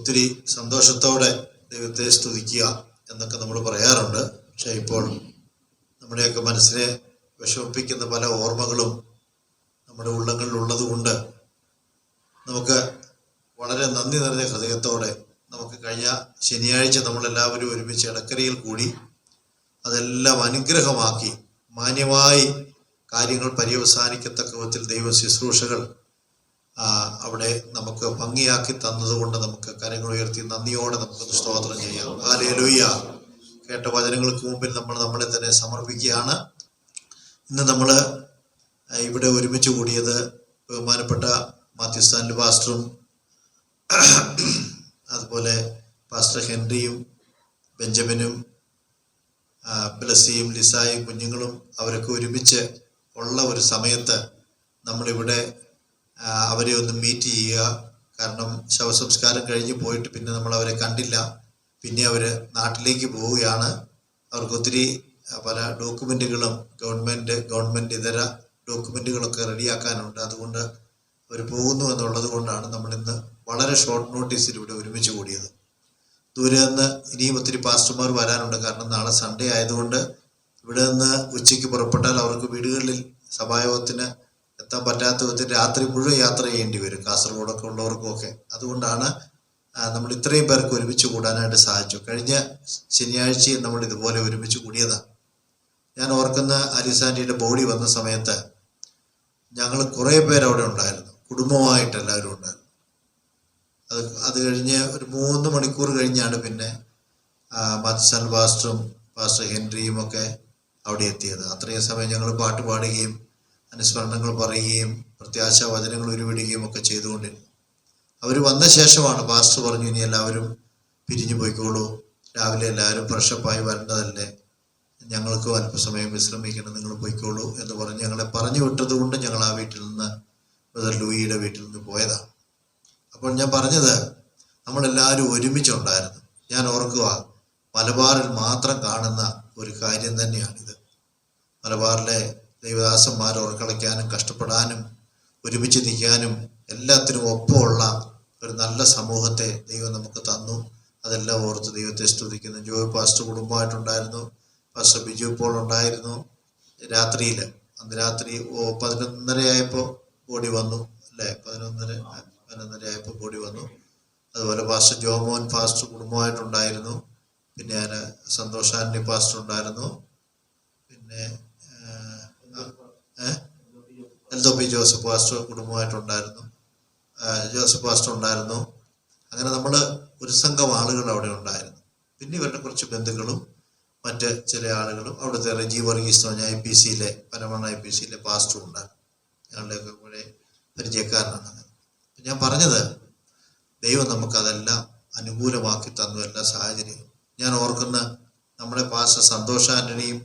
ഒത്തിരി സന്തോഷത്തോടെ ദൈവത്തെ സ്തുതിക്കുക എന്നൊക്കെ നമ്മൾ പറയാറുണ്ട്. പക്ഷേ ഇപ്പോൾ നമ്മുടെയൊക്കെ മനസ്സിനെ വിഷമിപ്പിക്കുന്ന പല ഓർമ്മകളും നമ്മുടെ ഉള്ളങ്ങളിൽ ഉള്ളതുകൊണ്ട് നമുക്ക് വളരെ നന്ദി നിറഞ്ഞ ഹൃദയത്തോടെ നമുക്ക് കഴിഞ്ഞ ശനിയാഴ്ച നമ്മളെല്ലാവരും ഒരുമിച്ച് ഇടക്കരയിൽ കൂടി അതെല്ലാം അനുഗ്രഹമാക്കി മാന്യമായി കാര്യങ്ങൾ പര്യവസാനിക്കത്തക്ക വിധത്തിൽ ദൈവ ശുശ്രൂഷകൾ അവിടെ നമുക്ക് ഭംഗിയാക്കി തന്നതുകൊണ്ട് നമുക്ക് കരങ്ങൾ ഉയർത്തി നന്ദിയോടെ നമുക്കൊന്ന് സ്തോത്രം ചെയ്യാം. ഹല്ലേലൂയ. കേട്ട വചനങ്ങൾക്ക് മുമ്പിൽ നമ്മൾ നമ്മളെ തന്നെ സമർപ്പിക്കുകയാണ്. ഇന്ന് നമ്മൾ ഇവിടെ ഒരുമിച്ച് കൂടിയത് ബഹുമാനപ്പെട്ട മാത്യു സ്റ്റാൻലി പാസ്റ്ററും അതുപോലെ പാസ്റ്റർ ഹെൻറിയും ബെഞ്ചമിനും ബ്ലസ്സിയും ലിസായും കുഞ്ഞുങ്ങളും അവരൊക്കെ ഒരുമിച്ച് ഉള്ള ഒരു സമയത്ത് നമ്മളിവിടെ അവരെ ഒന്ന് മീറ്റ് ചെയ്യുക. കാരണം ശവസംസ്കാരം കഴിഞ്ഞ് പോയിട്ട് പിന്നെ നമ്മൾ അവരെ കണ്ടില്ല. പിന്നെ അവർ നാട്ടിലേക്ക് പോവുകയാണ്. അവർക്ക് ഒത്തിരി പല ഡോക്യുമെൻറ്റുകളും ഗവൺമെൻറ് ഇതര ഡോക്യുമെൻറ്റുകളൊക്കെ റെഡിയാക്കാനുണ്ട്. അതുകൊണ്ട് അവർ പോകുന്നു എന്നുള്ളത് കൊണ്ടാണ് നമ്മളിന്ന് വളരെ ഷോർട്ട് നോട്ടീസിൽ ഇവിടെ ഒരുമിച്ച് കൂടിയത്. ദൂരെ നിന്ന് ഇനിയും ഒത്തിരി പാസ്റ്റർമാർ വരാനുണ്ട്. കാരണം നാളെ സൺഡേ ആയതുകൊണ്ട് ഇവിടെ നിന്ന് ഉച്ചയ്ക്ക് പുറപ്പെട്ടാൽ അവർക്ക് വീടുകളിൽ സഭായോഗത്തിന് എത്താൻ പറ്റാത്ത വിധത്തിൽ രാത്രി മുഴുവൻ യാത്ര ചെയ്യേണ്ടി വരും, കാസർഗോഡൊക്കെ ഉള്ളവർക്കുമൊക്കെ. അതുകൊണ്ടാണ് നമ്മൾ ഇത്രയും പേർക്ക് ഒരുമിച്ച് കൂടാനായിട്ട് സാധിച്ചു. കഴിഞ്ഞ ശനിയാഴ്ചയും നമ്മൾ ഇതുപോലെ ഒരുമിച്ച് കൂടിയതാണ്. ഞാൻ ഓർക്കുന്ന അലിസാൻഡിയുടെ ബോഡി വന്ന സമയത്ത് ഞങ്ങൾ കുറേ പേര് അവിടെ ഉണ്ടായിരുന്നു, കുടുംബമായിട്ട് എല്ലാവരും ഉണ്ടായിരുന്നു. അത് കഴിഞ്ഞ് ഒരു 3 മണിക്കൂർ കഴിഞ്ഞാണ് പിന്നെ മാത്യു പാസ്റ്ററും പാസ്റ്റർ ഹെൻറിയും ഒക്കെ അവിടെ എത്തിയത്. അത്രയും സമയം ഞങ്ങൾ പാട്ട് പാടുകയും അനുസ്മരണങ്ങൾ പറയുകയും പ്രത്യാശാ വചനങ്ങൾ ഉരുവിടുകയും ഒക്കെ ചെയ്തുകൊണ്ടിരുന്നു. അവർ വന്ന ശേഷമാണ് പാസ്റ്റർ പറഞ്ഞു, ഇനി എല്ലാവരും പിരിഞ്ഞു പോയിക്കോളൂ, രാവിലെ എല്ലാവരും ഫ്രഷപ്പായി വരേണ്ടതല്ലേ, ഞങ്ങൾക്കും അല്പസമയം വിശ്രമിക്കണം, നിങ്ങൾ പോയിക്കോളൂ എന്ന് പറഞ്ഞ് ഞങ്ങളെ പറഞ്ഞു വിട്ടത് കൊണ്ട് ഞങ്ങൾ ആ വീട്ടിൽ നിന്ന് ബ്രദർ ലൂയിയുടെ വീട്ടിൽ നിന്ന് പോയതാണ്. അപ്പോൾ ഞാൻ പറഞ്ഞത് നമ്മളെല്ലാവരും ഒരുമിച്ചുണ്ടായിരുന്നു. ഞാൻ ഓർക്കുക, മലബാറിൽ മാത്രം കാണുന്ന ഒരു കാര്യം തന്നെയാണിത്. മലബാറിലെ ദൈവദാസന്മാർ ഉറക്കളയ്ക്കാനും കഷ്ടപ്പെടാനും ഒരുമിച്ച് നിൽക്കാനും എല്ലാത്തിനും ഒപ്പമുള്ള ഒരു നല്ല സമൂഹത്തെ ദൈവം നമുക്ക് തന്നു. അതെല്ലാം ഓർത്ത് ദൈവത്തെ സ്തുതിക്കുന്നു. ജോയ് പാസ്റ്റർ കുടുംബമായിട്ടുണ്ടായിരുന്നു, പാസ്റ്റർ ബിജു പോൾ ഉണ്ടായിരുന്നു. രാത്രിയിൽ അന്ന് രാത്രി 11:30 ആയപ്പോൾ ബോഡി വന്നു അല്ലേ, 11:30 ആയപ്പോൾ ബോഡി വന്നു. അതുപോലെ പാസ്റ്റർ ജോമോൻ പാസ്റ്റർ കുടുംബമായിട്ടുണ്ടായിരുന്നു. പിന്നെ ഞാൻ സന്തോഷാന്റി പാസ്റ്റർ ഉണ്ടായിരുന്നു. പിന്നെ എൽദോബി ജോസഫ് പാസ്റ്റർ കുടുംബമായിട്ടുണ്ടായിരുന്നു, ജോസഫ് പാസ്റ്റർ ഉണ്ടായിരുന്നു. അങ്ങനെ നമ്മൾ ഒരു സംഘം ആളുകൾ അവിടെ ഉണ്ടായിരുന്നു. പിന്നെ ഇവരുടെ കുറച്ച് ബന്ധുക്കളും മറ്റ് ചില ആളുകളും അവിടുത്തെ റെജി വർഗീസ് എന്ന് പറഞ്ഞാൽ IPCയിലെ പരമണ്ണ IPCയിലെ പാസ്റ്ററും ഉണ്ടായിരുന്നു. ഞങ്ങളുടെയൊക്കെ കൂടെ പരിചയക്കാരനാണ്. ഞാൻ പറഞ്ഞത്, ദൈവം നമുക്കതെല്ലാം അനുകൂലമാക്കി തന്നു, എല്ലാ സാഹചര്യവും. ഞാൻ ഓർക്കുന്ന നമ്മുടെ പാസ്റ്റർ സന്തോഷ് ആൻ്റണിയും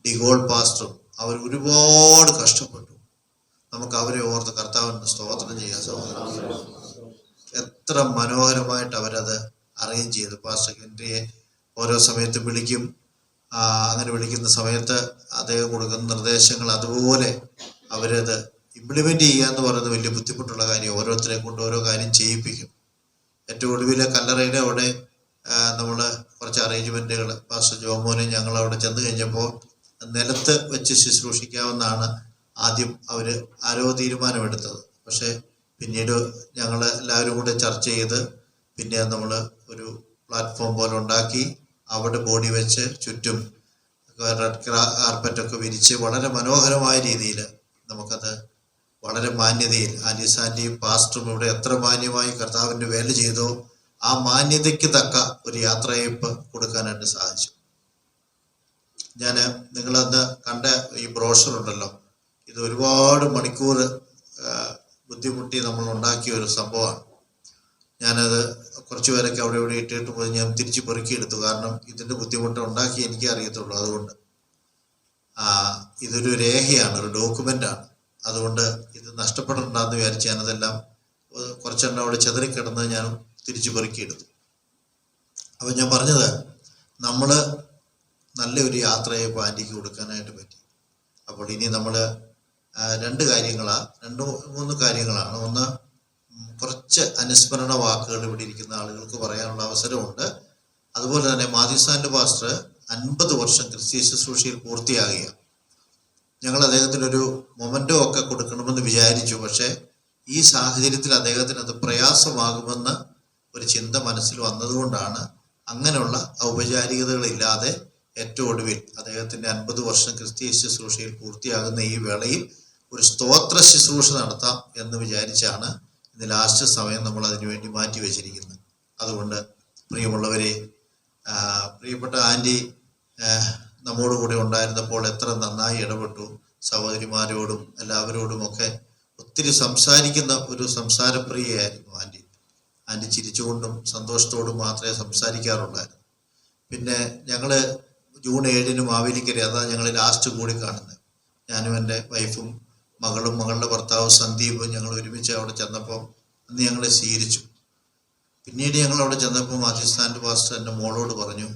ഡിഗോൾ പാസ്റ്ററും അവർ ഒരുപാട് കഷ്ടപ്പെട്ടു. നമുക്ക് അവരെ ഓർത്ത് കർത്താവിന് സ്തോത്രം ചെയ്യാൻ സഹോദരൻ. എത്ര മനോഹരമായിട്ട് അവരത് അറേഞ്ച് ചെയ്തു. പാസ്റ്റർ ഹെൻറിയെ ഓരോ സമയത്ത് വിളിക്കും. അങ്ങനെ വിളിക്കുന്ന സമയത്ത് അദ്ദേഹം കൊടുക്കുന്ന നിർദ്ദേശങ്ങൾ അതുപോലെ അവരത് ഇംപ്ലിമെൻ്റ് ചെയ്യുക എന്ന് പറയുന്നത് വലിയ ബുദ്ധിമുട്ടുള്ള കാര്യം. ഓരോരുത്തരെ കൊണ്ട് ഓരോ കാര്യം ചെയ്യിപ്പിക്കും. ഏറ്റവും ഒടുവിലെ കല്ലറയുടെ അവിടെ നമ്മൾ കുറച്ച് അറേഞ്ച്മെൻറ്റുകൾ പാസ്റ്റർ ജോമോനെ ഞങ്ങൾ അവിടെ ചെന്ന് കഴിഞ്ഞപ്പോൾ നിലത്ത് വെച്ച് ശുശ്രൂഷിക്കാമെന്നാണ് ആദ്യം അവർ ആരോ തീരുമാനമെടുത്തത്. പക്ഷേ പിന്നീട് ഞങ്ങൾ എല്ലാവരും കൂടെ ചർച്ച ചെയ്ത് പിന്നെ നമ്മൾ ഒരു പ്ലാറ്റ്ഫോം പോലെ ഉണ്ടാക്കി അവിടെ ബോഡി വെച്ച് ചുറ്റും റെഡ് കാർപ്പറ്റൊക്കെ വിരിച്ച് വളരെ മനോഹരമായ രീതിയിൽ നമുക്കത് വളരെ മാന്യതയിൽ ആലിസാൻ്റെയും പാസ്റ്ററും ഇവിടെ എത്ര മാന്യമായി കർത്താവിൻ്റെ വേല ചെയ്തോ ആ മാന്യതയ്ക്ക് തക്ക ഒരു യാത്രയയപ്പ് കൊടുക്കാനായിട്ട് സാധിച്ചു. ഞാൻ നിങ്ങളന്ന് കണ്ട ഈ ബ്രോഷറുണ്ടല്ലോ, ഇത് ഒരുപാട് മണിക്കൂർ ബുദ്ധിമുട്ടി നമ്മൾ ഉണ്ടാക്കിയ ഒരു സംഭവമാണ്. ഞാനത് കുറച്ച് പേരൊക്കെ അവിടെ ഇവിടെ ഇട്ടിട്ട് പോയി ഞാൻ തിരിച്ച് പെറുക്കിയെടുത്തു. കാരണം ഇതിൻ്റെ ബുദ്ധിമുട്ട് ഉണ്ടാക്കി എനിക്കേ അറിയത്തുള്ളൂ. അതുകൊണ്ട് ഇതൊരു രേഖയാണ്, ഒരു ഡോക്യുമെൻ്റാണ്. അതുകൊണ്ട് ഇത് നഷ്ടപ്പെടണ്ടെന്ന് വിചാരിച്ച് ഞാനതെല്ലാം കുറച്ചെണ്ണം അവിടെ ചെതറിക്കിടന്ന് ഞാൻ തിരിച്ച് പെറുക്കിയെടുത്തു. അപ്പം ഞാൻ പറഞ്ഞത്, നമ്മൾ നല്ലൊരു യാത്രയെ ആൻറ്റിക്ക് കൊടുക്കാനായിട്ട് പറ്റി. അപ്പോൾ ഇനി നമ്മൾ 2 കാര്യങ്ങളാണ്, 2-3 കാര്യങ്ങളാണ്. ഒന്ന്, കുറച്ച് കുറച്ച് അനുസ്മരണ വാക്കുകൾ ഇവിടെ ഇരിക്കുന്ന ആളുകൾക്ക് പറയാനുള്ള അവസരമുണ്ട്. അതുപോലെ തന്നെ മാത്യുസാന്റെ പാസ്റ്റർ 50 വർഷം ക്രിസ്തീയ ശുശ്രൂഷയിൽ പൂർത്തിയാകുകയാണ്. ഞങ്ങൾ അദ്ദേഹത്തിനൊരു മൊമെന്റോ ഒക്കെ കൊടുക്കണമെന്ന് വിചാരിച്ചു. പക്ഷേ ഈ സാഹചര്യത്തിൽ അദ്ദേഹത്തിന് അത് പ്രയാസമാകുമെന്ന് ഒരു ചിന്ത മനസ്സിൽ വന്നതുകൊണ്ടാണ് അങ്ങനെയുള്ള ഔപചാരികതകളില്ലാതെ ഏറ്റവും ഒടുവിൽ അദ്ദേഹത്തിന്റെ 50 വർഷം ക്രിസ്തീയ ശുശ്രൂഷയിൽ പൂർത്തിയാകുന്ന ഈ വേളയിൽ ഒരു സ്തോത്ര ശുശ്രൂഷ നടത്താം എന്ന് വിചാരിച്ചാണ് ഇന്ന് ലാസ്റ്റ് സമയം നമ്മൾ അതിനുവേണ്ടി മാറ്റി വെച്ചിരിക്കുന്നത്. അതുകൊണ്ട് പ്രിയമുള്ളവരെ, പ്രിയപ്പെട്ട ആൻറ്റി നമ്മോട് കൂടെ ഉണ്ടായിരുന്നപ്പോൾ എത്ര നന്നായി ഇടപെട്ടു. സഹോദരിമാരോടും എല്ലാവരോടുമൊക്കെ ഒത്തിരി സംസാരിക്കുന്ന ഒരു സംസാരപ്രിയയായിരുന്നു ആൻറ്റി. ആൻറ്റി ചിരിച്ചുകൊണ്ടും സന്തോഷത്തോടും മാത്രമേ സംസാരിക്കാറുള്ളായിരുന്നു. പിന്നെ ഞങ്ങള് ജൂൺ 7 മാവേലിക്കര, അതാണ് ഞങ്ങൾ ലാസ്റ്റ് കൂടി കാണുന്നത്. ഞാനും എൻ്റെ വൈഫും മകളും മകളുടെ ഭർത്താവ് സന്ദീപും ഞങ്ങൾ ഒരുമിച്ച് അവിടെ ചെന്നപ്പോൾ അന്ന് ഞങ്ങളെ സ്വീകരിച്ചു. പിന്നീട് ഞങ്ങൾ അവിടെ ചെന്നപ്പോൾ മാത്യുസാന്റെ പാസ്റ്റർ എൻ്റെ മോളോട് പറഞ്ഞു,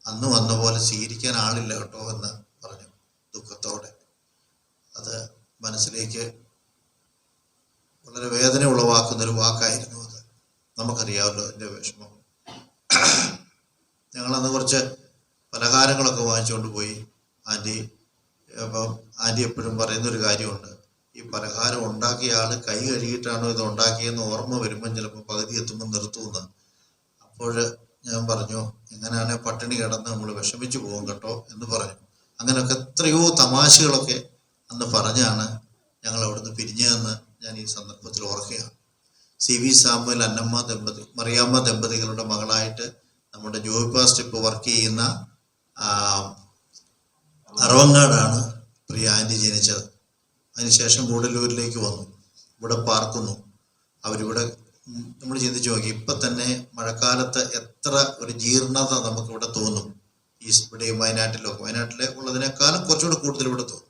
അന്ന് വന്ന പോലെ സ്വീകരിക്കാൻ ആളില്ല കേട്ടോ എന്ന് പറഞ്ഞു ദുഃഖത്തോടെ. അത് മനസ്സിലേക്ക് വളരെ വേദന ഉളവാക്കുന്നൊരു വാക്കായിരുന്നു അത്. നമുക്കറിയാമല്ലോ എൻ്റെ വിഷമം. ഞങ്ങളന്ന് കുറച്ച് പലഹാരങ്ങളൊക്കെ വാങ്ങിച്ചുകൊണ്ട് പോയി. ആൻറ്റി എപ്പോഴും പറയുന്നൊരു കാര്യമുണ്ട്, ഈ പലഹാരം ഉണ്ടാക്കിയ ആൾ കൈ കഴുകിയിട്ടാണോ ഇത് ഉണ്ടാക്കിയെന്ന് ഓർമ്മ വരുമ്പം ചിലപ്പോൾ പകുതി എത്തുമ്പോൾ നിർത്തുമെന്ന്. അപ്പോൾ ഞാൻ പറഞ്ഞു, എങ്ങനെയാണെങ്കിൽ പട്ടിണി കിടന്ന് നമ്മൾ വിഷമിച്ചു പോകും കേട്ടോ എന്ന് പറഞ്ഞു. അങ്ങനെയൊക്കെ എത്രയോ തമാശകളൊക്കെ അന്ന് പറഞ്ഞാണ് ഞങ്ങൾ അവിടുന്ന് പിരിഞ്ഞതെന്ന് ഞാൻ ഈ സന്ദർഭത്തിൽ ഓർക്കുകയാണ്. CV സാമുവൽ മറിയാമ്മ ദമ്പതികളുടെ മകളായിട്ട് നമ്മുടെ ജോബി പാസ്റ്റർ ഇപ്പോൾ വർക്ക് ചെയ്യുന്ന അറവങ്ങാടാണ് പ്രിയ ആൻറ്റി ജനിച്ചത്. അതിനുശേഷം കൂടല്ലൂരിലേക്ക് വന്നു, ഇവിടെ പാർക്കുന്നു. അവരിവിടെ നമ്മൾ ചിന്തിച്ചു നോക്കി, ഇപ്പം തന്നെ മഴക്കാലത്ത് എത്ര ഒരു ജീർണത നമുക്കിവിടെ തോന്നും. ഇവിടെയും വയനാട്ടിലെ ഉള്ളതിനേക്കാളും കുറച്ചുകൂടെ കൂടുതൽ ഇവിടെ തോന്നും.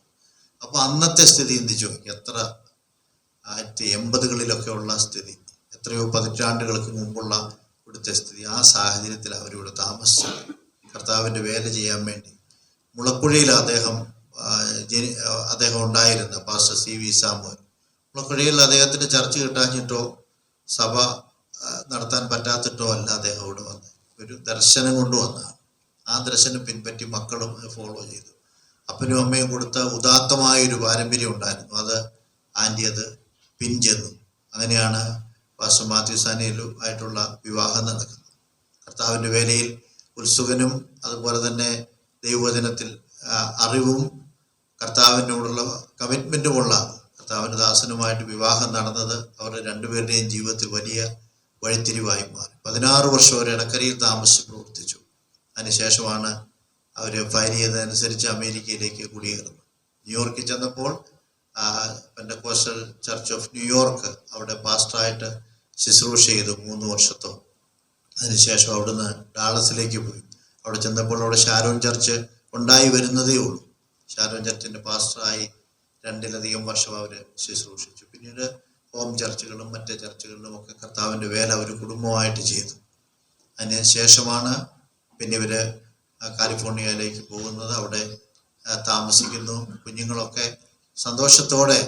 അപ്പോൾ അന്നത്തെ സ്ഥിതി ചിന്തിച്ചു നോക്കി, എത്ര 1980കളിലൊക്കെ ഉള്ള സ്ഥിതി, എത്രയോ പതിറ്റാണ്ടുകൾക്ക് മുമ്പുള്ള ഇവിടുത്തെ സ്ഥിതി. ആ സാഹചര്യത്തിൽ അവരിവിടെ താമസിച്ചു കർത്താവിൻ്റെ വേല ചെയ്യാൻ വേണ്ടി. മുളക്കുഴയിൽ അദ്ദേഹം ഉണ്ടായിരുന്ന പാസ്റ്റർ CV സാമുവൽ, മുളക്കുഴയിൽ അദ്ദേഹത്തിന് ചർച്ച കിട്ടാഞ്ഞിട്ടോ സഭ നടത്താൻ പറ്റാത്തിട്ടോ അല്ല അദ്ദേഹം ഇവിടെ വന്നത്. ഒരു ദർശനം കൊണ്ടുവന്നതാണ്. ആ ദർശനം പിൻപറ്റി മക്കളും ഫോളോ ചെയ്തു. അപ്പനും അമ്മയും കൊടുത്ത ഉദാത്തമായ ഒരു പാരമ്പര്യം ഉണ്ടായിരുന്നു. അത് ആൻറ്റി അത് പിൻചെന്നു. അങ്ങനെയാണ് പാസ്റ്റർ മാത്യുസാനിലും ആയിട്ടുള്ള വിവാഹം നടക്കുന്നത്. കർത്താവിൻ്റെ വേലയിൽ ഉത്സുകനും അതുപോലെ തന്നെ ദൈവവചനത്തിൽ അറിവും കർത്താവിനോടുള്ള കമ്മിറ്റ്മെൻറ്റുമുള്ള കർത്താവിൻ്റെ ദാസനുമായിട്ട് വിവാഹം നടന്നത് അവരുടെ രണ്ടുപേരുടെയും ജീവിതത്തിൽ വലിയ വഴിത്തിരിവായി മാറി. 16 വർഷം അവർ ഇടക്കരയിൽ താമസിച്ച് പ്രവർത്തിച്ചു. അതിനുശേഷമാണ് അവർ ഫയൽ ചെയ്തതനുസരിച്ച് അമേരിക്കയിലേക്ക് കുടിയേറുന്നത്. ന്യൂയോർക്കിൽ ചെന്നപ്പോൾ പെന്തക്കോസ്റ്റൽ ചർച്ച് ഓഫ് ന്യൂയോർക്ക് അവിടെ പാസ്റ്ററായിട്ട് ശുശ്രൂഷ ചെയ്തു 3 വർഷത്തോ. അതിനുശേഷം അവിടുന്ന് ഡാളസിലേക്ക് പോയി. അവിടെ ചെന്നപ്പോൾ അവിടെ ഷാരോൺ ചർച്ച് ഉണ്ടായി വരുന്നതേ ഉള്ളൂ. ഷാരോൺ ചർച്ചിൻ്റെ പാസ്റ്ററായി 2-ലധികം വർഷം അവർ ശുശ്രൂഷിച്ചു. പിന്നീട് ഹോം ചർച്ചുകളും മറ്റ് ചർച്ചുകളിലും ഒക്കെ കർത്താവിൻ്റെ വേല ഒരു കുടുംബമായിട്ട് ചെയ്തു. അതിന് ശേഷമാണ് പിന്നെ ഇവർ കാലിഫോർണിയയിലേക്ക് പോകുന്നത്. അവിടെ താമസിക്കുന്നു. കുഞ്ഞുങ്ങളൊക്കെ സന്തോഷത്തോടെ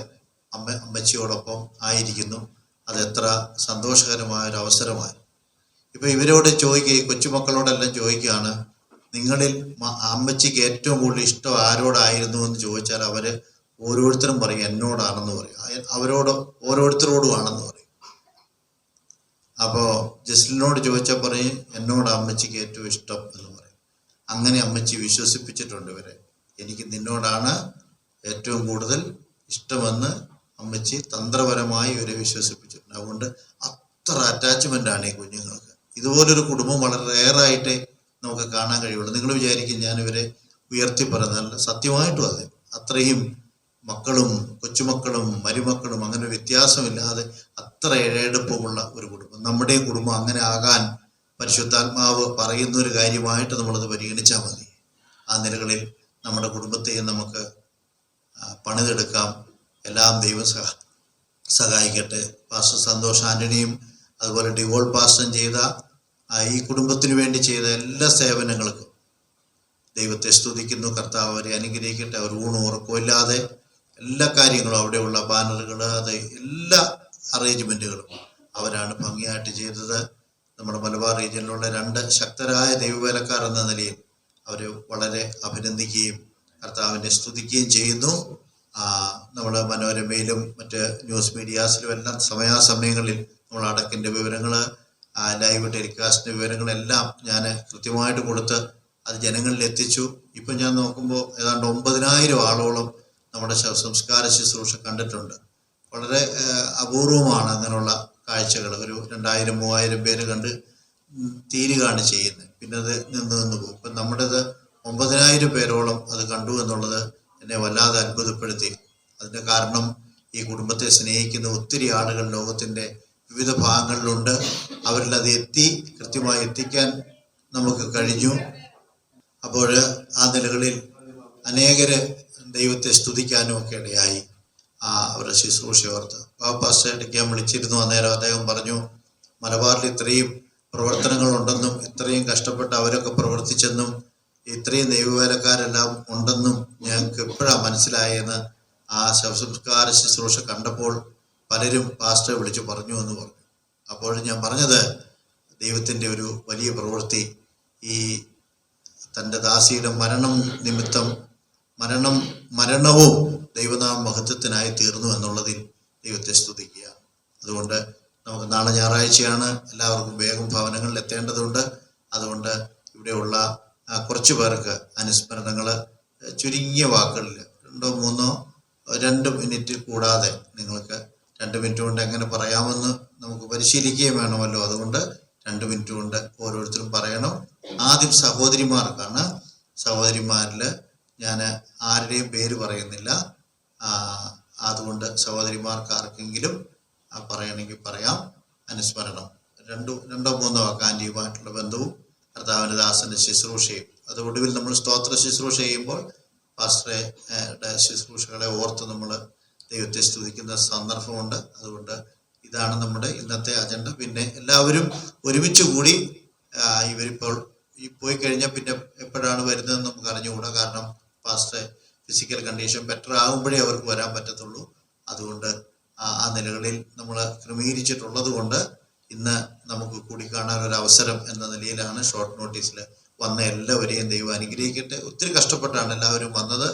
അമ്മച്ചിയോടൊപ്പം ആയിരിക്കുന്നു. അതെത്ര സന്തോഷകരമായൊരു അവസരമായി. ഇപ്പം ഇവരോട് ചോദിക്കുക, കൊച്ചുമക്കളോടെല്ലാം ചോദിക്കുകയാണ്, നിങ്ങളിൽ അമ്മച്ചിക്ക് ഏറ്റവും കൂടുതൽ ഇഷ്ടം ആരോടായിരുന്നു എന്ന് ചോദിച്ചാൽ അവർ ഓരോരുത്തരും പറയും എന്നോടാണെന്ന് പറയും, ഓരോരുത്തരോടും ആണെന്ന് പറയും. അപ്പോൾ ജസ്ലിനോട് ചോദിച്ചാൽ പറയും എന്നോട് അമ്മച്ചിക്ക് ഏറ്റവും ഇഷ്ടം എന്ന് പറയും. അങ്ങനെ അമ്മച്ചി വിശ്വസിപ്പിച്ചിട്ടുണ്ട് ഇവരെ. എനിക്ക് നിന്നോടാണ് ഏറ്റവും കൂടുതൽ ഇഷ്ടമെന്ന് അമ്മച്ചി തന്ത്രപരമായി ഇവരെ വിശ്വസിപ്പിച്ചിട്ടുണ്ട്. അതുകൊണ്ട് അത്ര അറ്റാച്ച്മെൻ്റാണ് ഈ കുഞ്ഞുങ്ങൾക്ക്. ഇതുപോലൊരു കുടുംബം വളരെ റെയറായിട്ട് നമുക്ക് കാണാൻ കഴിയുള്ളൂ. നിങ്ങൾ വിചാരിക്കും ഞാൻ ഇവരെ ഉയർത്തി പറയുന്നതല്ല, സത്യമായിട്ടും അതെ. അത്രയും മക്കളും കൊച്ചുമക്കളും മരുമക്കളും അങ്ങനെ വ്യത്യാസമില്ലാതെ അത്ര ഇഴയെടുപ്പമുള്ള ഒരു കുടുംബം. നമ്മുടെയും കുടുംബം അങ്ങനെ ആകാൻ പരിശുദ്ധാത്മാവ് പറയുന്ന ഒരു കാര്യമായിട്ട് നമ്മളത് പരിഗണിച്ചാൽ മതി. ആ നിലകളിൽ നമ്മുടെ കുടുംബത്തെയും നമുക്ക് പണിതെടുക്കാം. എല്ലാം ദൈവം സഹായിക്കട്ടെ. പാസ്റ്റർ സന്തോഷ് ആൻ്റണിയും അതുപോലെ ഡിവോൾ പാസ്റ്ററും ചെയ്ത ഈ കുടുംബത്തിന് വേണ്ടി ചെയ്ത എല്ലാ സേവനങ്ങൾക്കും ദൈവത്തെ സ്തുതിക്കുന്നു. കർത്താവ് അവരെ അനുഗ്രഹിക്കട്ടെ. അവർ ഊണും ഉറക്കമില്ലാതെ എല്ലാ കാര്യങ്ങളും, അവിടെയുള്ള ബാനറുകൾ, അത് എല്ലാ അറേഞ്ച്മെൻറ്റുകളും അവരാണ് ഭംഗിയായിട്ട് ചെയ്തത്. നമ്മുടെ മലബാർ റീജിയനിലുള്ള 2 ശക്തരായ ദൈവവേലക്കാർ എന്ന നിലയിൽ അവർ വളരെ അഭിനന്ദിക്കുകയും കർത്താവിനെ സ്തുതിക്കുകയും ചെയ്യുന്നു. നമ്മൾ മനോരമയിലും മറ്റ് ന്യൂസ് മീഡിയാസിലും എല്ലാം സമയാസമയങ്ങളിൽ നമ്മൾ അടക്കിൻ്റെ വിവരങ്ങൾ, ലൈവ് ടെലികാസ്റ്റിൻ്റെ വിവരങ്ങളെല്ലാം ഞാൻ കൃത്യമായിട്ട് കൊടുത്ത് അത് ജനങ്ങളിൽ എത്തിച്ചു. ഇപ്പം ഞാൻ നോക്കുമ്പോൾ ഏതാണ്ട് 9,000 ആളോളം നമ്മുടെ ശവസംസ്കാര ശുശ്രൂഷ കണ്ടിട്ടുണ്ട്. വളരെ അപൂർവമാണ് അങ്ങനെയുള്ള കാഴ്ചകൾ. ഒരു 2,000-3,000 പേര് കണ്ട് തീരുകയാണ് ചെയ്യുന്നത്. പിന്നെ അത് നിന്ന് പോകും. ഇപ്പം നമ്മുടേത് 9,000 പേരോളം അത് കണ്ടു എന്നുള്ളത് എന്നെ വല്ലാതെ അത്ഭുതപ്പെടുത്തി. അതിൻ്റെ കാരണം ഈ കുടുംബത്തെ സ്നേഹിക്കുന്ന ഒത്തിരി ആളുകൾ ലോകത്തിൻ്റെ വിവിധ ഭാഗങ്ങളിലുണ്ട്. അവരിൽ അത് കൃത്യമായി എത്തിക്കാൻ നമുക്ക് കഴിഞ്ഞു. അപ്പോൾ ആ നിലകളിൽ അനേകര് ദൈവത്തെ സ്തുതിക്കാനും ഒക്കെ ഇടയായി. അവരുടെ ശുശ്രൂഷ ഓർത്ത് പാസ്റ്റർ അടിക്കാൻ വിളിച്ചിരുന്നു. അന്നേരം അദ്ദേഹം പറഞ്ഞു, മലബാറിൽ ഇത്രയും പ്രവർത്തനങ്ങളുണ്ടെന്നും ഇത്രയും കഷ്ടപ്പെട്ട് അവരൊക്കെ പ്രവർത്തിച്ചെന്നും ഇത്രയും ദൈവവേലക്കാരെല്ലാം ഉണ്ടെന്നും ഞങ്ങൾക്ക് എപ്പോഴാണ് മനസ്സിലായെന്ന് ആ ശവസംസ്കാര ശുശ്രൂഷ കണ്ടപ്പോൾ പലരും പാസ്റ്ററെ വിളിച്ചു പറഞ്ഞു എന്ന് പറഞ്ഞു. അപ്പോൾ ഞാൻ പറഞ്ഞത്, ദൈവത്തിൻ്റെ ഒരു വലിയ പ്രവൃത്തി ഈ തൻ്റെ ദാസിയുടെ മരണം നിമിത്തം മരണവും ദൈവനാമ മഹത്വത്തിനായി തീർന്നു എന്നുള്ളതിൽ ദൈവത്തെ സ്തുതിക്കുക. അതുകൊണ്ട് നമുക്ക് നാളെ ഞായറാഴ്ചയാണ്, എല്ലാവർക്കും വേഗം ഭവനങ്ങളിൽ എത്തേണ്ടതുണ്ട്. അതുകൊണ്ട് ഇവിടെയുള്ള കുറച്ച് പേർക്ക് അനുസ്മരണങ്ങൾ ചുരുങ്ങിയ വാക്കുകളിൽ 2 മിനിറ്റ് കൂടാതെ നിങ്ങൾക്ക് 2 മിനിറ്റ് കൊണ്ട് എങ്ങനെ പറയാമെന്ന് നമുക്ക് പരിശീലിക്കുകയും വേണമല്ലോ. അതുകൊണ്ട് 2 മിനിറ്റ് കൊണ്ട് ഓരോരുത്തരും പറയണം. ആദ്യം സഹോദരിമാർക്കാണ്. സഹോദരിമാരിൽ ഞാൻ ആരുടെയും പേര് പറയുന്നില്ല. അതുകൊണ്ട് സഹോദരിമാർക്ക് ആർക്കെങ്കിലും പറയണമെങ്കിൽ പറയാം. അനുസ്മരണം 2-3 വാക്ക് ആൻറ്റിയുമായിട്ടുള്ള ബന്ധവും കർത്താവിൻ്റെ ദാസൻ്റെ ശുശ്രൂഷയും. അത് ഒടുവിൽ നമ്മൾ സ്തോത്ര ശുശ്രൂഷ ചെയ്യുമ്പോൾ പാസ്റ്ററുടെ ശുശ്രൂഷകളെ ഓർത്ത് നമ്മൾ ദൈവത്തെ സ്തുതിക്കുന്ന സന്ദർഭമുണ്ട്. അതുകൊണ്ട് ഇതാണ് നമ്മുടെ ഇന്നത്തെ അജണ്ട. പിന്നെ എല്ലാവരും ഒരുമിച്ച് കൂടി ഇവരിപ്പോൾ പോയി കഴിഞ്ഞാൽ പിന്നെ എപ്പോഴാണ് വരുന്നതെന്ന് നമുക്ക് അറിഞ്ഞുകൂടാ. കാരണം പാസ്റ്റർ ഫിസിക്കൽ കണ്ടീഷൻ ബെറ്റർ ആകുമ്പോഴേ അവർക്ക് വരാൻ പറ്റത്തുള്ളൂ. അതുകൊണ്ട് ആ നിലകളിൽ നമ്മൾ ക്രമീകരിച്ചിട്ടുള്ളത് കൊണ്ട് ഇന്ന് നമുക്ക് കൂടി കാണാൻ ഒരു അവസരം എന്ന നിലയിലാണ് ഷോർട്ട് നോട്ടീസിൽ വന്ന എല്ലാവരെയും ദൈവം അനുഗ്രഹിക്കട്ടെ. ഒത്തിരി കഷ്ടപ്പെട്ടാണ് എല്ലാവരും വന്നത്.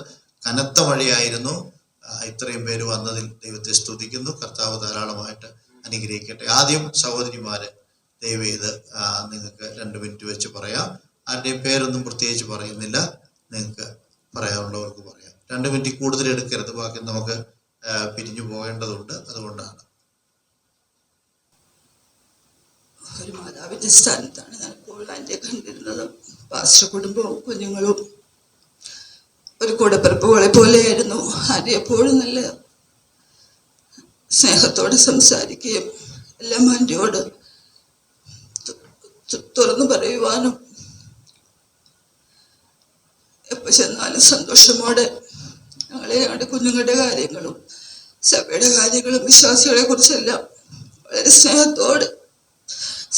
കനത്ത മഴയായിരുന്നു. ഇത്രയും പേര് വന്നതിൽ ദൈവത്തെ സ്തുതിക്കുന്നു. കർത്താവ് ധാരാളമായിട്ട് അനുഗ്രഹിക്കട്ടെ. ആദ്യം സഹോദരിമാര് ദയവ് ചെയ്ത് നിങ്ങൾക്ക് 2 മിനിറ്റ് വെച്ച് പറയാം. ആരുടെയും പേരൊന്നും പ്രത്യേകിച്ച് പറയുന്നില്ല. നിങ്ങൾക്ക് പറയാനുള്ളവർക്ക് പറയാം. 2 മിനിറ്റ് കൂടുതൽ എടുക്കരുത്. ബാക്കി നമുക്ക് പിരിഞ്ഞു പോകേണ്ടതുണ്ട്. അതുകൊണ്ടാണ്. ഒരു മാതാവിൻ്റെ സ്ഥാനത്താണ് ഞാൻ ഇപ്പോൾ ആൻറ്റിയെ കണ്ടിരുന്നത്. പാസ്റ്റർ കുടുംബവും കുഞ്ഞുങ്ങളും ഒരു കൂടപ്പിറപ്പുകളെ പോലെയായിരുന്നു. ആൻറ്റി എപ്പോഴും നല്ല സ്നേഹത്തോടെ സംസാരിക്കുകയും എല്ലാം ആൻറ്റിയോട് തുറന്നു പറയുവാനും എപ്പോൾ ചെന്നാലും സന്തോഷമോടെ ഞങ്ങളുടെ കുഞ്ഞുങ്ങളുടെ കാര്യങ്ങളും സഭയുടെ കാര്യങ്ങളും വിശ്വാസികളെ കുറിച്ചെല്ലാം വളരെ സ്നേഹത്തോടെ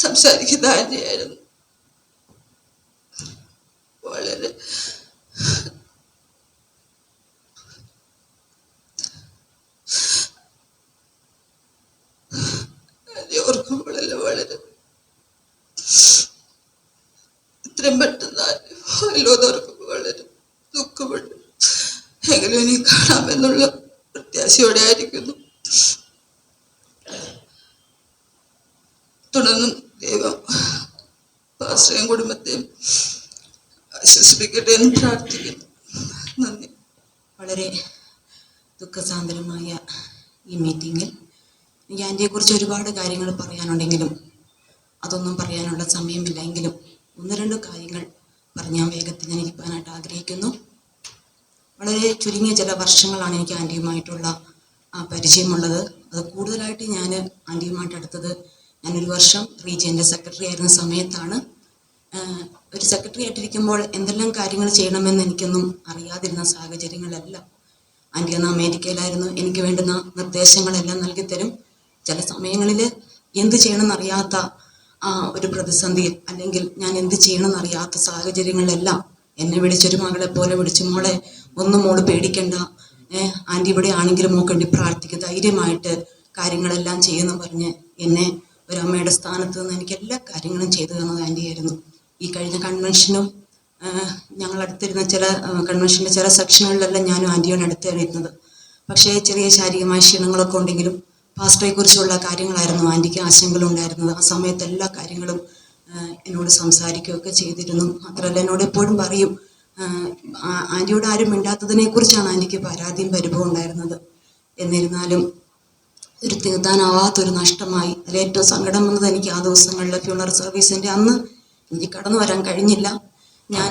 സംസാരിക്കുന്ന ആൻറ്റിയായിരുന്നു. വളരെ ഓർക്കുമ്പോഴെല്ലാം വളരെ ഇത്രയും പെട്ടെന്ന് ഓർക്കുമ്പോൾ വളരെ ദുഃഖമുണ്ട്. എങ്കിലും ഇനി കാണാമെന്നുള്ള പ്രത്യാശയോടെ ആയിരിക്കുന്നു. തുടർന്നും ദൈവം പാസ്റ്ററേയും കുടുംബത്തെയും ആശ്വസിപ്പിക്കട്ടെ എന്ന് പ്രാർത്ഥിക്കുന്നു. നന്ദി. വളരെ ദുഃഖസാന്ദ്രമായ ഈ മീറ്റിങ്ങിൽ എനിക്ക് ആൻറ്റിയെക്കുറിച്ച് ഒരുപാട് കാര്യങ്ങൾ പറയാനുണ്ടെങ്കിലും അതൊന്നും പറയാനുള്ള സമയമില്ലെങ്കിലും 1-2 കാര്യങ്ങൾ പറഞ്ഞ് ഞാൻ വേഗത്തിൽ ഞാൻ ഇരിക്കാനായിട്ട് ആഗ്രഹിക്കുന്നു. വളരെ ചുരുങ്ങിയ ചില വർഷങ്ങളാണ് എനിക്ക് ആൻറ്റിയുമായിട്ടുള്ള പരിചയമുള്ളത്. അത് കൂടുതലായിട്ട് ഞാൻ ആൻറ്റിയുമായിട്ട് അടുത്തത് ഞാനൊരു വർഷം റീജിയൻ്റെ സെക്രട്ടറി ആയിരുന്ന സമയത്താണ്. ഒരു സെക്രട്ടറി ആയിട്ടിരിക്കുമ്പോൾ എന്തെല്ലാം കാര്യങ്ങൾ ചെയ്യണമെന്ന് എനിക്കൊന്നും അറിയാതിരുന്ന സാഹചര്യങ്ങളെല്ലാം ആൻറ്റി അന്ന് അമേരിക്കയിലായിരുന്നു. എനിക്ക് വേണ്ടുന്ന നിർദ്ദേശങ്ങളെല്ലാം നൽകിത്തരും. ചില സമയങ്ങളിൽ എന്ത് ചെയ്യണമെന്നറിയാത്ത ഒരു പ്രതിസന്ധിയിൽ അല്ലെങ്കിൽ ഞാൻ എന്ത് ചെയ്യണമെന്നറിയാത്ത സാഹചര്യങ്ങളിലെല്ലാം എന്നെ വിളിച്ചൊരു മകളെ പോലെ വിളിച്ചു, മോളെ ഒന്നും മോള് പേടിക്കണ്ട, ആൻറ്റി ഇവിടെ ആണെങ്കിലും മോക്ക് വേണ്ടി പ്രാർത്ഥിക്കുക, ധൈര്യമായിട്ട് കാര്യങ്ങളെല്ലാം ചെയ്യുമെന്ന് പറഞ്ഞ് എന്നെ ഒരു അമ്മയുടെ സ്ഥാനത്ത് നിന്ന് എനിക്ക് എല്ലാ കാര്യങ്ങളും ചെയ്തു തന്നത് ആൻറ്റിയായിരുന്നു. ഈ കഴിഞ്ഞ കൺവെൻഷനും ഞങ്ങൾ അടുത്തിരുന്ന ചില കൺവെൻഷൻ്റെ ചില സെക്ഷനുകളിലെല്ലാം ഞാനും ആൻറ്റിയോട് അടുത്തായിരുന്നത്. പക്ഷേ ചെറിയ ശാരീരികമായ ക്ഷീണങ്ങളൊക്കെ ഉണ്ടെങ്കിലും പാസ്റ്ററെക്കുറിച്ചുള്ള കാര്യങ്ങളായിരുന്നു ആൻറ്റിക്ക് ആശങ്കകളുണ്ടായിരുന്നത്. ആ സമയത്ത് എല്ലാ കാര്യങ്ങളും എന്നോട് സംസാരിക്കുകയൊക്കെ ചെയ്തിരുന്നു. മാത്രമല്ല എന്നോട് എപ്പോഴും പറയും, ആൻറ്റിയോട് ആരും മിണ്ടാത്തതിനെക്കുറിച്ചാണ് ആൻറ്റിക്ക് പരാതിയും പരിഭവം ഉണ്ടായിരുന്നത്. എന്നിരുന്നാലും ഒരു തീർത്താനാവാത്തൊരു നഷ്ടമായി. അതിലേറ്റവും സങ്കടം വന്നത് എനിക്ക് ആ ദിവസങ്ങളിലെ ഫ്യൂണറൽ സർവീസിൻ്റെ അന്ന് എനിക്ക് കടന്നു വരാൻ കഴിഞ്ഞില്ല. ഞാൻ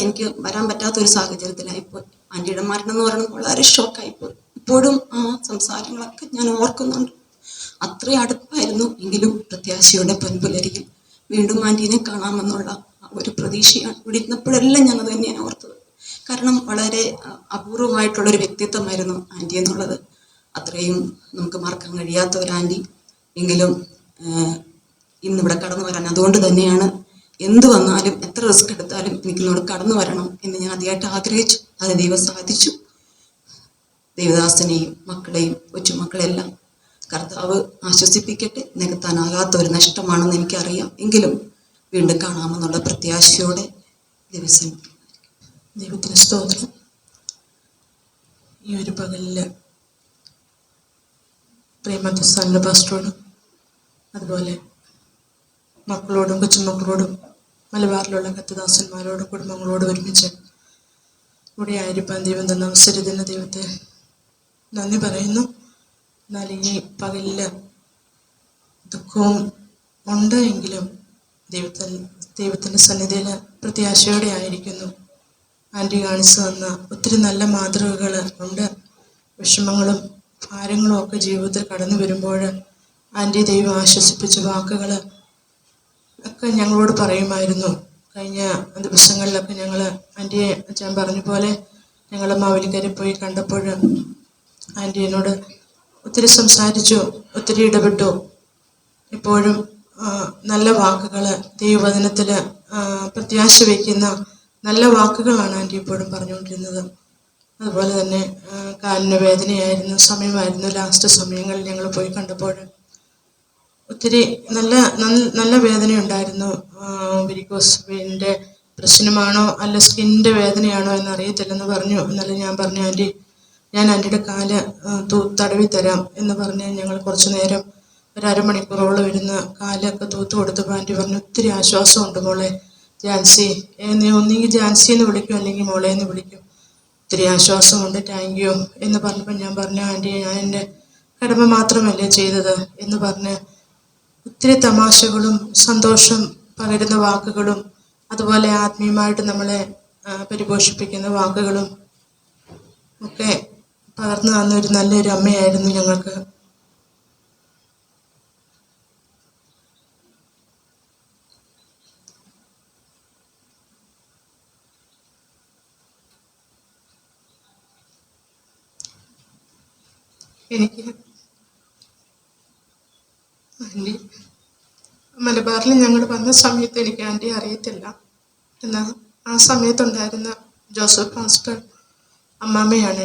എനിക്ക് വരാൻ പറ്റാത്തൊരു സാഹചര്യത്തിലായിപ്പോയി. ആൻറ്റിയുടെ മരണം എന്ന് പറയുന്നത് വളരെ ഷോക്കായിപ്പോയി. ഇപ്പോഴും ആ സംസാരങ്ങളൊക്കെ ഞാൻ ഓർക്കുന്നുണ്ട്. അത്രയും അടുപ്പായിരുന്നു. എങ്കിലും പ്രത്യാശയുടെ പൊൻപുലരിയിൽ വീണ്ടും ആൻറ്റീനെ കാണാമെന്നുള്ള ഒരു പ്രതീക്ഷയാണ്. ഇവിടെ ഇരുന്നപ്പോഴെല്ലാം ഞാനത് തന്നെയാണ് ഓർത്തത്. കാരണം വളരെ അപൂർവമായിട്ടുള്ളൊരു വ്യക്തിത്വമായിരുന്നു ആൻറ്റി എന്നുള്ളത്. അത്രയും നമുക്ക് മറക്കാൻ കഴിയാത്ത ഒരു ആൻറ്റി. എങ്കിലും ഇന്നിവിടെ കടന്നു വരാൻ അതുകൊണ്ട് തന്നെയാണ് എന്ത് വന്നാലും എത്ര റിസ്ക് എടുത്താലും എനിക്കിന്നോട് കടന്നു വരണം എന്ന് ഞാൻ അതിയായിട്ട് ആഗ്രഹിച്ചു. അത് ദൈവം സാധിച്ചു. ദേവദാസനെയും മക്കളെയും കൊച്ചുമക്കളെല്ലാം കർത്താവ് ആശ്വസിപ്പിക്കട്ടെ. നികത്താനാകാത്ത ഒരു നഷ്ടമാണെന്ന് എനിക്കറിയാം. എങ്കിലും വീണ്ടും കാണാമെന്നുള്ള പ്രത്യാശയോടെ ദിവസം ദൈവത്തിന് സ്തോത്രം. ഈ ഒരു പകലിൽ പ്രേമദസ്ഥാനിലെ പാസ്റ്ററോടും അതുപോലെ മക്കളോടും കൊച്ചുമക്കളോടും മലബാറിലുള്ള കത്തദാസന്മാരോടും കുടുംബങ്ങളോടും ഒരുമിച്ച് ഇവിടെ ആയിരിക്കാൻ ദൈവം തന്ന അവസരത്തിന് ദൈവത്തെ നന്ദി പറയുന്നു. എന്നാൽ ഈ പകലിൽ ദുഃഖവും ഉണ്ട് എങ്കിലും ദൈവത്തിൻ്റെ സന്നിധിയിൽ പ്രത്യാശയോടെ ആയിരിക്കുന്നു. ആൻറ്റി കാണിച്ചു തന്ന ഒത്തിരി നല്ല മാതൃകകൾ ഉണ്ട്. വിഷമങ്ങളും ഭാരങ്ങളും ഒക്കെ ജീവിതത്തിൽ കടന്നു വരുമ്പോൾ ആൻറ്റി ദൈവം ആശ്വസിപ്പിച്ച വാക്കുകൾ ഒക്കെ ഞങ്ങളോട് പറയുമായിരുന്നു. കഴിഞ്ഞ ദിവസങ്ങളിലൊക്കെ ഞങ്ങൾ ആൻറ്റിയെ അച്ഛൻ പറഞ്ഞ പോലെ ഞങ്ങൾ മാവേലിക്കരയിൽ പോയി കണ്ടപ്പോൾ ആൻറ്റി എന്നോട് ഒത്തിരി സംസാരിച്ചു, ഒത്തിരി ഇടപെട്ടു. ഇപ്പോഴും നല്ല വാക്കുകൾ, ദൈവവചനത്തിൽ പ്രത്യാശ വയ്ക്കുന്ന നല്ല വാക്കുകളാണ് ആൻറ്റി ഇപ്പോഴും പറഞ്ഞുകൊണ്ടിരുന്നത്. അതുപോലെ തന്നെ കാലിന് വേദനയായിരുന്നു, സമയമായിരുന്നു. ലാസ്റ്റ് സമയങ്ങളിൽ ഞങ്ങൾ പോയി കണ്ടപ്പോൾ ഒത്തിരി നല്ല വേദനയുണ്ടായിരുന്നു. വെരിക്കോസ് വെയിൻ്റെ പ്രശ്നമാണോ അല്ല സ്കിന്നിൻ്റെ വേദനയാണോ എന്നറിയത്തില്ലെന്ന് പറഞ്ഞു. എന്നാലും ഞാൻ പറഞ്ഞു, ആൻറ്റി ഞാൻ ആൻറ്റിയുടെ കാല് തടവി തരാം എന്ന് പറഞ്ഞ് ഞങ്ങൾ കുറച്ച് നേരം ഒരു അരമണിക്കൂറോളം ഇരുന്ന് കാലൊക്കെ തൂത്ത് കൊടുത്തപ്പോൾ ആൻറ്റി പറഞ്ഞു, ഒത്തിരി ആശ്വാസമുണ്ട് മോളെ. ജാൻസി, നീ ഒന്നെങ്കിൽ ജാൻസി എന്ന് വിളിക്കും അല്ലെങ്കിൽ മോളെ എന്ന് വിളിക്കും. ഒത്തിരി ആശ്വാസമുണ്ട്, താങ്ക് യു എന്ന് പറഞ്ഞപ്പോൾ ഞാൻ പറഞ്ഞു, ആൻറ്റി ഞാൻ എൻ്റെ കടമ മാത്രമല്ലേ ചെയ്തത് എന്ന് പറഞ്ഞ് ഒത്തിരി തമാശകളും സന്തോഷം പകരുന്ന വാക്കുകളും അതുപോലെ ആത്മീയമായിട്ട് നമ്മളെ പരിപോഷിപ്പിക്കുന്ന വാക്കുകളും ഒക്കെ പകർന്നു തന്നൊരു നല്ലൊരു അമ്മയായിരുന്നു ഞങ്ങൾക്ക്. എനിക്ക് ആൻറ്റി മലബാറിൽ ഞങ്ങൾ വന്ന സമയത്ത് എനിക്ക് ആൻറ്റി അറിയത്തില്ല. എന്നാൽ ആ സമയത്തുണ്ടായിരുന്ന ജോസഫ് പാസ്റ്റർ അമ്മാമ്മയാണ്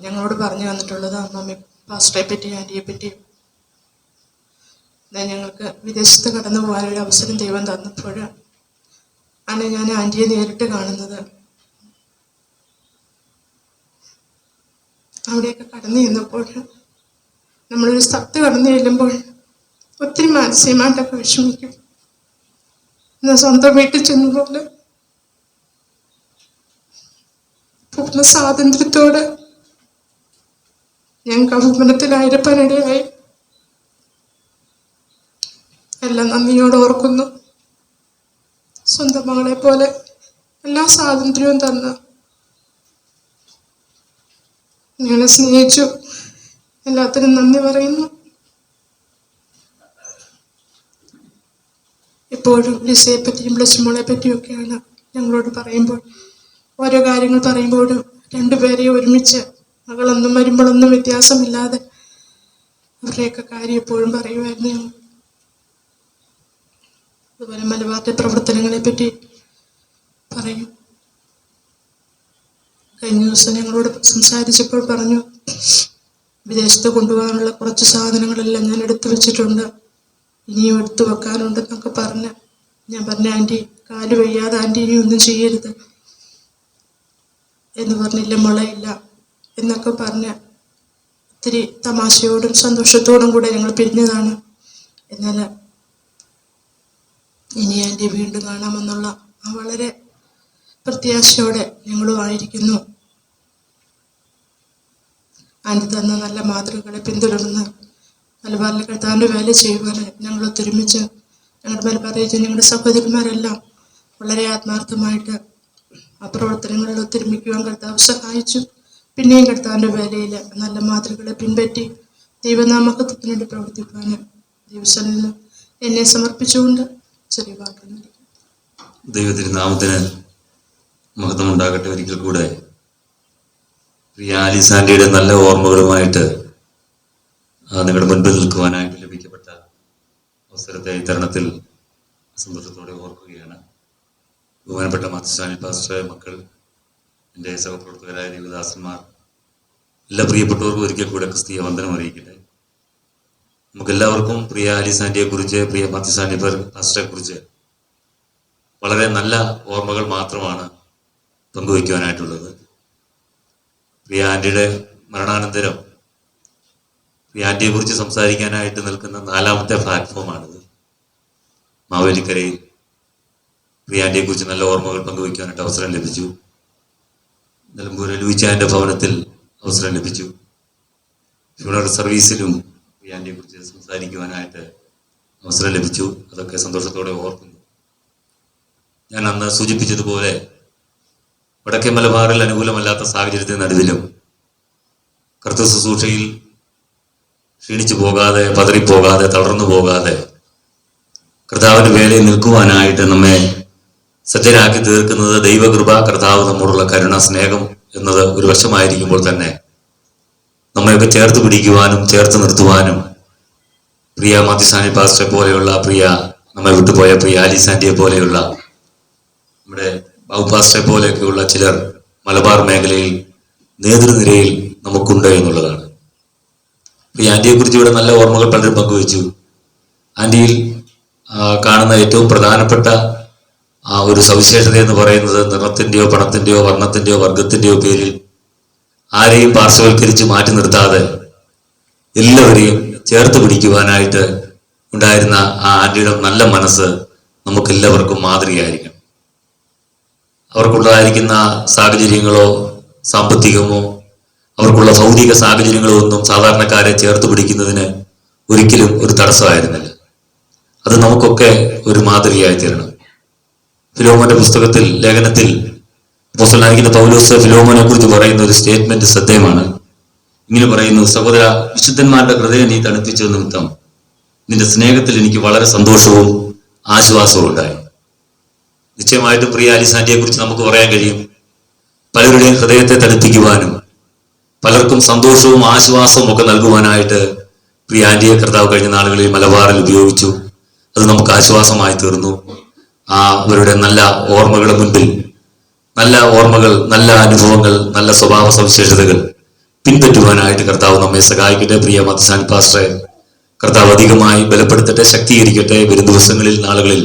ഞങ്ങളോട് പറഞ്ഞു തന്നിട്ടുള്ളത്. അമ്മാമ്മ പാസ്റ്ററെ പറ്റി ആൻറ്റിയെ പറ്റി ഞങ്ങൾക്ക് വിദേശത്ത് കടന്നു പോകാനൊരു അവസരം ദൈവം തന്നപ്പോൾ ആണ് ഞാൻ ആൻറ്റിയെ നേരിട്ട് കാണുന്നത്. അവിടെയൊക്കെ കടന്നു ചെന്നപ്പോൾ നമ്മളൊരു സ്ഥലത്ത് കടന്നു ചെല്ലുമ്പോൾ ഒത്തിരി മാനസികമായിട്ടൊക്കെ വിഷമിക്കും. എന്നാൽ സ്വന്തം വീട്ടിൽ ചെന്ന പോലെ പൂർണ്ണ സ്വാതന്ത്ര്യത്തോടെ ഞാൻ കമ്പനത്തിലായിരിക്കാനിടയായി. എല്ലാം നന്ദിയോടെ ഓർക്കുന്നു. സ്വന്തം മകളെ പോലെ എല്ലാ സ്വാതന്ത്ര്യവും തന്ന ഞങ്ങളെ സ്നേഹിച്ചു. എല്ലാത്തിനും നന്ദി പറയുന്നു. എപ്പോഴും ലിസയെ പറ്റിയും ബ്ലസ്മോളെ പറ്റിയൊക്കെയാണ് ഞങ്ങളോട് പറയുമ്പോൾ, ഓരോ കാര്യങ്ങൾ പറയുമ്പോഴും രണ്ടുപേരെയും ഒരുമിച്ച് മകളൊന്നും വരുമ്പോഴൊന്നും വ്യത്യാസമില്ലാതെ അവരുടെയൊക്കെ കാര്യം എപ്പോഴും പറയുമായിരുന്നു ഞങ്ങൾ. അതുപോലെ മലബാറിന്റെ പ്രവർത്തനങ്ങളെ പറ്റി പറയും. കഴിഞ്ഞ ദിവസം ഞങ്ങളോട് സംസാരിച്ചപ്പോൾ പറഞ്ഞു, വിദേശത്ത് കൊണ്ടുപോകാനുള്ള കുറച്ച് സാധനങ്ങളെല്ലാം ഞാൻ എടുത്തു വെച്ചിട്ടുണ്ട്, ഇനിയും എടുത്തു വെക്കാനുണ്ടെന്നൊക്കെ പറഞ്ഞ് ഞാൻ പറഞ്ഞ ആൻറ്റി കാല് വയ്യാതെ ആൻറ്റി ഇനി ഒന്നും ചെയ്യരുത് എന്ന് പറഞ്ഞില്ല, മുളയില്ല എന്നൊക്കെ പറഞ്ഞ് ഒത്തിരി തമാശയോടും സന്തോഷത്തോടും കൂടെ ഞങ്ങൾ പിരിഞ്ഞതാണ്. എന്നാൽ ഇനി ആൻറ്റി വീണ്ടും കാണാമെന്നുള്ള ആ വളരെ പ്രത്യാശയോടെ ഞങ്ങളുമായിരിക്കുന്നു. ആൻറ്റി തന്ന നല്ല മാതൃകകളെ പിന്തുടർന്ന് മലബാറിലെ കർത്താവിൻ്റെ വേല ചെയ്യുവാൻ ഞങ്ങൾ ഒത്തൊരുമിച്ച് ഞങ്ങളുടെ മലബാറിലെ ഞങ്ങളുടെ സഹോദരന്മാരെല്ലാം വളരെ ആത്മാർത്ഥമായിട്ട് ആ പ്രവർത്തനങ്ങളിൽ ഒത്തൊരുമിക്കുവാൻ കർത്താവ് സഹായിച്ചു. പിന്നെയും കർത്താവിൻ്റെ വേലയിൽ നല്ല മാതൃകകളെ പിൻപറ്റി ദൈവനാമകത്വത്തിന് വേണ്ടി പ്രവർത്തിക്കാൻ ദൈവസന്നിധിയിൽ എന്നെ സമർപ്പിച്ചുകൊണ്ട് ചെറിയ വാക്കുകൾ. ദൈവത്തിരുനാമത്തിന് മഹത്വം ഉണ്ടാകട്ടെ. ഒരിക്കൽ കൂടെ പ്രിയ ആലീസ് ആന്റിയുടെ നല്ല ഓർമ്മകളുമായിട്ട് നിങ്ങളുടെ മുൻപിൽ നിൽക്കുവാനായിട്ട് ലഭിക്കപ്പെട്ട അവസരത്തെ ഈ തരുണത്തിൽ സന്തോഷത്തോടെ ഓർക്കുകയാണ്. ബഹുമാനപ്പെട്ട മാത്യു പാസ്റ്റർ, മക്കൾ, എൻ്റെ സഹപ്രവർത്തകരായ ദേവദാസന്മാർ, എല്ലാ പ്രിയപ്പെട്ടവർക്കും ഒരിക്കൽ കൂടെ ക്രിസ്തീയ വന്ദനം അറിയിക്കട്ടെ. നമുക്കെല്ലാവർക്കും പ്രിയ ആലീസ് ആന്റിയെ കുറിച്ച്, പ്രിയ മാത്യു പാസ്റ്ററെ കുറിച്ച് വളരെ നല്ല ഓർമ്മകൾ മാത്രമാണ് പങ്കുവയ്ക്കുവാനായിട്ടുള്ളത്. പ്രിയ ആന്റിയുടെ മരണാനന്തരം പ്രിയ ആന്റിയെ കുറിച്ച് സംസാരിക്കാനായിട്ട് നിൽക്കുന്ന 4ാമത്തെ പ്ലാറ്റ്ഫോമാണിത്. മാവേലിക്കരയിൽ പ്രിയ ആന്റിയെ കുറിച്ച് നല്ല ഓർമ്മകൾ പങ്കുവയ്ക്കാനായിട്ട് അവസരം ലഭിച്ചു. നിലമ്പൂർ ലൂയിച്ചാൻ്റെ ഭവനത്തിൽ അവസരം ലഭിച്ചു. ഫ്യൂണറൽ സർവീസിലും പ്രിയ ആന്റിയെ കുറിച്ച് സംസാരിക്കുവാനായിട്ട് അവസരം ലഭിച്ചു. അതൊക്കെ സന്തോഷത്തോടെ ഓർക്കുന്നു. ഞാൻ അന്ന് സൂചിപ്പിച്ചതുപോലെ വടക്കേ മലബാറിൽ അനുകൂലമല്ലാത്ത സാഹചര്യത്തിന് നടുവിലും കർത്തൃ ശുശ്രൂഷയിൽ ക്ഷീണിച്ചു പോകാതെ, പതറിപ്പോകാതെ, തളർന്നു പോകാതെ കർത്താവിൻ്റെ വേലയിൽ നിൽക്കുവാനായിട്ട് നമ്മെ സജ്ജരാക്കി തീർക്കുന്നത് ദൈവകൃപ, കർത്താവ് നമ്മോടുള്ള കരുണ, സ്നേഹം എന്നത് ഒരു വശമായിരിക്കുമ്പോൾ തന്നെ നമ്മയൊക്കെ ചേർത്ത് പിടിക്കുവാനും ചേർത്ത് നിർത്തുവാനും പ്രിയ മാത്യു പാസ്റ്ററെ പോലെയുള്ള, പ്രിയ നമ്മെ വിട്ടുപോയ പ്രിയ ആലീസ് ആന്റിയെ പോലെയുള്ള, നമ്മുടെ ബാബു പാസ്റ്ററെ പോലെയൊക്കെയുള്ള ചിലർ മലബാർ മേഖലയിൽ നേതൃനിരയിൽ നമുക്കുണ്ട് എന്നുള്ളതാണ്. ഈ ആന്റിയെ കുറിച്ച് ഇവിടെ നല്ല ഓർമ്മകൾ പലരും പങ്കുവച്ചു. ആന്റിയിൽ കാണുന്ന ഏറ്റവും പ്രധാനപ്പെട്ട ഒരു സവിശേഷത എന്ന് പറയുന്നത് നിറത്തിൻ്റെയോ പണത്തിൻ്റെയോ വർണ്ണത്തിൻ്റെയോ വർഗത്തിൻ്റെയോ പേരിൽ ആരെയും പാർശ്വവൽക്കരിച്ച് മാറ്റി നിർത്താതെ എല്ലാവരെയും ചേർത്ത് പിടിക്കുവാനായിട്ട് ഉണ്ടായിരുന്ന ആ ആന്റിയുടെ നല്ല മനസ്സ് നമുക്കെല്ലാവർക്കും മാതൃകയായിരിക്കണം. അവർക്കുള്ളതായിരിക്കുന്ന സാഹചര്യങ്ങളോ സാമ്പത്തികമോ അവർക്കുള്ള ഭൗതിക സാഹചര്യങ്ങളോ ഒന്നും സാധാരണക്കാരെ ചേർത്ത് പിടിക്കുന്നതിന് ഒരിക്കലും ഒരു തടസ്സമായിരുന്നില്ല. അത് നമുക്കൊക്കെ ഒരു മാതൃകയായി തീരണം. ഫിലോമോന്റെ പുസ്തകത്തിൽ, ലേഖനത്തിൽ അപ്പോസ്തലനായിരിക്കുന്ന പൗലോസ് ഫിലോമോനെ കുറിച്ച് പറയുന്ന ഒരു സ്റ്റേറ്റ്മെന്റ് ശ്രദ്ധേയമാണ്. ഇങ്ങനെ പറയുന്നു: സഹോദര, വിശുദ്ധന്മാരുടെ ഹൃദയം നീ തണുപ്പിച്ച നിമിത്തം നിന്റെ സ്നേഹത്തിൽ എനിക്ക് വളരെ സന്തോഷവും ആശ്വാസവും ഉണ്ടായി. നിശ്ചയമായിട്ടും പ്രിയ ആലീസ് ആന്റിയെ കുറിച്ച് നമുക്ക് പറയാൻ കഴിയും. പലരുടെയും ഹൃദയത്തെ തണുപ്പിക്കുവാനും പലർക്കും സന്തോഷവും ആശ്വാസവും ഒക്കെ നൽകുവാനായിട്ട് പ്രിയ ആന്റിയെ കർത്താവ് കഴിഞ്ഞ നാളുകളിൽ മലബാറിൽ ഉപയോഗിച്ചു. അത് നമുക്ക് ആശ്വാസമായി തീർന്നു. അവരുടെ നല്ല ഓർമ്മകളുടെ മുൻപിൽ നല്ല ഓർമ്മകൾ, നല്ല അനുഭവങ്ങൾ, നല്ല സ്വഭാവ സവിശേഷതകൾ പിൻപറ്റുവാനായിട്ട് കർത്താവ് നമ്മെ സഹായിക്കട്ടെ. പ്രിയ മാത്യു പാസ്റ്ററെ കർത്താവ് അധികമായി ബലപ്പെടുത്തട്ടെ, ശക്തീകരിക്കട്ടെ. വരും ദിവസങ്ങളിൽ, നാളുകളിൽ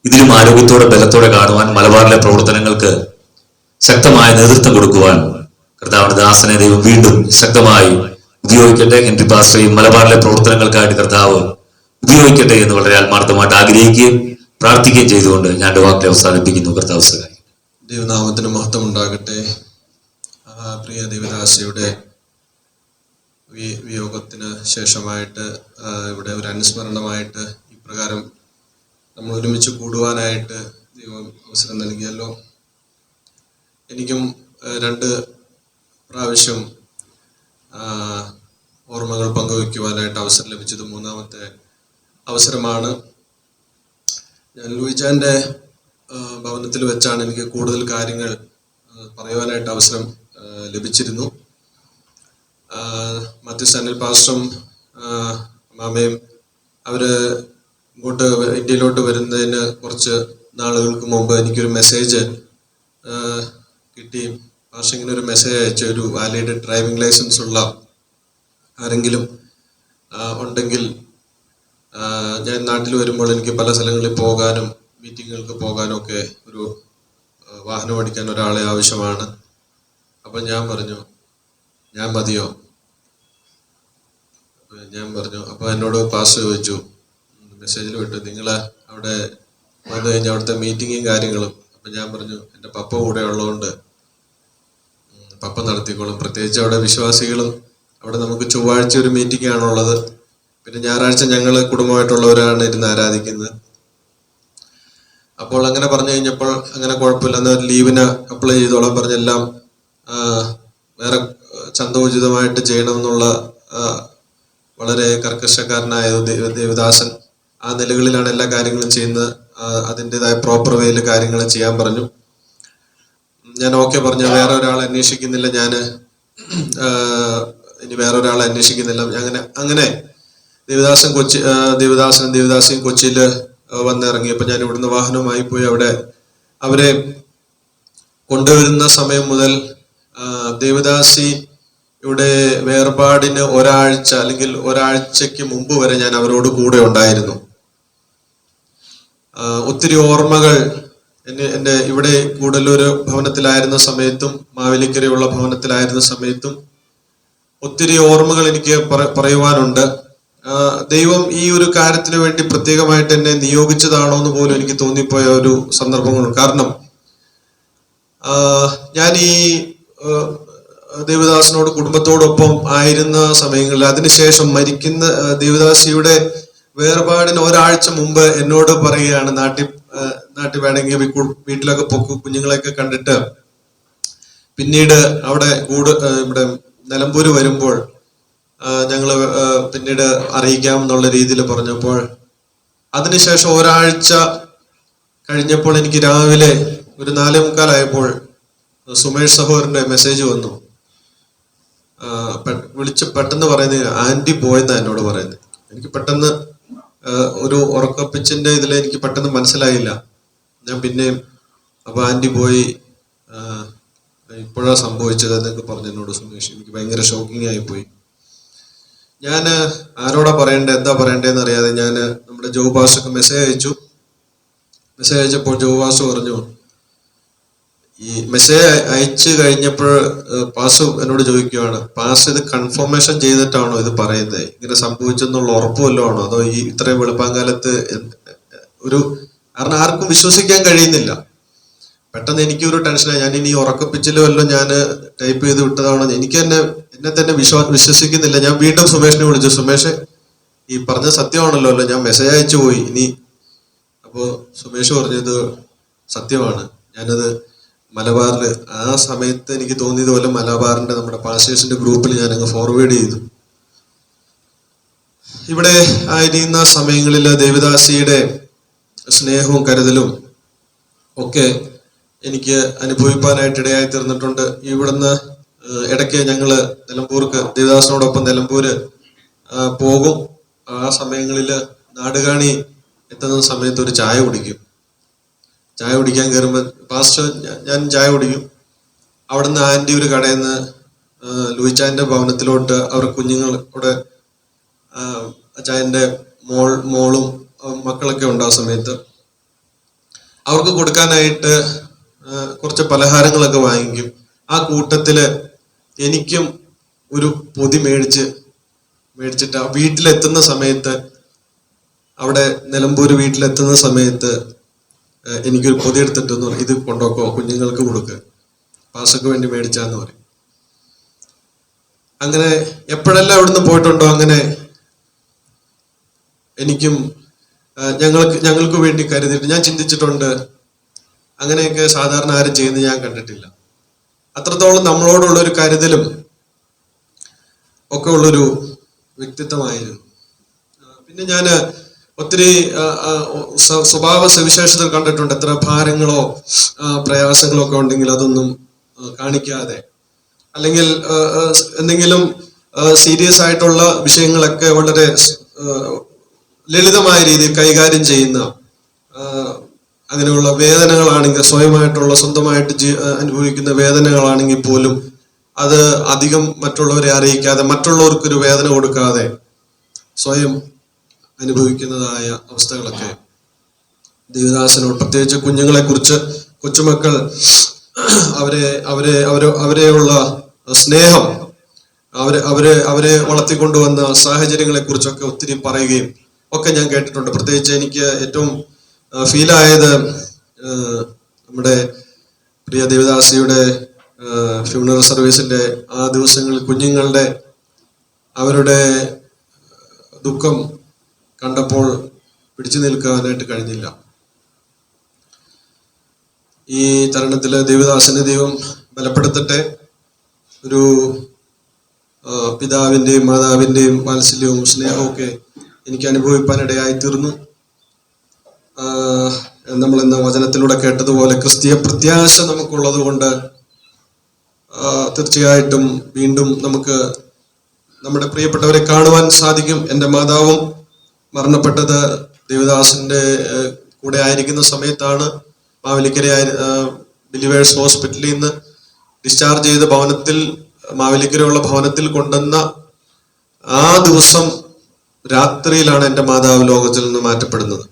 ഇതിലും ആരോഗ്യത്തോടെ, ബലത്തോടെ കാണുവാൻ, മലബാറിലെ പ്രവർത്തനങ്ങൾക്ക് ശക്തമായ നേതൃത്വം കൊടുക്കുവാൻ കർത്താവിന്റെ ദാസനെ ദൈവം വീണ്ടും ശക്തമായി ഉപയോഗിക്കട്ടെ. ഹെൻറി പാസ്റ്ററെയും മലബാറിലെ പ്രവർത്തനങ്ങൾക്കായിട്ട് കർത്താവ് ഉപയോഗിക്കട്ടെ എന്ന് വളരെ ആത്മാർത്ഥമായിട്ട് ആഗ്രഹിക്കുകയും പ്രാർത്ഥിക്കുകയും ചെയ്തുകൊണ്ട് ഞാൻ എൻ്റെ വാക്കിനെ അവസാനിപ്പിക്കുന്നു. കർത്താവ് സഹായിക്കട്ടെ. ദൈവനാമത്തിന് മഹത്വം ഉണ്ടാകട്ടെ. പ്രിയ ദേവദാസയുടെ വിയോഗത്തിന് ശേഷമായിട്ട് ഇവിടെ ഒരു അനുസ്മരണമായിട്ട് ഇപ്രകാരം നമ്മൾ ഒരുമിച്ച് കൂടുവാനായിട്ട് ദൈവം അവസരം നൽകിയല്ലോ. എനിക്കും 2 പ്രാവശ്യം ഓർമ്മകൾ പങ്കുവയ്ക്കുവാനായിട്ട് അവസരം ലഭിച്ചത് 3ാമത്തെ അവസരമാണ്. ഞാൻ ലൂയിച്ചാൻ്റെ ഭവനത്തിൽ വെച്ചാണ് എനിക്ക് കൂടുതൽ കാര്യങ്ങൾ പറയുവാനായിട്ട് അവസരം ലഭിച്ചിരുന്നു. മാത്യു പാസ്റ്ററും മാമയും അവര് ഇങ്ങോട്ട് ഇന്ത്യയിലോട്ട് വരുന്നതിന് കുറച്ച് നാളുകൾക്ക് മുമ്പ് എനിക്കൊരു മെസ്സേജ് കിട്ടി. പാസ്റ്റർ ഇങ്ങനെ ഒരു മെസ്സേജ് അയച്ചു, ഒരു വാലിഡ് ഡ്രൈവിംഗ് ലൈസൻസ് ഉള്ള ആരെങ്കിലും ഉണ്ടെങ്കിൽ, ഞാൻ നാട്ടിൽ വരുമ്പോൾ എനിക്ക് പല സ്ഥലങ്ങളിൽ പോകാനും മീറ്റിങ്ങുകൾക്ക് പോകാനും ഒക്കെ ഒരു വാഹനം ഓടിക്കാൻ ഒരാളെ ആവശ്യമാണ്. അപ്പം ഞാൻ പറഞ്ഞു, ഞാൻ മതിയോ? ഞാൻ പറഞ്ഞു. അപ്പോൾ എന്നോട് പാസ്റ്റർ ചോദിച്ചു, മെസ്സേജിൽ വിട്ടു, നിങ്ങൾ അവിടെ വന്നു കഴിഞ്ഞാൽ അവിടുത്തെ മീറ്റിങ്ങും കാര്യങ്ങളും. അപ്പം ഞാൻ പറഞ്ഞു, എൻ്റെ പപ്പ കൂടെ ഉള്ളതുകൊണ്ട് പപ്പ നടത്തിക്കോളും. പ്രത്യേകിച്ച് അവിടെ വിശ്വാസികളും, അവിടെ നമുക്ക് ചൊവ്വാഴ്ച ഒരു മീറ്റിംഗ് ആണുള്ളത്, പിന്നെ ഞായറാഴ്ച ഞങ്ങൾ കുടുംബമായിട്ടുള്ളവരാണ് ഇരുന്ന് ആരാധിക്കുന്നത്. അപ്പോൾ അങ്ങനെ പറഞ്ഞു കഴിഞ്ഞപ്പോൾ അങ്ങനെ കുഴപ്പമില്ല, എന്നാൽ ലീവിന് അപ്ലൈ ചെയ്തോളാം പറഞ്ഞെല്ലാം വേറെ ചന്തോചിതമായിട്ട് ചെയ്യണമെന്നുള്ള വളരെ കർക്കശക്കാരനായ ദേവദാസൻ ആ നിലകളിലാണ് എല്ലാ കാര്യങ്ങളും ചെയ്യുന്നത്. അതിൻ്റെതായ പ്രോപ്പർ വേയിൽ കാര്യങ്ങൾ ചെയ്യാൻ പറഞ്ഞു. ഞാൻ ഓക്കെ പറഞ്ഞു. വേറെ ഒരാളെ അന്വേഷിക്കുന്നില്ല, ഞാൻ ഇനി വേറെ ഒരാളെ അന്വേഷിക്കുന്നില്ല. അങ്ങനെ ദേവദാസിയും കൊച്ചിയിൽ വന്നിറങ്ങിയപ്പോൾ ഞാൻ ഇവിടുന്ന് വാഹനവുമായി പോയി അവിടെ അവരെ കൊണ്ടുവരുന്ന സമയം മുതൽ ദേവദാസി ഇവിടെ വേർപാടിന് ഒരാഴ്ച അല്ലെങ്കിൽ ഒരാഴ്ചക്ക് മുമ്പ് വരെ ഞാൻ അവരോട് കൂടെ ഉണ്ടായിരുന്നു. ഒത്തിരി ഓർമ്മകൾ എൻ്റെ ഇവിടെ കൂടല്ലൂര് ഭവനത്തിലായിരുന്ന സമയത്തും മാവേലിക്കരയുള്ള ഭവനത്തിലായിരുന്ന സമയത്തും ഒത്തിരി ഓർമ്മകൾ എനിക്ക് പറയുവാനുണ്ട്. ദൈവം ഈ ഒരു കാര്യത്തിന് വേണ്ടി പ്രത്യേകമായിട്ട് എന്നെ നിയോഗിച്ചതാണോ എന്ന് പോലും എനിക്ക് തോന്നിപ്പോയ ഒരു സന്ദർഭങ്ങളുണ്ട്. കാരണം ഞാൻ ഈ ദേവദാസിനോട് കുടുംബത്തോടൊപ്പം ആയിരുന്ന സമയങ്ങളിൽ, അതിനുശേഷം മരിക്കുന്ന ദേവദാസിയുടെ വേർപാടിന് ഒരാഴ്ച മുമ്പ് എന്നോട് പറയുകയാണ്, നാട്ടിൽ വേണമെങ്കിൽ വീട്ടിലൊക്കെ പൊക്കും, കുഞ്ഞുങ്ങളെയൊക്കെ കണ്ടിട്ട് പിന്നീട് അവിടെ ഇവിടെ നിലമ്പൂര് വരുമ്പോൾ ഞങ്ങള് പിന്നീട് അറിയിക്കാം എന്നുള്ള രീതിയിൽ പറഞ്ഞപ്പോൾ, അതിനുശേഷം ഒരാഴ്ച കഴിഞ്ഞപ്പോൾ എനിക്ക് രാവിലെ ഒരു 4:45 സുമേഷ് സഹോദരന്റെ മെസ്സേജ് വന്നു. വിളിച്ച് പെട്ടെന്ന് പറയുന്നത് ആന്റി പോയെന്നാ എന്നോട് പറയുന്നത്. എനിക്ക് പെട്ടെന്ന് ഒരു ഉറക്കപ്പിച്ചിന്റെ ഇതിൽ എനിക്ക് പെട്ടെന്ന് മനസ്സിലായില്ല. ഞാൻ പിന്നെയും അപ്പൊ ആന്റി പോയി, ഇപ്പോഴാ സംഭവിച്ചത് എന്നൊക്കെ പറഞ്ഞു എന്നോട് സുമേഷ്. എനിക്ക് ഭയങ്കര ഷോക്കിംഗ് ആയി പോയി. ഞാൻ ആരോടാ പറയണ്ടേ എന്താ പറയണ്ടേന്ന് അറിയാതെ ഞാൻ നമ്മുടെ ജോ പാസ്റ്റർക്ക് മെസ്സേജ് അയച്ചപ്പോൾ ജോ പാസ്റ്റർ പറഞ്ഞു, ഈ മെസ്സേജ് അയച്ചു കഴിഞ്ഞപ്പോൾ പാസ്റ്റർ എന്നോട് ചോദിക്കുകയാണ്, പാസ്റ്റർ ഇത് കൺഫർമേഷൻ ചെയ്തിട്ടാണോ ഇത് പറയുന്നത്? ഇങ്ങനെ സംഭവിച്ചെന്നുള്ള ഉറപ്പ് വല്ലതും ആണോ? അതോ ഈ ഇത്രയും വെളുപ്പാങ്കാലത്ത് കാരണം ആർക്കും വിശ്വസിക്കാൻ കഴിയുന്നില്ല. പെട്ടെന്ന് എനിക്കൊരു ടെൻഷനായി. ഞാൻ ഇനി ഉറക്കപ്പിച്ചിലോ വല്ലതും ഞാൻ ടൈപ്പ് ചെയ്ത് വിട്ടതാണോ? എനിക്ക് എന്നെ തന്നെ വിശ്വസിക്കുന്നില്ല. ഞാൻ വീണ്ടും സുമേഷിനെ വിളിച്ചു, സുമേഷ് ഈ പറഞ്ഞ സത്യമാണല്ലോ അല്ലോ, ഞാൻ മെസ്സേജ് അയച്ചു പോയി ഇനി. അപ്പോൾ സുമേഷ് പറഞ്ഞു ഇത് സത്യമാണ്. ഞാനത് മലബാറിൽ ആ സമയത്ത് എനിക്ക് തോന്നിയതുപോലെ മലബാറിന്റെ നമ്മുടെ പാസ്റ്റേഴ്സിന്റെ ഗ്രൂപ്പിൽ ഞാൻ അങ്ങ് ഫോർവേഡ് ചെയ്തു. ഇവിടെ ആയിരിക്കുന്ന സമയങ്ങളിൽ ദേവദാസിയുടെ സ്നേഹവും കരുതലും ഒക്കെ എനിക്ക് അനുഭവിപ്പാനായിട്ട് ഇടയായി തീർന്നിട്ടുണ്ട്. ഇവിടുന്ന് ഇടയ്ക്ക് ഞങ്ങള് നിലമ്പൂർക്ക് ദേവദാസിനോടൊപ്പം നിലമ്പൂര് പോകും. ആ സമയങ്ങളിൽ നാടുകാണി എത്തുന്ന സമയത്ത് ഒരു ചായ കുടിക്കും. ചായ കുടിക്കാൻ കയറുമ്പോൾ പാസ്റ്റർ ഞാൻ ചായ കുടിക്കും. അവിടുന്ന് ആന്റി ഒരു കടയിൽ നിന്ന് ലൂയിച്ചാന്റെ ഭവനത്തിലോട്ട് അവർ കുഞ്ഞുങ്ങൾ അവിടെ അച്ചായന്റെ മോളും മക്കളൊക്കെ ഉണ്ട്. ആ സമയത്ത് അവർക്ക് കൊടുക്കാനായിട്ട് കുറച്ച് പലഹാരങ്ങളൊക്കെ വാങ്ങിക്കും. ആ കൂട്ടത്തില് എനിക്കും ഒരു പൊതി മേടിച്ചിട്ട് വീട്ടിലെത്തുന്ന സമയത്ത്, അവിടെ നിലമ്പൂര് വീട്ടിലെത്തുന്ന സമയത്ത് എനിക്കൊരു പൊതി എടുത്തിട്ടെന്ന് പറയും, ഇത് കൊണ്ടുപോക്കോ കുഞ്ഞുങ്ങൾക്ക് കൊടുക്ക്, പാസ്റ്റർക്ക് വേണ്ടി മേടിച്ചാന്ന് പറയും. അങ്ങനെ എപ്പോഴെല്ലാം അവിടുന്ന് പോയിട്ടുണ്ടോ അങ്ങനെ എനിക്കും ഞങ്ങൾക്ക് വേണ്ടി കരുതിയിട്ട് ഞാൻ ചിന്തിച്ചിട്ടുണ്ട്. അങ്ങനെയൊക്കെ സാധാരണ ആരും ചെയ്യുന്നത് ഞാൻ കണ്ടിട്ടില്ല. അത്രത്തോളം നമ്മളോടുള്ള ഒരു കരുതലും ഒക്കെ ഉള്ളൊരു വ്യക്തിത്വമായിരുന്നു. പിന്നെ ഞാൻ ഒത്തിരി സ്വഭാവ സവിശേഷതകൾ കണ്ടിട്ടുണ്ട്. എത്ര ഭാരങ്ങളോ പ്രയാസങ്ങളോ ഒക്കെ ഉണ്ടെങ്കിൽ അതൊന്നും കാണിക്കാതെ, അല്ലെങ്കിൽ എന്തെങ്കിലും സീരിയസ് ആയിട്ടുള്ള വിഷയങ്ങളൊക്കെ വളരെ ലളിതമായ രീതിയിൽ കൈകാര്യം ചെയ്യുന്ന, അങ്ങനെയുള്ള വേദനകളാണെങ്കിൽ, സ്വന്തമായിട്ട് അനുഭവിക്കുന്ന വേദനകളാണെങ്കിൽ പോലും അത് അധികം മറ്റുള്ളവരെ അറിയിക്കാതെ, മറ്റുള്ളവർക്കൊരു വേദന കൊടുക്കാതെ സ്വയം അനുഭവിക്കുന്നതായ അവസ്ഥകളൊക്കെ ദേവദാസനോട്, പ്രത്യേകിച്ച് കുഞ്ഞുങ്ങളെ കുറിച്ച്, കൊച്ചുമക്കൾ അവരെയുള്ള സ്നേഹം, അവരെ വളർത്തിക്കൊണ്ടുവന്ന സാഹചര്യങ്ങളെ കുറിച്ചൊക്കെ ഒത്തിരി പറയുകയും ഒക്കെ ഞാൻ കേട്ടിട്ടുണ്ട്. പ്രത്യേകിച്ച് എനിക്ക് ഏറ്റവും ഫീലായത് നമ്മുടെ പ്രിയ ദേവദാസിയുടെ ഫ്യൂണറൽ സർവീസിന്റെ ആ ദിവസങ്ങളിൽ കുഞ്ഞുങ്ങളുടെ അവരുടെ ദുഃഖം കണ്ടപ്പോൾ പിടിച്ചു നിൽക്കാനായിട്ട് കഴിഞ്ഞില്ല. ഈ തരുണത്തില് ദേവദാസനെ ദൈവം ബലപ്പെടുത്തട്ടെ. ഒരു പിതാവിൻ്റെയും മാതാവിൻ്റെയും വാത്സല്യവും സ്നേഹവും ഒക്കെ എനിക്ക് അനുഭവിപ്പാനിടയായി തീർന്നു. നമ്മൾ ഇന്ന് വചനത്തിലൂടെ കേട്ടതുപോലെ ക്രിസ്തീയ പ്രത്യാശ നമുക്കുള്ളത് കൊണ്ട് തീർച്ചയായിട്ടും വീണ്ടും നമുക്ക് നമ്മുടെ പ്രിയപ്പെട്ടവരെ കാണുവാൻ സാധിക്കും. എൻ്റെ മാതാവും മരണപ്പെട്ടത് ദേവദാസിന്റെ കൂടെ ആയിരിക്കുന്ന സമയത്താണ്. മാവേലിക്കര ബിലിവേഴ്സ് ഹോസ്പിറ്റലിൽ നിന്ന് ഡിസ്ചാർജ് ചെയ്ത ഭവനത്തിൽ, മാവേലിക്കരയുള്ള ഭവനത്തിൽ കൊണ്ടുവന്ന ആ ദിവസം രാത്രിയിലാണ് എൻ്റെ മാതാവ് ലോകത്തിൽ നിന്ന് മാറ്റപ്പെടുന്നത്.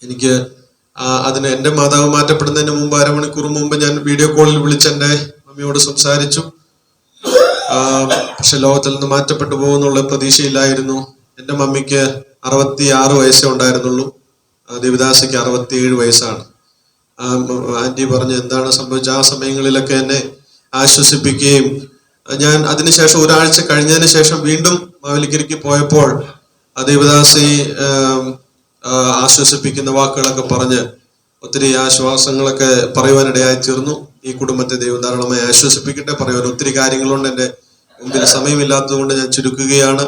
എനിക്ക് അതിന് എൻ്റെ മാതാവ് മാറ്റപ്പെടുന്നതിന് മുമ്പ്, അരമണിക്കൂർ മുമ്പ് ഞാൻ വീഡിയോ കോളിൽ വിളിച്ച് എൻ്റെ മമ്മിയോട് സംസാരിച്ചു. പക്ഷെ ലോകത്തിൽ നിന്ന് മാറ്റപ്പെട്ടു പോകുന്നുള്ള പ്രതീക്ഷയില്ലായിരുന്നു. എൻ്റെ മമ്മിക്ക് 66 വയസ്സേ ഉണ്ടായിരുന്നുള്ളൂ. ദേവദാസിക്ക് 67 വയസ്സാണ്. ആന്റി പറഞ്ഞ് എന്താണ് സംഭവിച്ചത്. ആ സമയങ്ങളിലൊക്കെ എന്നെ ആശ്വസിപ്പിക്കുകയും, ഞാൻ അതിനുശേഷം ഒരാഴ്ച കഴിഞ്ഞതിന് ശേഷം വീണ്ടും മാവേലിക്കരയ്ക്ക് പോയപ്പോൾ ദേവദാസി ആശ്വസിപ്പിക്കുന്ന വാക്കുകളൊക്കെ പറഞ്ഞ് ഒത്തിരി ആശ്വാസങ്ങളൊക്കെ പറയുവാനിടയായി തീർന്നു. ഈ കുടുംബത്തെ ദൈവം ധാരാളമായി ആശ്വസിപ്പിക്കട്ടെ. പറയുവാൻ ഒത്തിരി കാര്യങ്ങളുണ്ട്, എൻ്റെ മുമ്പിൽ സമയമില്ലാത്തത് കൊണ്ട് ഞാൻ ചുരുക്കുകയാണ്.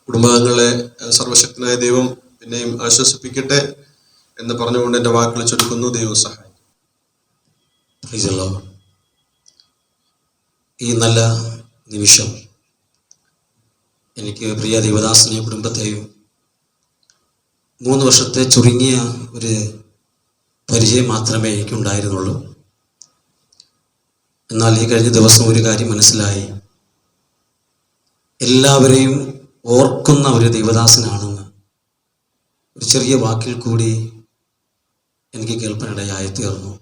കുടുംബാംഗങ്ങളെ സർവശക്തനായ ദൈവം പിന്നെയും ആശ്വസിപ്പിക്കട്ടെ എന്ന് പറഞ്ഞുകൊണ്ട് എൻ്റെ വാക്കുകൾ ചുരുക്കുന്നു. ദൈവം സഹായിക്കും. ഈ നല്ല നിമിഷം എനിക്ക് പ്രിയ ദേവദാസിനെയും കുടുംബത്തെയും 3 വർഷത്തെ ചുരുങ്ങിയ ഒരു പരിചയം മാത്രമേ എനിക്കുണ്ടായിരുന്നുള്ളൂ. എന്നാൽ ഈ കഴിഞ്ഞ ദിവസം ഒരു കാര്യം മനസ്സിലായി. എല്ലാവരെയും ഓർക്കുന്ന ഒരു ദേവദാസനാണെന്ന് ഒരു ചെറിയ വാക്കിൽ കൂടി എനിക്ക് കേൾപ്പാനിടയായി തീർന്നു.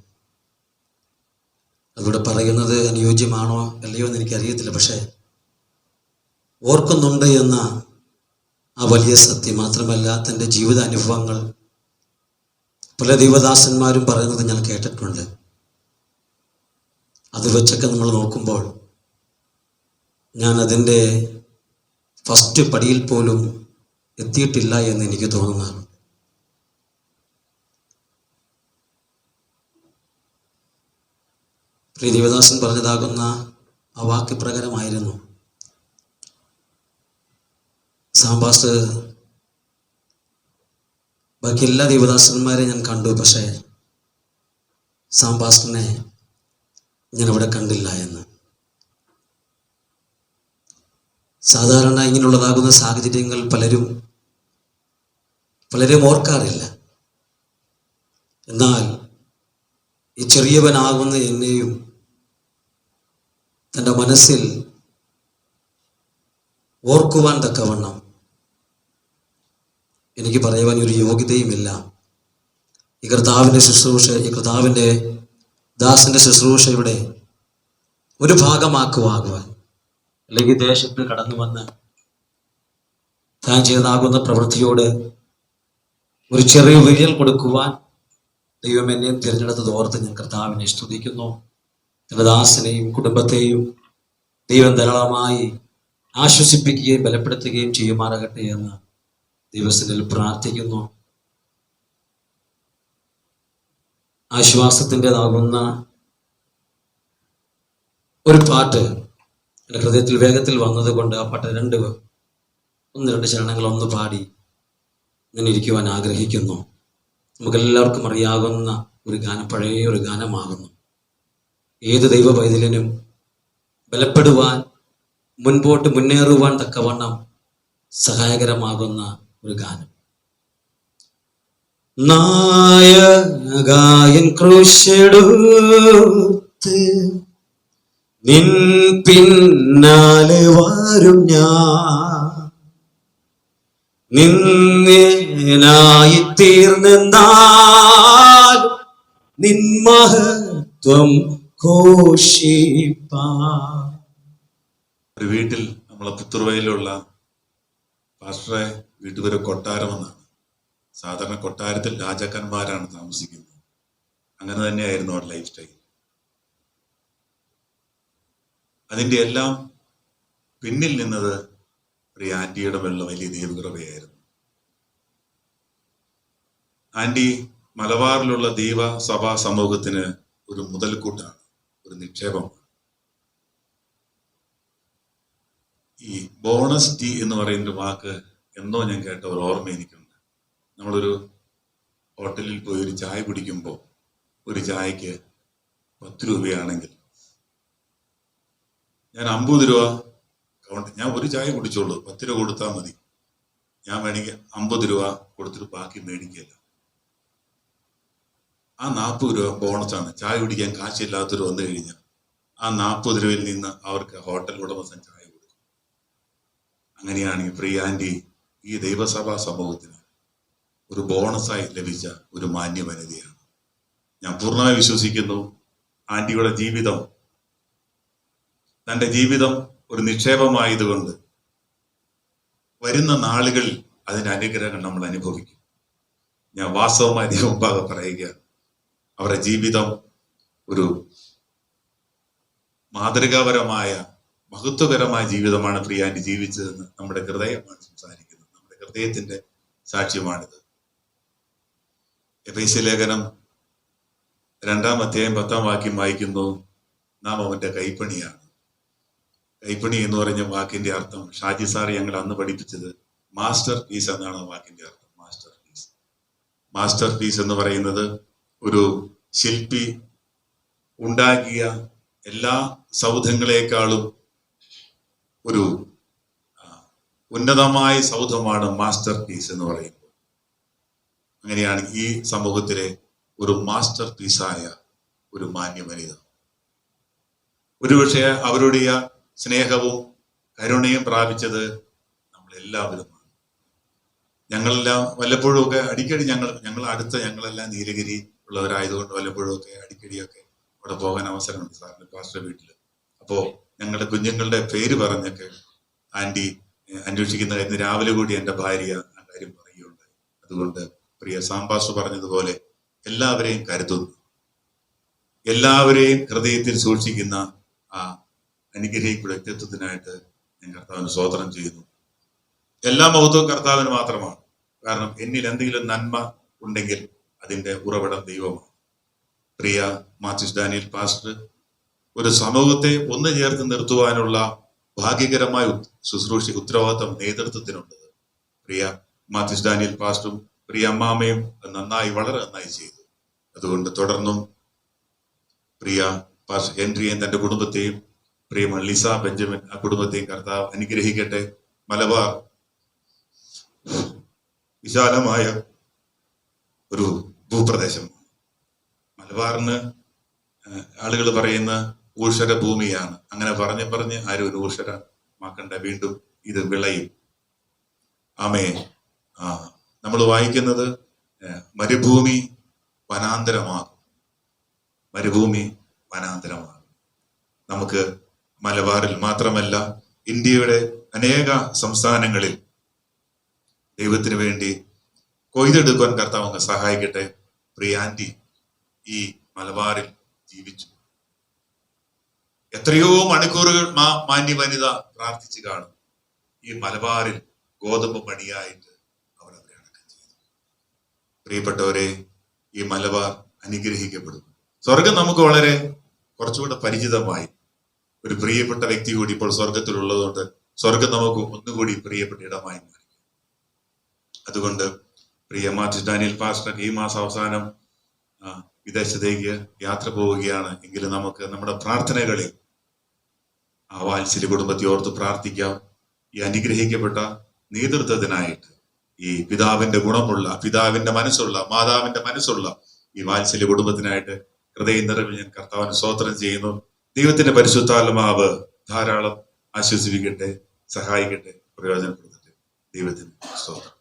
അതിവിടെ പറയുന്നത് അനുയോജ്യമാണോ അല്ലയോ എന്ന് എനിക്കറിയത്തില്ല. പക്ഷേ ഓർക്കുന്നുണ്ട് എന്ന ആ വലിയ സത്യം മാത്രമല്ല, തൻ്റെ ജീവിതാനുഭവങ്ങൾ പല ദേവദാസന്മാരും പറയുന്നത് ഞാൻ കേട്ടിട്ടുണ്ട്. അത് വെച്ചൊക്കെ നമ്മൾ നോക്കുമ്പോൾ ഞാൻ അതിൻ്റെ ഫസ്റ്റ് പടിയിൽ പോലും എത്തിയിട്ടില്ല എന്ന് എനിക്ക് തോന്നുന്നതാണ്. പ്രിയ ദേവദാസൻ പറഞ്ഞതാകുന്ന ആ വാക്ക് പ്രകാരമായിരുന്നു. സാംബാസ് ബാക്കി എല്ലാ ദേവദാസന്മാരെ ഞാൻ കണ്ടു, പക്ഷേ സാംബാസിനെ ഞാൻ അവിടെ കണ്ടില്ല എന്ന്. സാധാരണ ഇങ്ങനെയുള്ളതാകുന്ന സാഹചര്യങ്ങൾ പലരും ഓർക്കാറില്ല. എന്നാൽ ഈ ചെറിയവനാകുന്ന എന്നെയും തൻ്റെ മനസ്സിൽ ഓർക്കുവാൻ തക്കവണ്ണം എനിക്ക് പറയുവാൻ ഒരു യോഗ്യതയുമില്ല. ഈ കർത്താവിൻ്റെ ശുശ്രൂഷ, ഈ കർത്താവിൻ്റെ ദാസന്റെ ശുശ്രൂഷയുടെ ഒരു ഭാഗമാക്കുവാൻ, അല്ലെങ്കിൽ ദേശത്ത് കടന്നു വന്ന് താൻ ചെയ്താകുന്ന പ്രവൃത്തിയോട് ഒരു ചെറിയ വിരൽ കൊടുക്കുവാൻ ദൈവം എന്നെ തിരഞ്ഞെടുത്തത് ഓർത്ത് ഞാൻ കർത്താവിനെ സ്തുതിക്കുന്നു. എൻ്റെ ദാസനെയും കുടുംബത്തെയും ദൈവം ധാരാളമായി ആശ്വസിപ്പിക്കുകയും ബലപ്പെടുത്തുകയും ചെയ്യുമാറാകട്ടെ എന്ന് ദൈവസന്നിധിയിൽ പ്രാർത്ഥിക്കുന്നു. ആശ്വാസത്തിൻ്റെതാകുന്ന ഒരു പാട്ട് എൻ്റെ ഹൃദയത്തിൽ വേഗത്തിൽ വന്നതുകൊണ്ട് ആ പാട്ട് 1-2 ചരണങ്ങൾ ഒന്ന് പാടി ഞാൻ ഇരിക്കുവാൻ ആഗ്രഹിക്കുന്നു. നമുക്കെല്ലാവർക്കും അറിയാവുന്ന ഒരു ഗാനം, പഴയ ഒരു ഗാനമാകുന്നു. ഏത് ദൈവ പൈതലിനും ബലപ്പെടുവാൻ, മുൻപോട്ട് മുന്നേറുവാൻ തക്കവണ്ണം സഹായകരമാകുന്ന ഒരു ഗാനം. നായകായൻ ക്രൂശെടുത്ത് നിൻ പിന്നാലെ വരും ഞാൻ, നിന്നായി തീർന്നെന്നാൽ നിൻ മഹത്വം ഘോഷിപ്പാൻ. ഒരു വീട്ടിൽ നമ്മളെ പുത്തൂർവയലിലുള്ള പാസ്റ്ററെ വീട്ടുപേര് കൊട്ടാരമെന്നാണ്. സാധാരണ കൊട്ടാരത്തിൽ രാജാക്കന്മാരാണ് താമസിക്കുന്നത്. അങ്ങനെ തന്നെയായിരുന്നു അവരുടെ ലൈഫ് സ്റ്റൈൽ. അതിൻ്റെ എല്ലാം പിന്നിൽ നിന്നത് പ്രിയ ആന്റിയുടെ മേലുള്ള വലിയ ദൈവകൃപയായിരുന്നു. ആന്റി മലബാറിലുള്ള ദൈവ സഭാ സമൂഹത്തിന് ഒരു മുതൽക്കൂട്ടാണ്, ഒരു നിക്ഷേപമാണ്. ഈ ബോണസ് ടീ എന്ന് പറയുന്ന വാക്ക് എന്നോ ഞാൻ കേട്ട ഒരു ഓർമ്മ എനിക്കുണ്ട്. നമ്മളൊരു ഹോട്ടലിൽ പോയി ഒരു ചായ കുടിക്കുമ്പോൾ ഒരു ചായക്ക് 10 രൂപയാണെങ്കിൽ ഞാൻ 50 രൂപ കൗണ്ട്, ഞാൻ ഒരു ചായ കുടിച്ചോളൂ, 10 രൂപ കൊടുത്താൽ മതി. ഞാൻ വേണമെങ്കിൽ 50 രൂപ കൊടുത്തിട്ട് ബാക്കി മേടിക്കില്ല. ആ 40 രൂപ ബോണസാണ്. ചായ കുടിക്കാൻ കാശില്ലാത്തവർ വന്നു കഴിഞ്ഞാൽ ആ 40 രൂപയിൽ നിന്ന് അവർക്ക് ഹോട്ടൽ ഉടമസ്ഥൻ ചായ കൊടുക്കും. അങ്ങനെയാണെങ്കിൽ പ്രിയ ആന്റി ഈ ദൈവസഭാ സമൂഹത്തിന് ഒരു ബോണസായി ലഭിച്ച ഒരു മാന്യ വനിതയാണ്. ഞാൻ പൂർണ്ണമായി വിശ്വസിക്കുന്നു ആന്റിയുടെ ജീവിതം, തൻ്റെ ജീവിതം ഒരു നിക്ഷേപമായതുകൊണ്ട് വരുന്ന നാളുകളിൽ അതിൻ്റെ അനുഗ്രഹങ്ങൾ നമ്മൾ അനുഭവിക്കും. ഞാൻ വാസ്തവമായി മുമ്പാകെ പറയുക, അവരുടെ ജീവിതം ഒരു മാതൃകാപരമായ മഹത്വകരമായ ജീവിതമാണ് പ്രിയ ആന്റി ജീവിച്ചതെന്ന് നമ്മുടെ ഹൃദയമാണ് സംസാരിക്കുന്നത്. നമ്മുടെ ഹൃദയത്തിന്റെ സാക്ഷ്യമാണിത്. എഫേസ്യ ലേഖനം 2-ാം അധ്യായം 10-ാം വാക്യം വായിക്കുന്നു, നാം അവന്റെ കൈപ്പണിയാണ്. കൈപ്പണി എന്ന് പറഞ്ഞ വാക്കിന്റെ അർത്ഥം ഷാജി സാർ ഞങ്ങൾ അന്ന് പഠിപ്പിച്ചത് മാസ്റ്റർ പീസ് എന്നാണ് ആ വാക്കിന്റെ അർത്ഥം. Master piece. മാസ്റ്റർ പീസ് എന്ന് പറയുന്നത് ഒരു ശില്പി ഉണ്ടാക്കിയ എല്ലാ സൗധങ്ങളെക്കാളും ഒരു ഉന്നതമായ സൗധമാണ് മാസ്റ്റർ പീസ് എന്ന് പറയുന്നത്. അങ്ങനെയാണ് ഈ സമൂഹത്തിലെ ഒരു മാസ്റ്റർ പീസായ ഒരു മാന്യ വനിത. ഒരുപക്ഷെ അവരുടെ സ്നേഹവും കരുണയും പ്രാപിച്ചത് നമ്മളെല്ലാവരുമാണ്. ഞങ്ങളെല്ലാം വല്ലപ്പോഴും ഒക്കെ അടിക്കടി ഞങ്ങൾ അടുത്ത ഞങ്ങളെല്ലാം നീലഗിരി ഉള്ളവരായതുകൊണ്ട് വല്ലപ്പോഴും ഒക്കെ അടിക്കടിയൊക്കെ അവിടെ പോകാൻ അവസരമുണ്ട് സാറിന്റെ പാസ്റ്റർ വീട്ടിൽ. അപ്പോ ഞങ്ങളുടെ കുഞ്ഞുങ്ങളുടെ പേര് പറഞ്ഞൊക്കെ ആന്റി അന്വേഷിക്കുന്ന ഇന്ന് രാവിലെ കൂടി എൻ്റെ ഭാര്യ ആ കാര്യം പറയുകയുണ്ടായി. അതുകൊണ്ട് പ്രിയ സാംപാസ്റ്റർ പറഞ്ഞതുപോലെ എല്ലാവരെയും കരുതുന്നു, എല്ലാവരെയും ഹൃദയത്തിൽ സൂക്ഷിക്കുന്ന ആ അനുഗ്രഹിക്കുന്ന വ്യക്തിത്വത്തിനായിട്ട് ഞാൻ കർത്താവിന് സ്തോത്രം ചെയ്യുന്നു. എല്ലാ മഹത്വവും കർത്താവിന് മാത്രമാണ്. കാരണം എന്നിൽ എന്തെങ്കിലും നന്മ ഉണ്ടെങ്കിൽ അതിന്റെ ഉറവിടം ദൈവമാണ്. പ്രിയ മാത്യൂസ് ഡാനിയൽ പാസ്റ്റർ ഒരു സമൂഹത്തെ ഒന്ന് ചേർത്ത് നിർത്തുവാനുള്ള ഭാഗ്യകരമായ ശുശ്രൂഷ ഉത്തരവാദിത്വം നേതൃത്വത്തിനുള്ളത്. പ്രിയ മാത്യൂസ് ഡാനിയൽ പാസ്റ്ററും പ്രിയ അമ്മാമയും നന്നായി, വളരെ നന്നായി ചെയ്തു. അതുകൊണ്ട് തുടർന്നും പ്രിയ പാസ്റ്റർ ഹെൻറിയെയും തന്റെ കുടുംബത്തെയും പ്രിയ ലിസ ബെഞ്ചമിൻ ആ കുടുംബത്തെയും കർത്താവ് അനുഗ്രഹിക്കട്ടെ. മലബാർ വിശാലമായ ഒരു ഭൂപ്രദേശം. മലബാറിന് ആളുകൾ പറയുന്ന ഊഷര ഭൂമിയാണ്. അങ്ങനെ പറഞ്ഞ് ആരും ഒരു ഊഷരമാക്കണ്ട, വീണ്ടും ഇത് വിളയും. ആമേ. നമ്മൾ വായിക്കുന്നത് മരുഭൂമി വനാന്തരമാകും. മരുഭൂമി വനാന്തരമാകും. നമുക്ക് മലബാറിൽ മാത്രമല്ല ഇന്ത്യയുടെ അനേക സംസ്ഥാനങ്ങളിൽ ദൈവത്തിന് വേണ്ടി കൊയ്തെടുക്കാൻ കർത്താവ് അങ്ങ് സഹായിക്കട്ടെ. പ്രിയ ആന്റി ഈ മലബാറിൽ ജീവിച്ചു. എത്രയോ മണിക്കൂറുകൾ മാന്യ വനിത പ്രാർത്ഥിച്ചു കാണും. ഈ മലബാറിൽ ഗോതമ്പ് മണിയായിട്ട് അവർ അവരെ അടക്കം ചെയ്തു. പ്രിയപ്പെട്ടവരെ, ഈ മലബാർ അനുഗ്രഹിക്കപ്പെടും. സ്വർഗം നമുക്ക് വളരെ കുറച്ചുകൂടെ പരിചിതമായി. ഒരു പ്രിയപ്പെട്ട വ്യക്തി കൂടി ഇപ്പോൾ സ്വർഗത്തിലുള്ളതുകൊണ്ട് സ്വർഗം നമുക്ക് ഒന്നുകൂടി പ്രിയപ്പെട്ട ഇടമായി മാറി. അതുകൊണ്ട് പ്രിയ മാത്യൂസ് ഡാനിയൽ പാസ്റ്റർ ഈ മാസം അവസാനം വിദേശത്തേക്ക് യാത്ര പോവുകയാണ്. എങ്കിലും നമുക്ക് നമ്മുടെ പ്രാർത്ഥനകളിൽ ആ വാത്സല്യ കുടുംബത്തെ ഓർത്ത് പ്രാർത്ഥിക്കാം. ഈ അനുഗ്രഹിക്കപ്പെട്ട നേതൃത്വത്തിനായിട്ട്, ഈ പിതാവിന്റെ ഗുണമുള്ള, പിതാവിന്റെ മനസ്സുള്ള, മാതാവിന്റെ മനസ്സുള്ള ഈ വാത്സല്യ കുടുംബത്തിനായിട്ട് ഹൃദയ നിറവിൽ ഞാൻ കർത്താവിന് സ്തോത്രം ചെയ്യുന്നു. ദൈവത്തിന്റെ പരിശുദ്ധാത്മാവ് ധാരാളം ആശ്വസിപ്പിക്കട്ടെ, സഹായിക്കട്ടെ, പ്രയോജനപ്പെടുത്തട്ടെ. ദൈവത്തിന് സ്തോത്രം.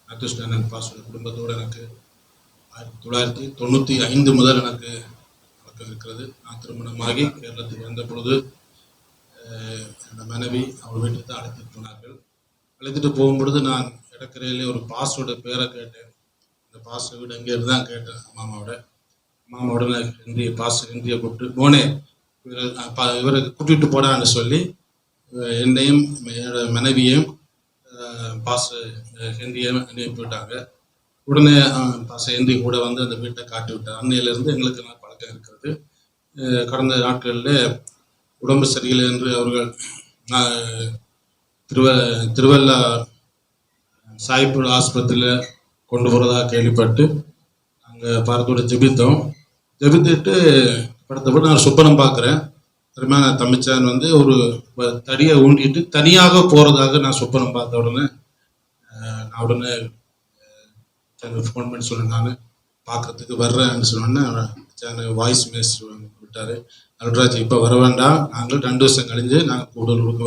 அத்துஷ்டானன் பாஸ்டர் குடும்பத்தோடு எனக்கு 1995 முதல் எனக்கு பழக்கம் இருக்கிறது. நான் திருமணமாகி கேரளத்துக்கு வந்த பொழுது என்னோட மனைவி அவர் வீட்டுக்கு தான் அழைத்துட்டு போனார்கள். அழைத்துட்டு போகும்பொழுது நான் இடக்கரையிலே ஒரு பாஸ்டரோட பேரை கேட்டேன். இந்த பாஸ்டர் வீடு எங்கே இருந்து தான் கேட்டேன் மாமாவோட நான் இந்திய கூப்பிட்டு போனே இவரை கூட்டிகிட்டு போடான்னு சொல்லி என்னையும் என்னோட மனைவியையும் பாஸ்டர் ஹென்ரியை அனுப்பிவிட்டாங்க. உடனே பாஸ்டர் ஹென்றி கூட வந்து அந்த வீட்டை காட்டி விட்டார். அன்னையிலேருந்து எங்களுக்கு நான் பழக்கம் இருக்கிறது. கடந்த நாட்களில் உடம்பு சரியில்லை என்று அவர்கள் திருவல்லா சாய்பு ஆஸ்பத்திரியில் கொண்டு போகிறதா கேள்விப்பட்டு அங்கே பாரத்தோட ஜெபித்துட்டு படுத்தப்பட்டு நான் சொப்பனம் பார்க்குறேன். அருமையான தம்பிச்சான் வந்து ஒரு தடியை ஊண்டிட்டு தனியாக போகிறதாக நான் சொப்பனம் பார்த்த உடனே நான் உடனே ஃபோன் பண்ணி சொன்னேன், நான் பார்க்கறதுக்கு வர்றேன்னு சொன்னோன்னே வாய்ஸ் மெசேஜ் விட்டார். அல்ராஜ் இப்போ வர வேண்டாம், நாங்கள் 2 வருஷம் கழிஞ்சு நாங்கள் கூடலூருக்கு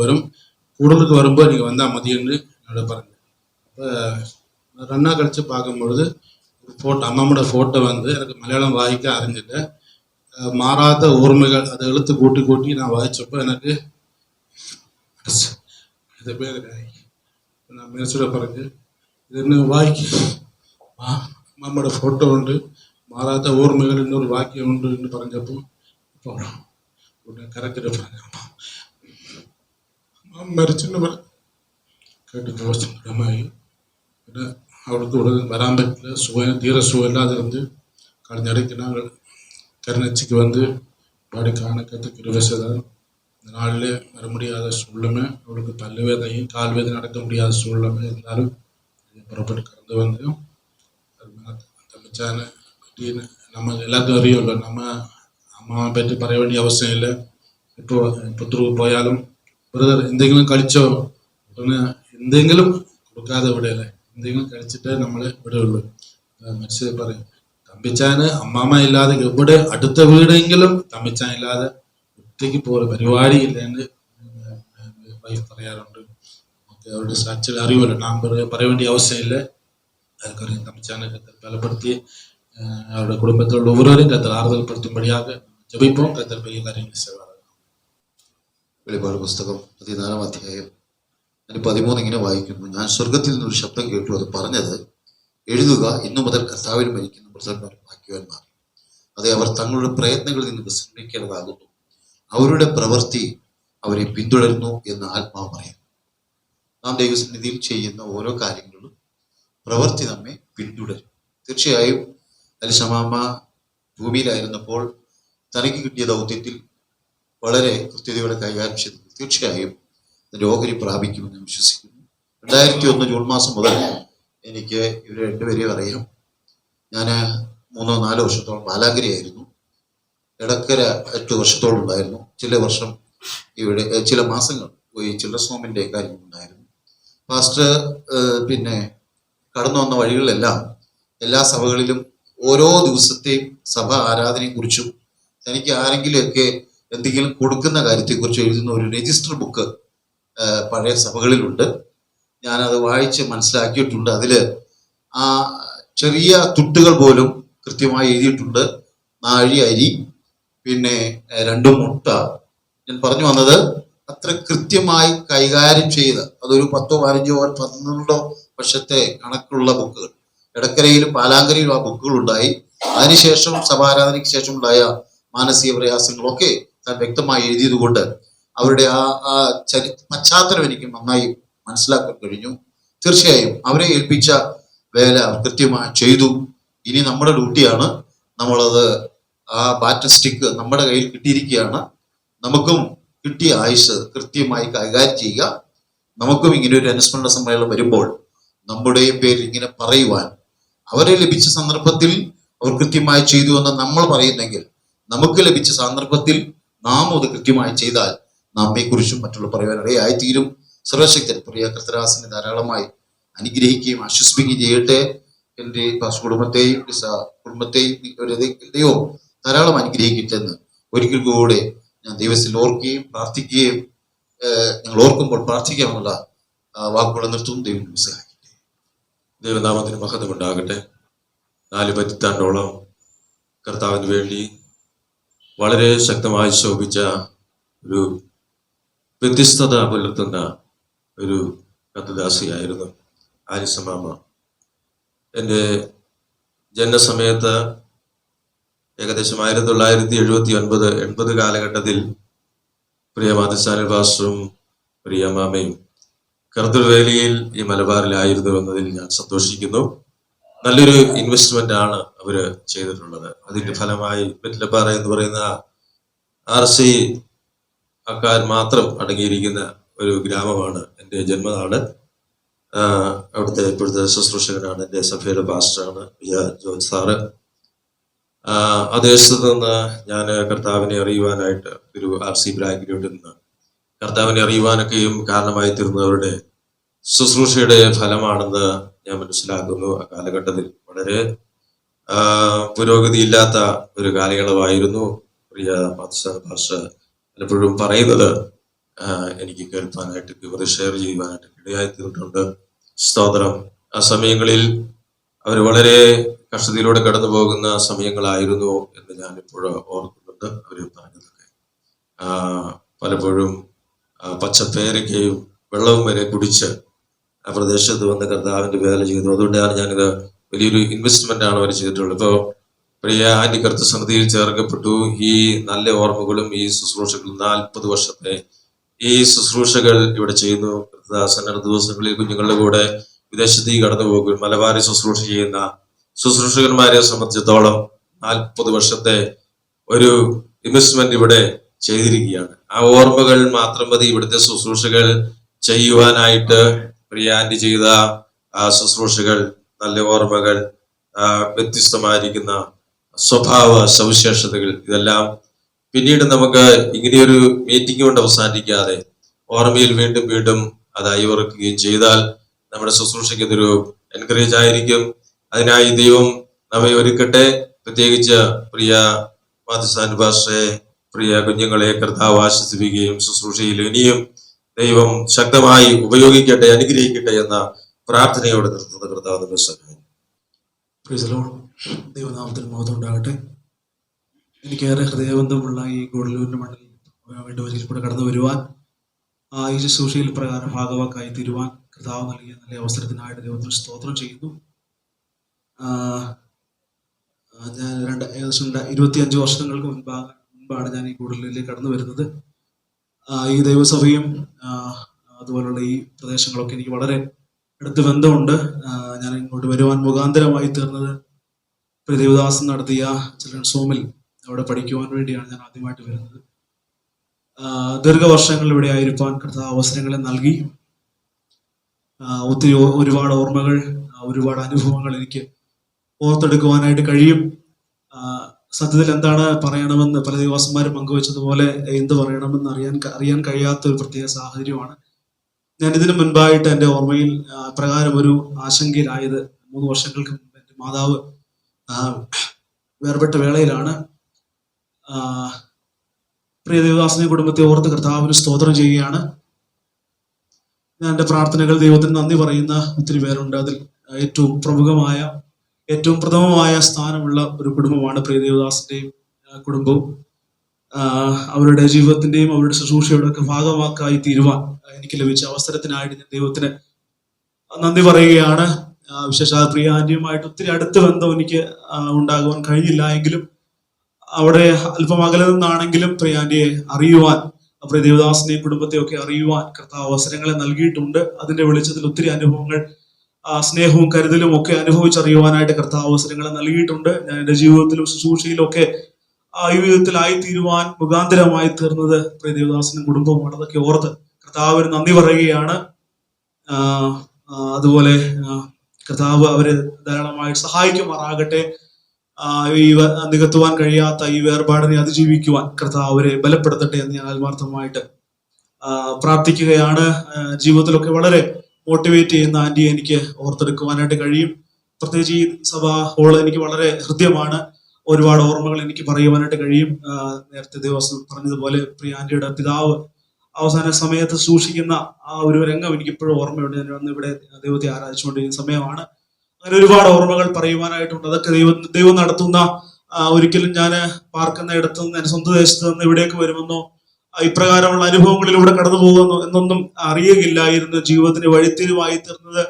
வரும்போது நீங்கள் வந்தால் மதியம்னு என்னோட பாருங்க. இப்போ 2 நாள் கழித்து பார்க்கும்பொழுது ஒரு ஃபோட்டோ, அம்மாவோட ஃபோட்டோ வந்து எனக்கு மலையாளம் வாய்க்க அறிஞ்சிட்டேன். மாறாத ஓர்மைகள் அதை எழுத்து கூட்டி நான் வாய்ச்சப்போ எனக்கு இது பேர் நான் மேசூட பிறகு இது என்ன வாய்க்கு அம்மாவோட ஃபோட்டோ உண்டு, மாறாத ஓர்மைகள் இன்னொரு வாக்கியம் உண்டுன்னு പറഞ്ഞപ്പോൾ உடனே கரெக்டாக பாருங்க அம்மா மறிச்சுன்னு கேட்டு அம்மாயி அவளுக்கு உடனே வராൻ പറ്റില്ല, തീരെ സുഖമില്ലാതെ இருந்து കഴിഞ്ഞ ഇടയ്ക്ക് நாங்கள் கருணச்சிக்கு வந்து பாடி காணக்கத்து கிருவசதான். இந்த நாளில் வர முடியாத சூழ்நிலை, அவளுக்கு பல்லு வேதனையும் கால் வேதனை நடக்க முடியாத சூழ்நிலை இருந்தாலும் புறப்பட்டு கடந்து வந்து தம்பிச்சான அப்படின்னு நம்ம எல்லாத்தையும் அறியும்ல, நம்ம அம்மாவை பற்றி പറയ வேண்டிய அவசியம் இல்லை. ഇപ്പോൾ പുത്രവ് പോയാലും ബ്രദർ എന്തെങ്കിലും കഴിച്ചോ ഉടനെ എന്തെങ്കിലും കൊടുക്കാതെ വിടല്ലേ, എന്തെങ്കിലും കഴിച്ചിട്ടേ നമ്മൾ വിടുള്ളൂ. മനുഷ്യർ പറയും തമ്പിച്ചാന് അമ്മാമ്മ ഇല്ലാതെ എവിടെ അടുത്ത വീടെങ്കിലും തമ്പിച്ചാൻ ഇല്ലാതെ ഒറ്റയ്ക്ക് പോയ പരിപാടിയില്ല എന്ന് വൈഫ് പറയാറുണ്ട്. നമുക്ക് അവരുടെ സാക്ഷികൾ അറിയുമല്ലോ, നാം പറയ വേണ്ടിയ അവസ്ഥയില്ല. അതൊക്കെ തമ്പിച്ചാനെ ബലപ്പെടുത്തി അവരുടെ കുടുംബത്തിലുള്ള ഓരോരും കത്തൽ ആറുതൽപ്പെടുത്തുമ്പടിയാക ജപിപ്പോ കത്തൽ വലിയ കാര്യങ്ങൾ സേവാണ്. വെളിപാട് പുസ്തകം 14-ാം അധ്യായം 13 ഇങ്ങനെ വായിക്കുന്നു. ഞാൻ സ്വർഗത്തിൽ നിന്നൊരു ശബ്ദം കേട്ടു, അത് പറഞ്ഞത്, എഴുതുക, ഇന്നു മുതൽ കർത്താവിൽ മരിക്കുന്ന മൃതന്മാർ ഭാഗ്യവാന്മാർ. അതെ, അവർ തങ്ങളുടെ പ്രയത്നങ്ങളിൽ നിന്ന് വിശ്രമിക്കേണ്ടതാകുന്നു, അവരുടെ പ്രവൃത്തി അവരെ പിന്തുടരുന്നു എന്ന് ആത്മാവ് പറയുന്നു. നാം ദൈവസന്നിധിയിൽ ചെയ്യുന്ന ഓരോ കാര്യങ്ങളും പ്രവൃത്തി നമ്മെ പിന്തുടരും. തീർച്ചയായും അലിശമാമ ഭൂമിയിലായിരുന്നപ്പോൾ തനിക്ക് കിട്ടിയ ദൗത്യത്തിൽ വളരെ കൃത്യതയോടെ കൈകാര്യം ചെയ്തു. തീർച്ചയായും ഓഹരി പ്രാപിക്കുമെന്ന് വിശ്വസിക്കുന്നു. 2001 ജൂൺ മാസം മുതൽ എനിക്ക് ഇവരെ 2 പേരെയും അറിയാം. ഞാൻ 3-4 വർഷത്തോളം ബാലാഗിരിയായിരുന്നു. ഇടക്കര 8 വർഷത്തോളം ഉണ്ടായിരുന്നു. ചില വർഷം ഇവിടെ ചില മാസങ്ങൾ ഈ ചിൽഡ്രൻസ് ഹോമിൻ്റെ കാര്യം ഉണ്ടായിരുന്നു. പാസ്റ്റർ പിന്നെ കടന്നു വന്ന വഴികളിലെല്ലാം എല്ലാ സഭകളിലും ഓരോ ദിവസത്തെയും സഭ ആരാധനയെക്കുറിച്ചും തനിക്ക് ആരെങ്കിലുമൊക്കെ എന്തെങ്കിലും കൊടുക്കുന്ന കാര്യത്തെക്കുറിച്ച് എഴുതുന്ന ഒരു രജിസ്റ്റർ ബുക്ക് പഴയ സഭകളിലുണ്ട്. ഞാനത് വായിച്ച് മനസ്സിലാക്കിയിട്ടുണ്ട്. അതിൽ ആ ചെറിയ തുട്ടുകൾ പോലും കൃത്യമായി എഴുതിയിട്ടുണ്ട്. 4 അരി, പിന്നെ 2 മുട്ട. ഞാൻ പറഞ്ഞു വന്നത് അത്ര കൃത്യമായി കൈകാര്യം ചെയ്ത് അതൊരു 10, 15, 12 വർഷത്തെ കണക്കുള്ള ബുക്കുകൾ. എടക്കരയിലും പാലാങ്കരയിലും ആ ബുക്കുകൾ ഉണ്ടായി. അതിനുശേഷം സഭാരാധനയ്ക്ക് ശേഷം ഉണ്ടായ മാനസിക പ്രയാസങ്ങളൊക്കെ താൻ വ്യക്തമായി എഴുതിയത് കൊണ്ട് അവരുടെ ആ പശ്ചാത്തലം എനിക്ക് നന്നായി മനസ്സിലാക്കാൻ കഴിഞ്ഞു. തീർച്ചയായും അവരെ ഏൽപ്പിച്ച വേല കൃത്യമായി ചെയ്തു. ഇനി നമ്മുടെ ഡ്യൂട്ടിയാണ്. നമ്മളത് ആ ബാറ്റൺ സ്റ്റിക്ക് നമ്മുടെ കയ്യിൽ കിട്ടിയിരിക്കുകയാണ്. നമുക്കും കിട്ടിയ ആയുസ് കൃത്യമായി കൈകാര്യം ചെയ്യുക. നമുക്കും ഇങ്ങനെ ഒരു അനുസ്മരണ സമ്മേളനം വരുമ്പോൾ നമ്മുടെയും പേരിൽ ഇങ്ങനെ പറയുവാൻ, അവരെ ലഭിച്ച സന്ദർഭത്തിൽ അവർ കൃത്യമായി ചെയ്തു എന്ന് നമ്മൾ പറയുന്നെങ്കിൽ നമുക്ക് ലഭിച്ച സന്ദർഭത്തിൽ നാം അത് കൃത്യമായി ചെയ്താൽ നമ്മെക്കുറിച്ചും മറ്റുള്ള പറയുവാനിടയായിത്തീരും. സർവശക്തൻ പ്രിയ കർത്തരാസിനെ ധാരാളമായി അനുഗ്രഹിക്കുകയും ആശ്വസിപ്പിക്കുകയും ചെയ്യട്ടെ. എൻ്റെ കുടുംബത്തെയും ദൈവം ധാരാളം അനുഗ്രഹിക്കട്ടെ എന്ന് ഒരിക്കൽ കൂടെ ഞാൻ ദൈവത്തിൽ ഓർക്കുകയും പ്രാർത്ഥിക്കുകയും ഞങ്ങൾ ഓർക്കുമ്പോൾ പ്രാർത്ഥിക്കാമെന്നുള്ള വാക്കുകൾ നിർത്തും. ദൈവം സഹായിക്കട്ടെ. ദൈവനാമത്തിന് മഹത്വമുണ്ടാകട്ടെ. 4 പതിറ്റാണ്ടോളം കർത്താവിന് വേണ്ടി വളരെ ശക്തമായി ശോഭിച്ച ഒരു വ്യത്യസ്തത പുലർത്തുന്ന ഒരു കത്തുദാസിയായിരുന്നു ആലിസമാമ. എൻ്റെ ജനനസമയത്ത് ഏകദേശം 1979-80 കാലഘട്ടത്തിൽ പ്രിയ മാതൃസ്ഥാന പാസ്റ്ററും പ്രിയ മാമയും കർത്തൃവേലിയിൽ ഈ മലബാറിലായിരുന്നു എന്നതിൽ ഞാൻ സന്തോഷിക്കുന്നു. നല്ലൊരു ഇൻവെസ്റ്റ്മെന്റ് ആണ് അവര് ചെയ്തിട്ടുള്ളത്. അതിന്റെ ഫലമായി വെറ്റിലപ്പാറ എന്ന് പറയുന്ന RC ആൾക്കാർ മാത്രം അടങ്ങിയിരിക്കുന്ന ഒരു ഗ്രാമമാണ് എൻ്റെ ജന്മനാട്. അവിടുത്തെ ഇപ്പോഴത്തെ ശുശ്രൂഷകനാണ് എൻ്റെ സഭയുടെ പാസ്റ്ററാണ് ജോർജ് സാറ്. ആ ദേശത്ത് നിന്ന് ഞാൻ കർത്താവിനെ അറിയുവാനായിട്ട് ഒരു RC ബ്രാക്കിലോട്ട് നിന്ന് കർത്താവിനെ അറിയുവാനൊക്കെയും കാരണമായി തീർന്നവരുടെ ശുശ്രൂഷയുടെ ഫലമാണെന്ന് ഞാൻ മനസ്സിലാക്കുന്നു. ആ കാലഘട്ടത്തിൽ വളരെ പുരോഗതിയില്ലാത്ത ഒരു കാലയളവായിരുന്നു. പ്രിയ മാതൃസ്ഥാന പാസ്റ്റർ പലപ്പോഴും പറയുന്നത് എനിക്ക് കേൾപ്പാനായിട്ട് വിവരം ഷെയർ ചെയ്യുവാനായിട്ട് ഇടയായി തീർന്നിട്ടുണ്ട്. സ്തോത്രം. ആ സമയങ്ങളിൽ അവർ വളരെ കഷ്ടതയിലൂടെ കടന്നു പോകുന്ന സമയങ്ങളായിരുന്നു എന്ന് ഞാൻ ഇപ്പോഴും ഓർക്കുന്നുണ്ട്. അവർ പറഞ്ഞതൊക്കെ പലപ്പോഴും പച്ചപ്പേരയ്ക്കയും വെള്ളവും വരെ കുടിച്ച് ആ പ്രദേശത്ത് വന്ന് കർത്താവിന്റെ വേല ചെയ്തു. അതുകൊണ്ടാണ് ഞാനിത് വലിയൊരു ഇൻവെസ്റ്റ്മെന്റ് ആണ് അവർ ചെയ്തിട്ടുള്ളത്. ഇപ്പോൾ പ്രിയ ആന്റി കർത്തൃസമിതിയിൽ ചേർക്കപ്പെട്ടു. ഈ നല്ല ഓർമ്മകളും ഈ ശുശ്രൂഷകളും 40 വർഷത്തെ ഈ ശുശ്രൂഷകൾ ഇവിടെ ചെയ്യുന്നു. കർത്തദാസൻ ദിവസങ്ങളിൽ കുഞ്ഞുങ്ങളുടെ കൂടെ വിദേശത്തേക്ക് കടന്നു പോകും. മലബാറി ശുശ്രൂഷ ചെയ്യുന്ന ശുശ്രൂഷകന്മാരെ സംബന്ധിച്ചിടത്തോളം 40 വർഷത്തെ ഒരു ഇൻവെസ്റ്റ്മെന്റ് ഇവിടെ ചെയ്തിരിക്കുകയാണ്. ആ ഓർമ്മകൾ മാത്രം മതി ഇവിടുത്തെ ശുശ്രൂഷകൾ ചെയ്യുവാനായിട്ട്. പ്രിയ ആന്റി ചെയ്ത ആ ശുശ്രൂഷകൾ, നല്ല ഓർമ്മകൾ, വ്യത്യസ്തമായിരിക്കുന്ന സ്വഭാവ സവിശേഷതകൾ, ഇതെല്ലാം പിന്നീട് നമുക്ക് ഇങ്ങനെയൊരു മീറ്റിംഗ് കൊണ്ട് അവസാനിക്കാതെ ഓർമ്മയിൽ വീണ്ടും വീണ്ടും അത് അയവിറക്കുകയും ചെയ്താൽ നമ്മുടെ ശുശ്രൂഷയ്ക്ക് ഇതൊരു എൻകറേജ് ആയിരിക്കും. അതിനായി ദൈവം നമ്മെ ഒരുക്കട്ടെ. പ്രത്യേകിച്ച് പ്രിയ മാതൃസ്ഥാന പാസ്റ്ററെ, പ്രിയ കുഞ്ഞുങ്ങളെ കർത്താവ് ആശ്വസിപ്പിക്കുകയും ശുശ്രൂഷയിൽ ഇനിയും ദൈവം ശക്തമായി ഉപയോഗിക്കട്ടെ, അനുഗ്രഹിക്കട്ടെ എന്ന പ്രാർത്ഥനയോടെ നിർത്തുന്ന കർത്താവ് സഹായം. ദൈവനാമത്തിൽ മഹത്വം ഉണ്ടാകട്ടെ. എനിക്കേറെ ഹൃദയബന്ധമുള്ള ഈ ഗൂഡല്ലൂരിന്റെ മണ്ഡലം വേണ്ട വരിയിൽ കൂടെ കടന്നു വരുവാൻ, ഈ ശുശ്രൂഷയിൽ പ്രകാരം ഭാഗവാക്കായി തീരുവാൻ കർത്താവ് നൽകിയ നല്ല അവസരത്തിനായിട്ട് ദൈവത്തിന് സ്തോത്രം ചെയ്യുന്നു. ഞാൻ ഏകദേശം 25 വർഷങ്ങൾക്ക് മുൻപാണ് ഞാൻ ഈ ഗൂഡല്ലൂരിലേക്ക് കടന്നു വരുന്നത്. ഈ ദൈവസഭയും അതുപോലുള്ള ഈ പ്രദേശങ്ങളൊക്കെ എനിക്ക് വളരെ അടുത്ത് ബന്ധമുണ്ട്. ഞാൻ ഇങ്ങോട്ട് വരുവാൻ മുഖാന്തരമായി തീർന്നത് ദേവദാസൻ നടത്തിയ ചിൽഡ്രൻസ് ഹോമിൽ അവിടെ പഠിക്കുവാൻ വേണ്ടിയാണ് ഞാൻ ആദ്യമായിട്ട് വരുന്നത്. ദീർഘവർഷങ്ങൾ ഇവിടെ ആയിരിക്കാൻ കർത്താവ് അവസരങ്ങളെ നൽകി. ഒരുപാട് ഓർമ്മകൾ, ഒരുപാട് അനുഭവങ്ങൾ എനിക്ക് ഓർത്തെടുക്കുവാനായിട്ട് കഴിയും. സത്യത്തിൽ എന്താണ് പറയണമെന്ന് പല ദേവദാസന്മാരും പങ്കുവെച്ചതുപോലെ എന്ത് പറയണമെന്ന് അറിയാൻ കഴിയാത്ത ഒരു പ്രത്യേക സാഹചര്യമാണ്. ഞാൻ ഇതിനു മുൻപായിട്ട് എൻ്റെ ഓർമ്മയിൽ പ്രകാരം ഒരു ആശങ്കയിലായത് 3 വർഷങ്ങൾക്ക് മുമ്പ് എൻ്റെ മാതാവ് വേർപെട്ട വേളയിലാണ്. പ്രിയ ദേവദാസനെ കുടുംബത്തെ ഓർത്ത് കർത്താവിന് സ്തോത്രം ചെയ്യുകയാണ്. ഞാൻ എൻ്റെ പ്രാർത്ഥനകൾ ദൈവത്തിന് നന്ദി പറയുന്ന ഒത്തിരി പേരുണ്ട്. അതിൽ ഏറ്റവും പ്രഥമമായ സ്ഥാനമുള്ള ഒരു കുടുംബമാണ് പ്രിയ ദേവദാസിന്റെയും കുടുംബവും. അവരുടെ ജീവിതത്തിന്റെയും അവരുടെ ശുശ്രൂഷയുടെ ഒക്കെ ഭാഗമാക്കായി തീരുവാൻ എനിക്ക് ലഭിച്ച അവസരത്തിനായിട്ട് ഞാൻ ദൈവത്തിന് നന്ദി പറയുകയാണ്. വിശേഷാൽ പ്രിയ ആന്റിയുമായിട്ട് ഒത്തിരി അടുത്ത ബന്ധം എനിക്ക് ഉണ്ടാകുവാൻ കഴിഞ്ഞില്ല എങ്കിലും അവിടെ അല്പം അകലെ നിന്നാണെങ്കിലും പ്രിയ ആന്റിയെ അറിയുവാൻ, പ്രിയ ദേവദാസിനെയും കുടുംബത്തെയൊക്കെ അറിയുവാൻ കർത്താവ് അവസരങ്ങളെ നൽകിയിട്ടുണ്ട്. അതിന്റെ വെളിച്ചത്തിൽ ഒത്തിരി അനുഭവങ്ങൾ, സ്നേഹവും കരുതലും ഒക്കെ അനുഭവിച്ചറിയുവാനായിട്ട് കർത്താവ് അവസരങ്ങളെ നൽകിയിട്ടുണ്ട്. ഞാൻ എൻ്റെ ജീവിതത്തിലും ശുശ്രൂഷയിലും ഒക്കെ ഈ വിധത്തിലായി തീരുവാൻ മുഖാന്തരമായി തീർന്നത് പ്രിയ ദേവദാസനും കുടുംബവുമാണ്. അതൊക്കെ ഓർത്ത് കർത്താവിന് നന്ദി പറയുകയാണ്. അതുപോലെ കർത്താവ് അവരെ ധാരാളമായിട്ട് സഹായിക്കുമാറാകട്ടെ. ഈ നികത്തുവാൻ കഴിയാത്ത ഈ വേർപാടിനെ അതിജീവിക്കുവാൻ കർത്താവ് അവരെ ബലപ്പെടുത്തട്ടെ എന്ന് ഞാൻ ആത്മാർത്ഥമായിട്ട് പ്രാർത്ഥിക്കുകയാണ്. ജീവിതത്തിലൊക്കെ വളരെ മോട്ടിവേറ്റ് ചെയ്യുന്ന ആന്റിയെ എനിക്ക് ഓർത്തെടുക്കുവാനായിട്ട് കഴിയും. പ്രത്യേകിച്ച് ഈ സഭാ ഹോള് എനിക്ക് വളരെ ഹൃദ്യമാണ്. ഒരുപാട് ഓർമ്മകൾ എനിക്ക് പറയുവാനായിട്ട് കഴിയും. നേരത്തെ ദിവസം പറഞ്ഞതുപോലെ പ്രിയ ആന്റിയുടെ പിതാവ് അവസാന സമയത്ത് സൂക്ഷിക്കുന്ന ആ ഒരു രംഗം എനിക്ക് ഇപ്പോഴും ഓർമ്മയുണ്ട്. ഞാൻ വന്ന് ഇവിടെ ദൈവത്തെ ആരാധിച്ചുകൊണ്ടിരിക്കുന്ന സമയമാണ്. അങ്ങനെ ഒരുപാട് ഓർമ്മകൾ പറയുവാനായിട്ടുണ്ട്. അതൊക്കെ ദൈവം നടത്തുന്ന, ഒരിക്കലും ഞാൻ പാർക്കുന്ന ഇടത്തു നിന്ന് ഞാൻ സ്വന്തം ദേശത്ത് നിന്ന് ഇവിടേക്ക് വരുമെന്നോ ഇപ്രകാരമുള്ള അനുഭവങ്ങളിലൂടെ കടന്നു പോകുമെന്നോ എന്നൊന്നും അറിയുകയില്ലായിരുന്നു. ജീവിതത്തിന് വഴിത്തിരിവായി തീർന്നത്,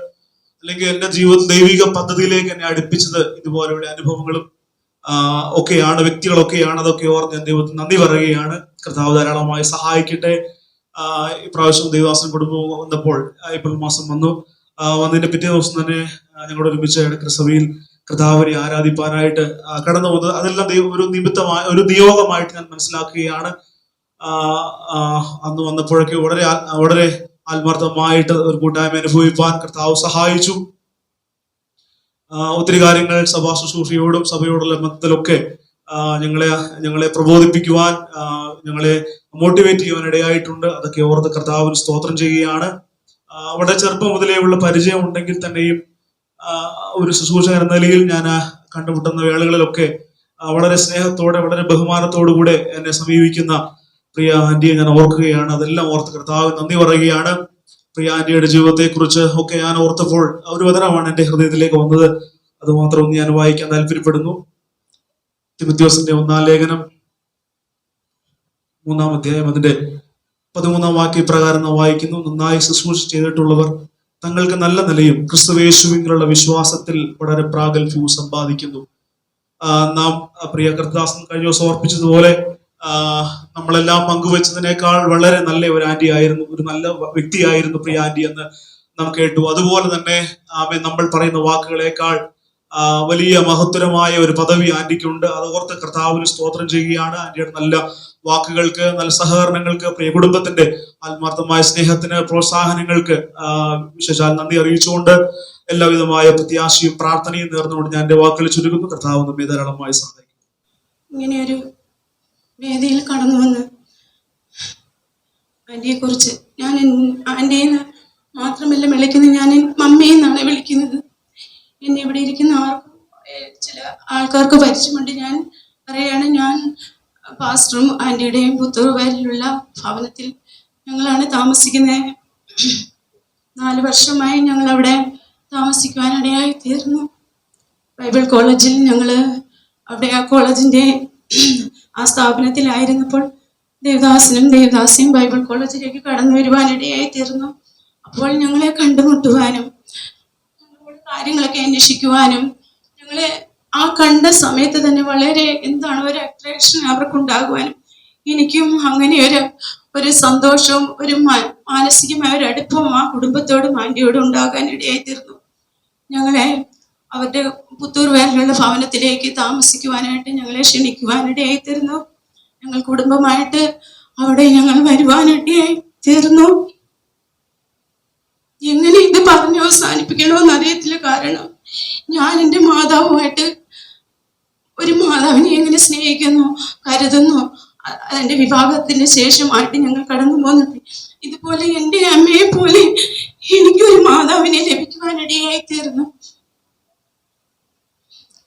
അല്ലെങ്കിൽ എന്റെ ദൈവിക പദ്ധതിയിലേക്ക് എന്നെ അടുപ്പിച്ചത് ഇതുപോലെയുള്ള അനുഭവങ്ങളും ഒക്കെയാണ്, വ്യക്തികളൊക്കെയാണ്. അതൊക്കെ ഓർത്ത് ഞാൻ ദൈവത്തിന് നന്ദി പറയുകയാണ്. കർത്താവ് ധാരാളമായി സഹായിക്കട്ടെ. ഇപ്രാവശ്യം ദൈവദാസൻ കുടുംബം വന്നപ്പോൾ ഏപ്രിൽ മാസം വന്നതിന്റെ പിറ്റേ ദിവസം തന്നെ ഞങ്ങളുടെ ഒരുമിച്ച് ഇടയ്ക്ക് സഭയിൽ കർത്താവിനെ ആരാധിപ്പാനായിട്ട് കടന്നു വന്നത്, അതെല്ലാം ഒരു നിയോഗമായിട്ട് ഞാൻ മനസ്സിലാക്കുകയാണ്. അന്ന് വന്നപ്പോഴൊക്കെ വളരെ ആത്മാർത്ഥമായിട്ട് ഒരു കൂട്ടായ്മ അനുഭവിപ്പാൻ കർത്താവ് സഹായിച്ചു. ഒത്തിരി കാര്യങ്ങൾ സഭാ ശുശ്രൂഷയോടും സഭയോടുള്ള ബന്ധത്തിലൊക്കെ ഞങ്ങളെ പ്രബോധിപ്പിക്കുവാൻ, ഞങ്ങളെ മോട്ടിവേറ്റ് ചെയ്യുവാൻ ഇടയായിട്ടുണ്ട്. അതൊക്കെ ഓർത്ത് കർത്താവിന് സ്തോത്രം ചെയ്യുകയാണ്. വളരെ ചെറുപ്പം മുതലേ ഉള്ള പരിചയം ഉണ്ടെങ്കിൽ തന്നെയും ഒരു ശുശ്രൂഷകൻ എന്ന നിലയിൽ ഞാൻ കണ്ടുമുട്ടുന്ന വേളകളിലൊക്കെ വളരെ സ്നേഹത്തോടെ, വളരെ ബഹുമാനത്തോടു കൂടെ എന്നെ സമീപിക്കുന്ന പ്രിയ ആന്റിയെ ഞാൻ ഓർക്കുകയാണ്. അതെല്ലാം ഓർത്ത് കർത്താവിന് നന്ദി പറയുകയാണ്. പ്രിയ ആന്റിയുടെ ജീവിതത്തെ കുറിച്ച് ഒക്കെ ഞാൻ ഓർത്തപ്പോൾ ഒരു വചനമാണ് എന്റെ ഹൃദയത്തിലേക്ക് വന്നത്. അത് മാത്രം ഞാൻ വായിക്കാൻ താല്പര്യപ്പെടുന്നു. തിമോഥെയോസിന്റെ 1-ാം ലേഖനം 3-ാം അധ്യായം അതിന്റെ 13-ാം വാക്യ പ്രകാരം നാം വായിക്കുന്നു: നന്നായി ശുശ്രൂഷ ചെയ്തിട്ടുള്ളവർ തങ്ങൾക്ക് നല്ല നിലയും ക്രിസ്തുയേശുവിലുള്ള വിശ്വാസത്തിൽ വളരെ പ്രാഗൽഭ്യവും സമ്പാദിക്കുന്നു. നാം പ്രിയ കർത്താസൻ കഴിഞ്ഞ ദിവസം ഓർപ്പിച്ചതുപോലെ നമ്മളെല്ലാം പങ്കുവെച്ചതിനേക്കാൾ വളരെ നല്ല ഒരു ആന്റി ആയിരുന്നു, ഒരു നല്ല വ്യക്തിയായിരുന്നു പ്രിയ ആന്റി എന്ന് നാം കേട്ടു. അതുപോലെ തന്നെ നമ്മൾ പറയുന്ന വാക്കുകളേക്കാൾ വലിയ മഹത്തരമായ ഒരു പദവി ആന്റിക്കുണ്ട്. അത് ഓർത്ത് കർത്താവിന് സ്തോത്രം ചെയ്യുകയാണ്. ആന്റിയുടെ നല്ല വാക്കുകൾക്ക്, നല്ല സഹകരണങ്ങൾക്ക്, പ്രിയ കുടുംബത്തിന്റെ ആത്മാർത്ഥമായ സ്നേഹത്തിന്, പ്രോത്സാഹനങ്ങൾക്ക് വിശേഷാൽ നന്ദി അറിയിച്ചുകൊണ്ട് എല്ലാവിധമായ പ്രത്യാശയും പ്രാർത്ഥനയും നേർന്നുകൊണ്ട് ഞാൻ എന്റെ വാക്കുകൾ ചുരുക്കുന്നു. കർത്താവ് നമ്മെ ധാരാളമായി സഹായിക്കും. ഇങ്ങനെയൊരു വേദിയിൽ കടന്നു വന്ന് ആന്റിയെ കുറിച്ച് ഞാൻ ആന്റിയെന്ന് മാത്രമല്ല വിളിക്കുന്നത്, ഞാൻ മമ്മിയെന്നാണ് വിളിക്കുന്നത്. എന്നെ ഇവിടെ ഇരിക്കുന്ന ചില ആൾക്കാർക്ക് പരിചയമുണ്ട്. ഞാൻ പറയുകയാണ്, ഞാൻ പാസ്റ്ററും ആന്റിയുടെയും പുത്തൂർവാരിലുള്ള ഭവനത്തിൽ ഞങ്ങളാണ് താമസിക്കുന്നത്. 4 വർഷമായി ഞങ്ങൾ അവിടെ താമസിക്കുവാനിടയായി തീർന്നു. ബൈബിൾ കോളേജിൽ ഞങ്ങൾ അവിടെ ആ കോളേജിന്റെ ആ സ്ഥാപനത്തിലായിരുന്നപ്പോൾ ദേവദാസിയും ബൈബിൾ കോളേജിലേക്ക് കടന്നു വരുവാനിടയായി തീർന്നു. അപ്പോൾ ഞങ്ങളെ കണ്ടുമുട്ടുവാനും കാര്യങ്ങളൊക്കെ അന്വേഷിക്കുവാനും ഞങ്ങളെ ആ കണ്ട സമയത്ത് തന്നെ വളരെ ഒരു അട്രാക്ഷൻ അവർക്കുണ്ടാകുവാനും എനിക്കും അങ്ങനെ ഒരു സന്തോഷവും ഒരു മാനസികമായ ഒരു അടുപ്പവും ആ കുടുംബത്തോടും ആന്റിയോടും ഉണ്ടാകാൻ ഇടയായി തീർന്നു. ഞങ്ങളെ അവരുടെ പുത്തൂർ വേലിലുള്ള ഭവനത്തിലേക്ക് താമസിക്കുവാനായിട്ട് ഞങ്ങളെ ക്ഷണിക്കുവാനിടയായി തീർന്നു. ഞങ്ങൾ കുടുംബമായിട്ട് അവിടെ ഞങ്ങൾ വരുവാനിടയായി തീർന്നു. എങ്ങനെ ഇത് പറഞ്ഞ് അവസാനിപ്പിക്കണമെന്ന് അറിയത്തില്ല. കാരണം ഞാൻ എൻ്റെ മാതാവുമായിട്ട്, ഒരു മാതാവിനെ എങ്ങനെ സ്നേഹിക്കുന്നു, കരുതുന്നു, അതിൻ്റെ വിവാഹത്തിന് ശേഷമായിട്ട് ഞങ്ങൾ കടന്നു പോകുന്നുണ്ട്. ഇതുപോലെ എൻ്റെ അമ്മയെ പോലെ എനിക്കൊരു മാതാവിനെ ലഭിക്കുവാനിടയായി തീർന്നു.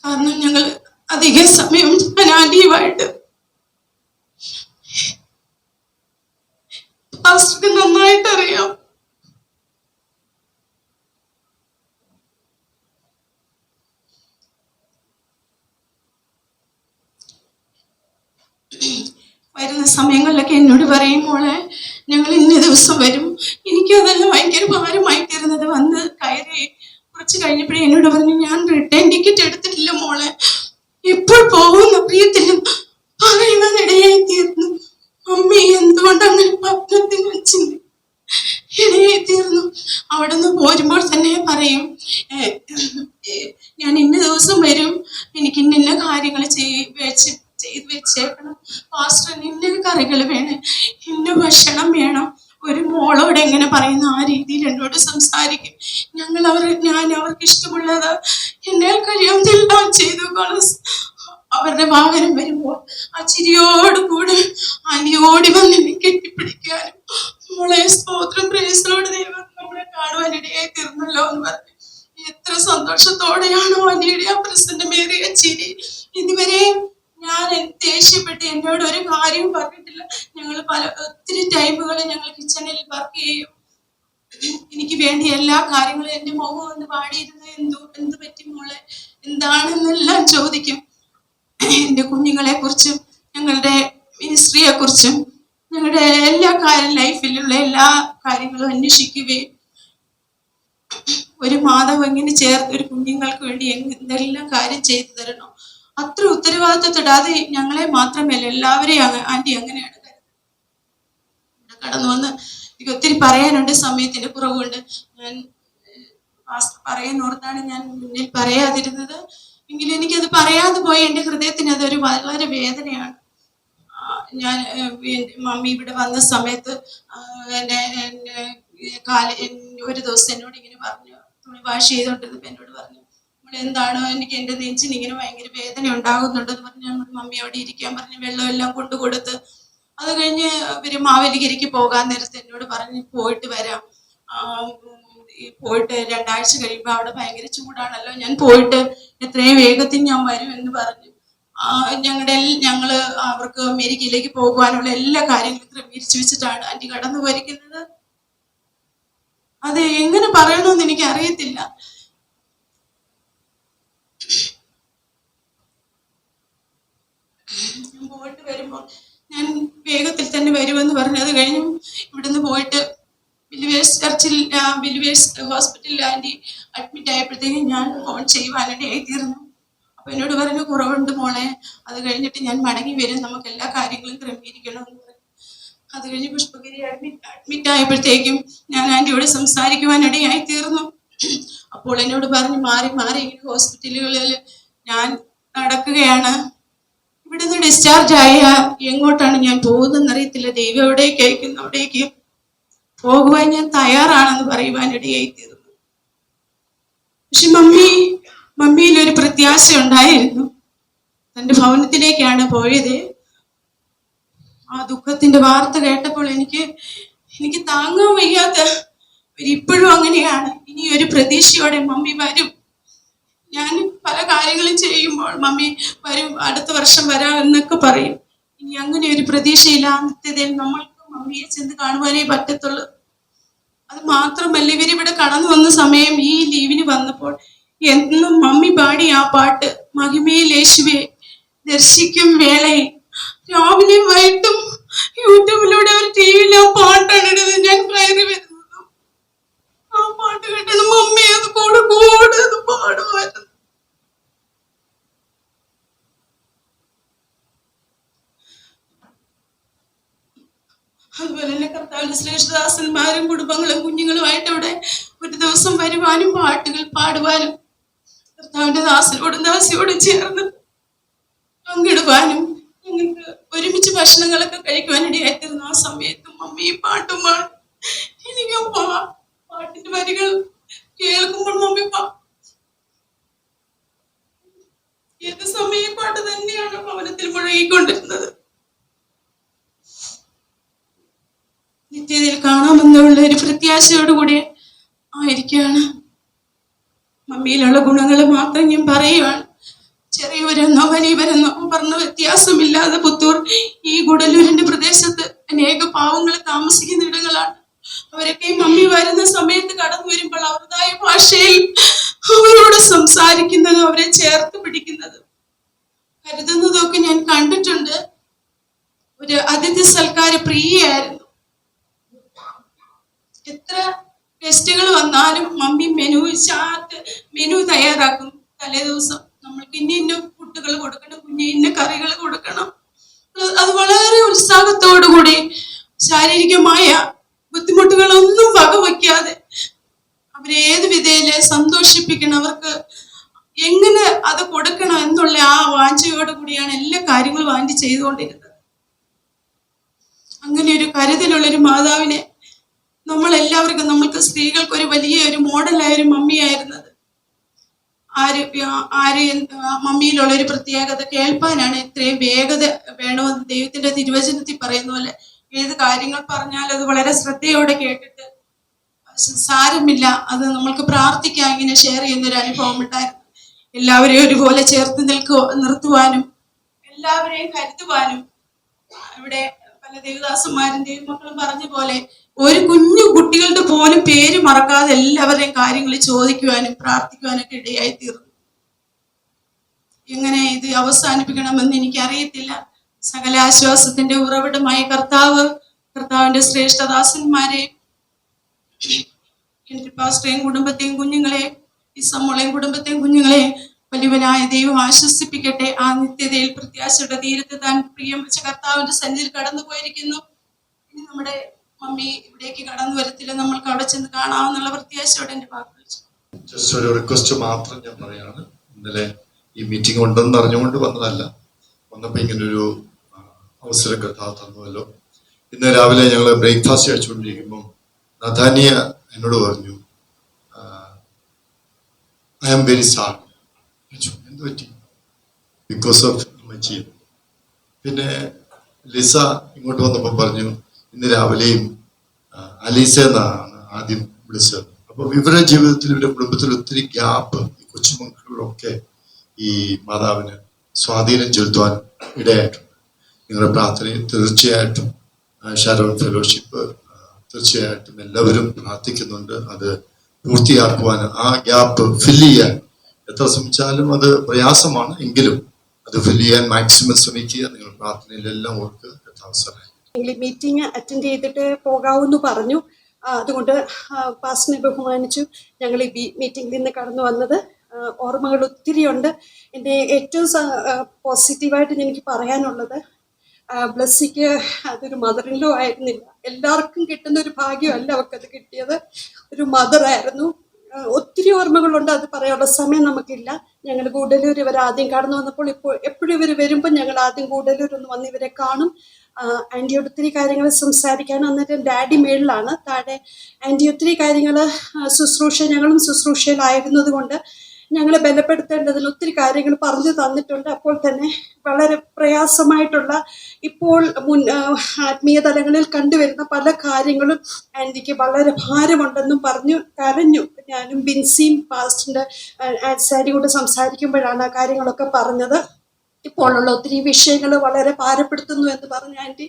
കാരണം ഞങ്ങൾ അധിക സമയം ഞാൻ ആന്റിയുമായിട്ട് പാസ്റ്റർക്ക് നന്നായിട്ട് അറിയാം. വരുന്ന സമയങ്ങളിലൊക്കെ എന്നോട് പറയും, മോളെ ഞങ്ങൾ ഇന്ന ദിവസം വരും. എനിക്കതെല്ലാം ഭയങ്കര ഭാരമായി തീർന്നത്. വന്ന് കയറി കുറച്ച് കഴിഞ്ഞപ്പോഴേ എന്നോട് പറഞ്ഞു, ഞാൻ റിട്ടേൺ ടിക്കറ്റ് എടുത്തിട്ടില്ല മോളെ, എപ്പോൾ പോകുമെന്ന് അറിയത്തില്ല പറയുവാനിടയായി തീർന്നു. അമ്മ എന്തുകൊണ്ട് അങ്ങനെ പത്നത്തിന് ഇടയായി തീർന്നു. അവിടെ നിന്ന് പോരുമ്പോൾ തന്നെ പറയും, ഞാൻ ഇന്ന ദിവസം വരും, എനിക്ക് ഇന്ന കാര്യങ്ങൾ ചെയ്ത് വെച്ചേക്കണം, പാസ്റ്റർ ഇന്ന കറികൾ വേണം, ഇന്ന ഭക്ഷണം വേണം. ഒരു മോളോട് എങ്ങനെ പറയുന്ന ആ രീതിയിൽ എന്നോട് സംസാരിക്കും. ഞാൻ അവർക്ക് ഇഷ്ടമുള്ളത് എന്നാൽ കഴിയുന്നതെല്ലാം ചെയ്തു. അവരുടെ വാഹനം വരുമ്പോൾ ആ ചിരിയോട് കൂടെ ആന്റി ഓടി വന്ന് എന്നെ കെട്ടിപ്പിടിക്കാനും, മോളെ സ്തോത്രം, പ്രേസലോട് ദൈവം നമ്മളെ കാണുവാനിടയായി തീർന്നല്ലോ എന്ന് പറഞ്ഞു എത്ര സന്തോഷത്തോടെയാണോ ആന്റിയുടെ ആ പ്രസന്നമേറിയ ചിരി. ഇതുവരെ ഞാൻ ദേഷ്യപ്പെട്ട് എന്നോട് ഒരു കാര്യവും പറഞ്ഞിട്ടില്ല. ഞങ്ങൾ ഒത്തിരി ടൈമുകൾ ഞങ്ങൾ കിച്ചണിൽ വർക്ക് ചെയ്യും. എനിക്ക് വേണ്ടി എല്ലാ കാര്യങ്ങളും എന്റെ മുഖം ഒന്ന് പാടിയിരുന്ന് എന്ത് പറ്റി മോളെ, എന്താണെന്നെല്ലാം ചോദിക്കും. എന്റെ കുഞ്ഞുങ്ങളെ കുറിച്ചും ഞങ്ങളുടെ മിനിസ്ട്രിയെ കുറിച്ചും ഞങ്ങളുടെ എല്ലാ ലൈഫിലുള്ള എല്ലാ കാര്യങ്ങളും അന്വേഷിക്കുകയും ഒരു മാതാവ് എങ്ങനെ ചേർത്ത് ഒരു കുഞ്ഞുങ്ങൾക്ക് വേണ്ടി എന്തെല്ലാം കാര്യം ചെയ്തു തരണോ അത്ര ഉത്തരവാദിത്തത്തോടെ, അത് ഞങ്ങളെ മാത്രമല്ല എല്ലാവരെയും ആന്റി അങ്ങനെയാണ് കടന്നു വന്ന്. എനിക്ക് ഒത്തിരി പറയാനുണ്ട്, സമയത്തിന്റെ കുറവുണ്ട്. ഞാൻ പറയുന്നോർത്താണ് ഞാൻ മുന്നിൽ പറയാതിരുന്നത്. എങ്കിലും എനിക്കത് പറയാതെ പോയി എൻ്റെ ഹൃദയത്തിന് അതൊരു വളരെ വേദനയാണ്. ഞാൻ മമ്മി ഇവിടെ വന്ന സമയത്ത് ഒരു ദിവസം എന്നോട് ഇങ്ങനെ പറഞ്ഞു, തുണി വാഷ് ചെയ്തോണ്ടിരുന്നപ്പോ എന്നോട് പറഞ്ഞു, എന്താണോ എനിക്ക് എൻ്റെ നെഞ്ചിന് ഇങ്ങനെ ഭയങ്കര വേദന ഉണ്ടാകുന്നുണ്ടെന്ന് പറഞ്ഞ് നമ്മുടെ മമ്മി അവിടെ ഇരിക്കാൻ പറഞ്ഞ് വെള്ളം എല്ലാം കൊണ്ടുകൊടുത്ത് അത് കഴിഞ്ഞ് ഇവര് മാവേലിക്കരയ്ക്ക് പോകാൻ നേരത്തെ എന്നോട് പറഞ്ഞ് പോയിട്ട് വരാം, പോയിട്ട് 2 ആഴ്ച കഴിയുമ്പോൾ അവിടെ ഭയങ്കര ചൂടാണല്ലോ, ഞാൻ പോയിട്ട് എത്രയും വേഗത്തിൽ ഞാൻ വരും എന്ന് പറഞ്ഞു. ഞങ്ങള് അവർക്ക് അമേരിക്കയിലേക്ക് പോകുവാനുള്ള എല്ലാ കാര്യങ്ങളും ക്രമീകരിച്ചു വെച്ചിട്ടാണ് ആന്റി കടന്നു പോയിരിക്കുന്നത്. അത് എങ്ങനെ പറയണമെന്ന് എനിക്ക് അറിയത്തില്ല. പോയിട്ട് വരുമ്പോൾ ഞാൻ വേഗത്തിൽ തന്നെ വരുമെന്ന് പറഞ്ഞു. അത് കഴിഞ്ഞു ഇവിടുന്ന് പോയിട്ട് ബിലിവേഴ്സ് ഹോസ്പിറ്റലിൽ ആന്റി അഡ്മിറ്റ് ആയപ്പോഴത്തേക്കും ഞാൻ ഫോൺ ചെയ്യുവാനിടയായി തീർന്നു. അപ്പൊ എന്നോട് പറഞ്ഞു, കുറവുണ്ട് മോളെ, അത് കഴിഞ്ഞിട്ട് ഞാൻ മടങ്ങി വരും, നമുക്ക് എല്ലാ കാര്യങ്ങളും ക്രമീകരിക്കണം എന്ന് പറഞ്ഞു. അത് കഴിഞ്ഞ് പുഷ്പഗിരി അഡ്മിറ്റ് ആയപ്പോഴത്തേക്കും ഞാൻ ആന്റിയോട് സംസാരിക്കുവാനിടയായി തീർന്നു. അപ്പോൾ എന്നോട് പറഞ്ഞു, മാറി മാറി ഇങ്ങനെ ഹോസ്പിറ്റലുകളിൽ ഞാൻ നടക്കുകയാണ്, ഇവിടുന്ന് ഡിസ്ചാർജ് ആയ എങ്ങോട്ടാണ് ഞാൻ പോകുന്നതെന്ന് അറിയത്തില്ല, ദൈവം എവിടേക്ക് അയക്കുന്നു അവിടേക്ക് പോകുവാൻ ഞാൻ തയ്യാറാണെന്ന് പറയുവാനിടയായി തീർന്നു. പക്ഷെ മമ്മിയിൽ ഒരു പ്രത്യാശ ഉണ്ടായിരുന്നു. തന്റെ ഭവനത്തിലേക്കാണ് പോയത്. ആ ദുഃഖത്തിന്റെ വാർത്ത കേട്ടപ്പോൾ എനിക്ക് താങ്ങാൻ വയ്യാത്ത, ഇപ്പോഴും അങ്ങനെയാണ്. ഇനി ഒരു പ്രതീക്ഷയോടെ മമ്മി വരും. ഞാൻ പല കാര്യങ്ങളും ചെയ്യുമ്പോൾ മമ്മി വരും, അടുത്ത വർഷം വരാം എന്നൊക്കെ പറയും. ഇനി അങ്ങനെ ഒരു പ്രതീക്ഷയില്ലാത്തതിൽ നമ്മൾക്ക് മമ്മിയെ ചെന്ന് കാണുവാനേ പറ്റത്തുള്ളൂ. അത് മാത്രമല്ല, ഇവരിവിടെ കടന്നു വന്ന സമയം ഈ ലീവിന് വന്നപ്പോൾ എന്നും മമ്മി പാടി ആ പാട്ട്, മഹിമയിൽ യേശുവേ ദർശിക്കും വേളയിൽ, രാവിലെയും വൈകിട്ടും യൂട്യൂബിലൂടെ ഒരു ടിവിയിൽ ആ പാട്ടാണ് ഇടുന്നത്. ഞാൻ കയറി വരുന്നത് ആ പാട്ട് കേട്ടാണ്. മമ്മി അത് കൂടെ അത് പാടുമായിരുന്നു. അതുപോലെ തന്നെ കർത്താവിന്റെ ശ്രേഷ്ഠദാസന്മാരും കുടുംബങ്ങളും കുഞ്ഞുങ്ങളുമായിട്ട് ഇവിടെ ഒരു ദിവസം വരുവാനും പാട്ടുകൾ പാടുവാനും കർത്താവിന്റെ ദാസനോടും ദാസിയോടും ചേർന്ന് പങ്കിടുവാനും ഞങ്ങൾക്ക് ഒരുമിച്ച് ഭക്ഷണങ്ങളൊക്കെ കഴിക്കുവാനിടയായിത്തീർന്നു. ആ സമയത്തും മമ്മിയും പാട്ടും പാടും. എനിക്ക് പാട്ടിന്റെ വരികൾ കേൾക്കുമ്പോൾ മമ്മി ഏത് സമയം പാട്ട് തന്നെയാണ് ഭവനത്തിൽ മുഴുകിക്കൊണ്ടിരുന്നത്. നിത്യതയിൽ കാണാമെന്നുള്ള ഒരു പ്രത്യാശയോടുകൂടി ആയിരിക്കുകയാണ്. മമ്മിയിലുള്ള ഗുണങ്ങൾ മാത്രം ഞാൻ പറയുവാണ്. ചെറിയവരെന്നോ വലിയവരെന്നോ പറഞ്ഞ വ്യത്യാസമില്ലാതെ പുത്തൂർ ഈ ഗുഡല്ലൂരിന്റെ പ്രദേശത്ത് അനേക പാവങ്ങൾ താമസിക്കുന്ന ഇടങ്ങളാണ്. അവരൊക്കെ മമ്മി വരുന്ന സമയത്ത് കടന്നു വരുമ്പോൾ അവരുടേതായ ഭാഷയിൽ അവരോട് സംസാരിക്കുന്നതും അവരെ ചേർത്ത് പിടിക്കുന്നതും കരുതുന്നതും ഒക്കെ ഞാൻ കണ്ടിട്ടുണ്ട്. ഒരു അതിഥി സൽക്കാര പ്രിയയായിരുന്നു. എത്ര ഗസ്റ്റുകൾ വന്നാലും മമ്മി മെനു തയ്യാറാക്കും. തലേ ദിവസം നമ്മൾക്ക് ഇന്ന ഫുഡുകൾ കൊടുക്കണം, ഇന്ന കറികൾ കൊടുക്കണം. അത് വളരെ ഉത്സാഹത്തോടുകൂടി ശാരീരികമായ ബുദ്ധിമുട്ടുകളൊന്നും വകവയ്ക്കാതെ അവരെ ഏത് വിധേയില് സന്തോഷിപ്പിക്കണം, അവർക്ക് എങ്ങനെ അത് കൊടുക്കണം എന്നുള്ള ആ വാഞ്ചയോട് കൂടിയാണ് എല്ലാ കാര്യങ്ങളും ആന്റി ചെയ്തുകൊണ്ടിരുന്നത്. അങ്ങനെ ഒരു കരുതലുള്ളൊരു മാതാവിനെ നമ്മൾക്ക് സ്ത്രീകൾക്ക് ഒരു വലിയ ഒരു മോഡലായ ഒരു മമ്മിയായിരുന്നത്. മമ്മിയിലുള്ള ഒരു പ്രത്യേകത കേൾപ്പാനാണ്. ഇത്രയും വേഗത വേണമെന്ന് ദൈവത്തിന്റെ തിരുവചനത്തിൽ പറയുന്ന പോലെ ഏത് കാര്യങ്ങൾ പറഞ്ഞാലും അത് വളരെ ശ്രദ്ധയോടെ കേട്ടിട്ട് സാരമില്ല, അത് നമ്മൾക്ക് പ്രാർത്ഥിക്കാം, ഇങ്ങനെ ഷെയർ ചെയ്യുന്നൊരു അനുഭവം ഉണ്ടായിരുന്നു. എല്ലാവരെയും ഒരുപോലെ ചേർത്ത് നിർത്തുവാനും എല്ലാവരെയും കരുതുവാനും, ഇവിടെ പല ദേവദാസന്മാരിന്റെയും മക്കളും പറഞ്ഞ പോലെ ഒരു കുഞ്ഞു കുട്ടികളുടെ പോലും പേര് മറക്കാതെ എല്ലാവരുടെയും കാര്യങ്ങൾ ചോദിക്കുവാനും പ്രാർത്ഥിക്കുവാനൊക്കെ ഇടയായി തീർന്നു. എങ്ങനെ ഇത് അവസാനിപ്പിക്കണമെന്ന് എനിക്കറിയത്തില്ല. സകല ആശ്വാസത്തിന്റെ ഉറവിടമായ കർത്താവിന്റെ ശ്രേഷ്ഠദാസന്മാരെ, പാസ്റ്ററേയും കുടുംബത്തെയും കുഞ്ഞുങ്ങളെ, ഇസമ്മോളെയും കുടുംബത്തെയും കുഞ്ഞുങ്ങളെ വലിയവനായ ദൈവം ആശ്വസിപ്പിക്കട്ടെ. ആ നിത്യതയിൽ പ്രത്യാശയുടെ തീരത്ത് താൻ പ്രിയം വെച്ച കർത്താവിന്റെ സന്നിധിയിൽ കടന്നു പോയിരിക്കുന്നു. ഇനി നമ്മുടെ മമ്മി ഇവിടേക്ക് കടന്നു വരത്തില്ല, നമ്മൾക്ക് അവിടെ ചെന്ന് കാണാമെന്നുള്ള പ്രത്യാശയോടെ എന്റെ വാക്കുകൾ. ജസ്റ്റ് ഒരു റിക്വസ്റ്റ് മാത്രം ഞാൻ പറയാണ്. ഇന്നലെ ഈ മീറ്റിംഗ് ഉണ്ടെന്ന് അറിഞ്ഞുകൊണ്ട് വന്നതല്ല, വന്നപ്പോൾ ഇങ്ങനൊരു അവസരം കർത്താവ് തന്നുവല്ലോ. ഇന്ന് രാവിലെ ഞങ്ങൾ ബ്രേക്ക്ഫാസ്റ്റ് കഴിച്ചുകൊണ്ടിരിക്കുമ്പോൾ നഥാനിയ എന്നോട് പറഞ്ഞു, ഐ ആം വെരി സാഡ്. എന്ത് പറ്റി? ബിക്കോസ് ഓഫ് അമ്മച്ചി. പിന്നെ ലിസ ഇങ്ങോട്ട് വന്നപ്പോൾ പറഞ്ഞു, ഇന്ന് രാവിലെയും അലീസ എന്നാണ് ആദ്യം വിളിച്ചത്. അപ്പോൾ ഇവരുടെ ജീവിതത്തിൽ, ഇവരുടെ കുടുംബത്തിൽ ഒത്തിരി ഗ്യാപ്പ്, ഈ കൊച്ചുമക്കളിലൊക്കെ ഈ മാതാവിന് സ്വാധീനം ചെലുത്തുവാൻ ഇടയായിട്ടുണ്ട്. നിങ്ങളുടെ പ്രാർത്ഥനയിൽ തീർച്ചയായിട്ടും ഷാരോൺ ഫെലോഷിപ്പ് തീർച്ചയായിട്ടും എല്ലാവരും പ്രാർത്ഥിക്കുന്നുണ്ട്. അത് പൂർത്തിയാക്കുവാൻ, ആ ഗ്യാപ്പ് ഫില്ല് ചെയ്യാൻ എത്ര ശ്രമിച്ചാലും അത് പ്രയാസമാണ്, എങ്കിലും അത് ഫില്ല് ചെയ്യാൻ മാക്സിമം ശ്രമിക്കുക. നിങ്ങൾ പ്രാർത്ഥനയിലെല്ലാം ഓർക്കുക. മീറ്റിംഗ് അറ്റൻഡ് ചെയ്തിട്ട് പോകാവൂന്ന് പറഞ്ഞു. അതുകൊണ്ട് പാസ്റ്ററിനെ ബഹുമാനിച്ചു ഞങ്ങൾ ഈ മീറ്റിംഗിൽ നിന്ന് കടന്നു വന്നത്. ഓർമ്മകൾ ഒത്തിരി ഉണ്ട്. എൻ്റെ ഏറ്റവും പോസിറ്റീവായിട്ട് എനിക്ക് പറയാനുള്ളത്, ബ്ലസ്സിക്ക് അതൊരു മദറിൻലോ ആയിരുന്നില്ല. എല്ലാവർക്കും കിട്ടുന്ന ഒരു ഭാഗ്യമല്ല അവർക്കത് കിട്ടിയത്. ഒരു മദറായിരുന്നു. ഒത്തിരി ഓർമ്മകളുണ്ട്, അത് പറയാനുള്ള സമയം നമുക്കില്ല. ഞങ്ങൾ ഗൂഡല്ലൂർ ഇവർ ആദ്യം കടന്നു വന്നപ്പോൾ, ഇപ്പോൾ എപ്പോഴും ഇവർ വരുമ്പോൾ ഞങ്ങൾ ആദ്യം ഗൂഡല്ലൂർ ഒന്ന് വന്ന് ഇവരെ കാണും. ആൻറ്റിയോട് ഒത്തിരി കാര്യങ്ങൾ സംസാരിക്കാൻ. അന്നേരം ഡാഡി മേളിലാണ്, താഴെ ആൻറ്റി ഒത്തിരി കാര്യങ്ങൾ ഞങ്ങളും ശുശ്രൂഷയിലായിരുന്നത് കൊണ്ട് ഞങ്ങളെ ബലപ്പെടുത്തേണ്ടതിൽ ഒത്തിരി കാര്യങ്ങൾ പറഞ്ഞു തന്നിട്ടുണ്ട്. അപ്പോൾ തന്നെ വളരെ പ്രയാസമായിട്ടുള്ള, ഇപ്പോൾ ആത്മീയ തലങ്ങളിൽ കണ്ടുവരുന്ന പല കാര്യങ്ങളും ആൻറ്റിക്ക് വളരെ ഭാരമുണ്ടെന്നും പറഞ്ഞു കരഞ്ഞു. ഞാനും ബിൻസിയും പാസ്റ്ററിൻ്റെ ആൻസാരി കൂടെ സംസാരിക്കുമ്പോഴാണ് ആ കാര്യങ്ങളൊക്കെ പറഞ്ഞത്. ഇപ്പോഴുള്ള ഒത്തിരി വിഷയങ്ങൾ വളരെ ഭാരപ്പെടുത്തുന്നു എന്ന് പറഞ്ഞ് ആൻറ്റി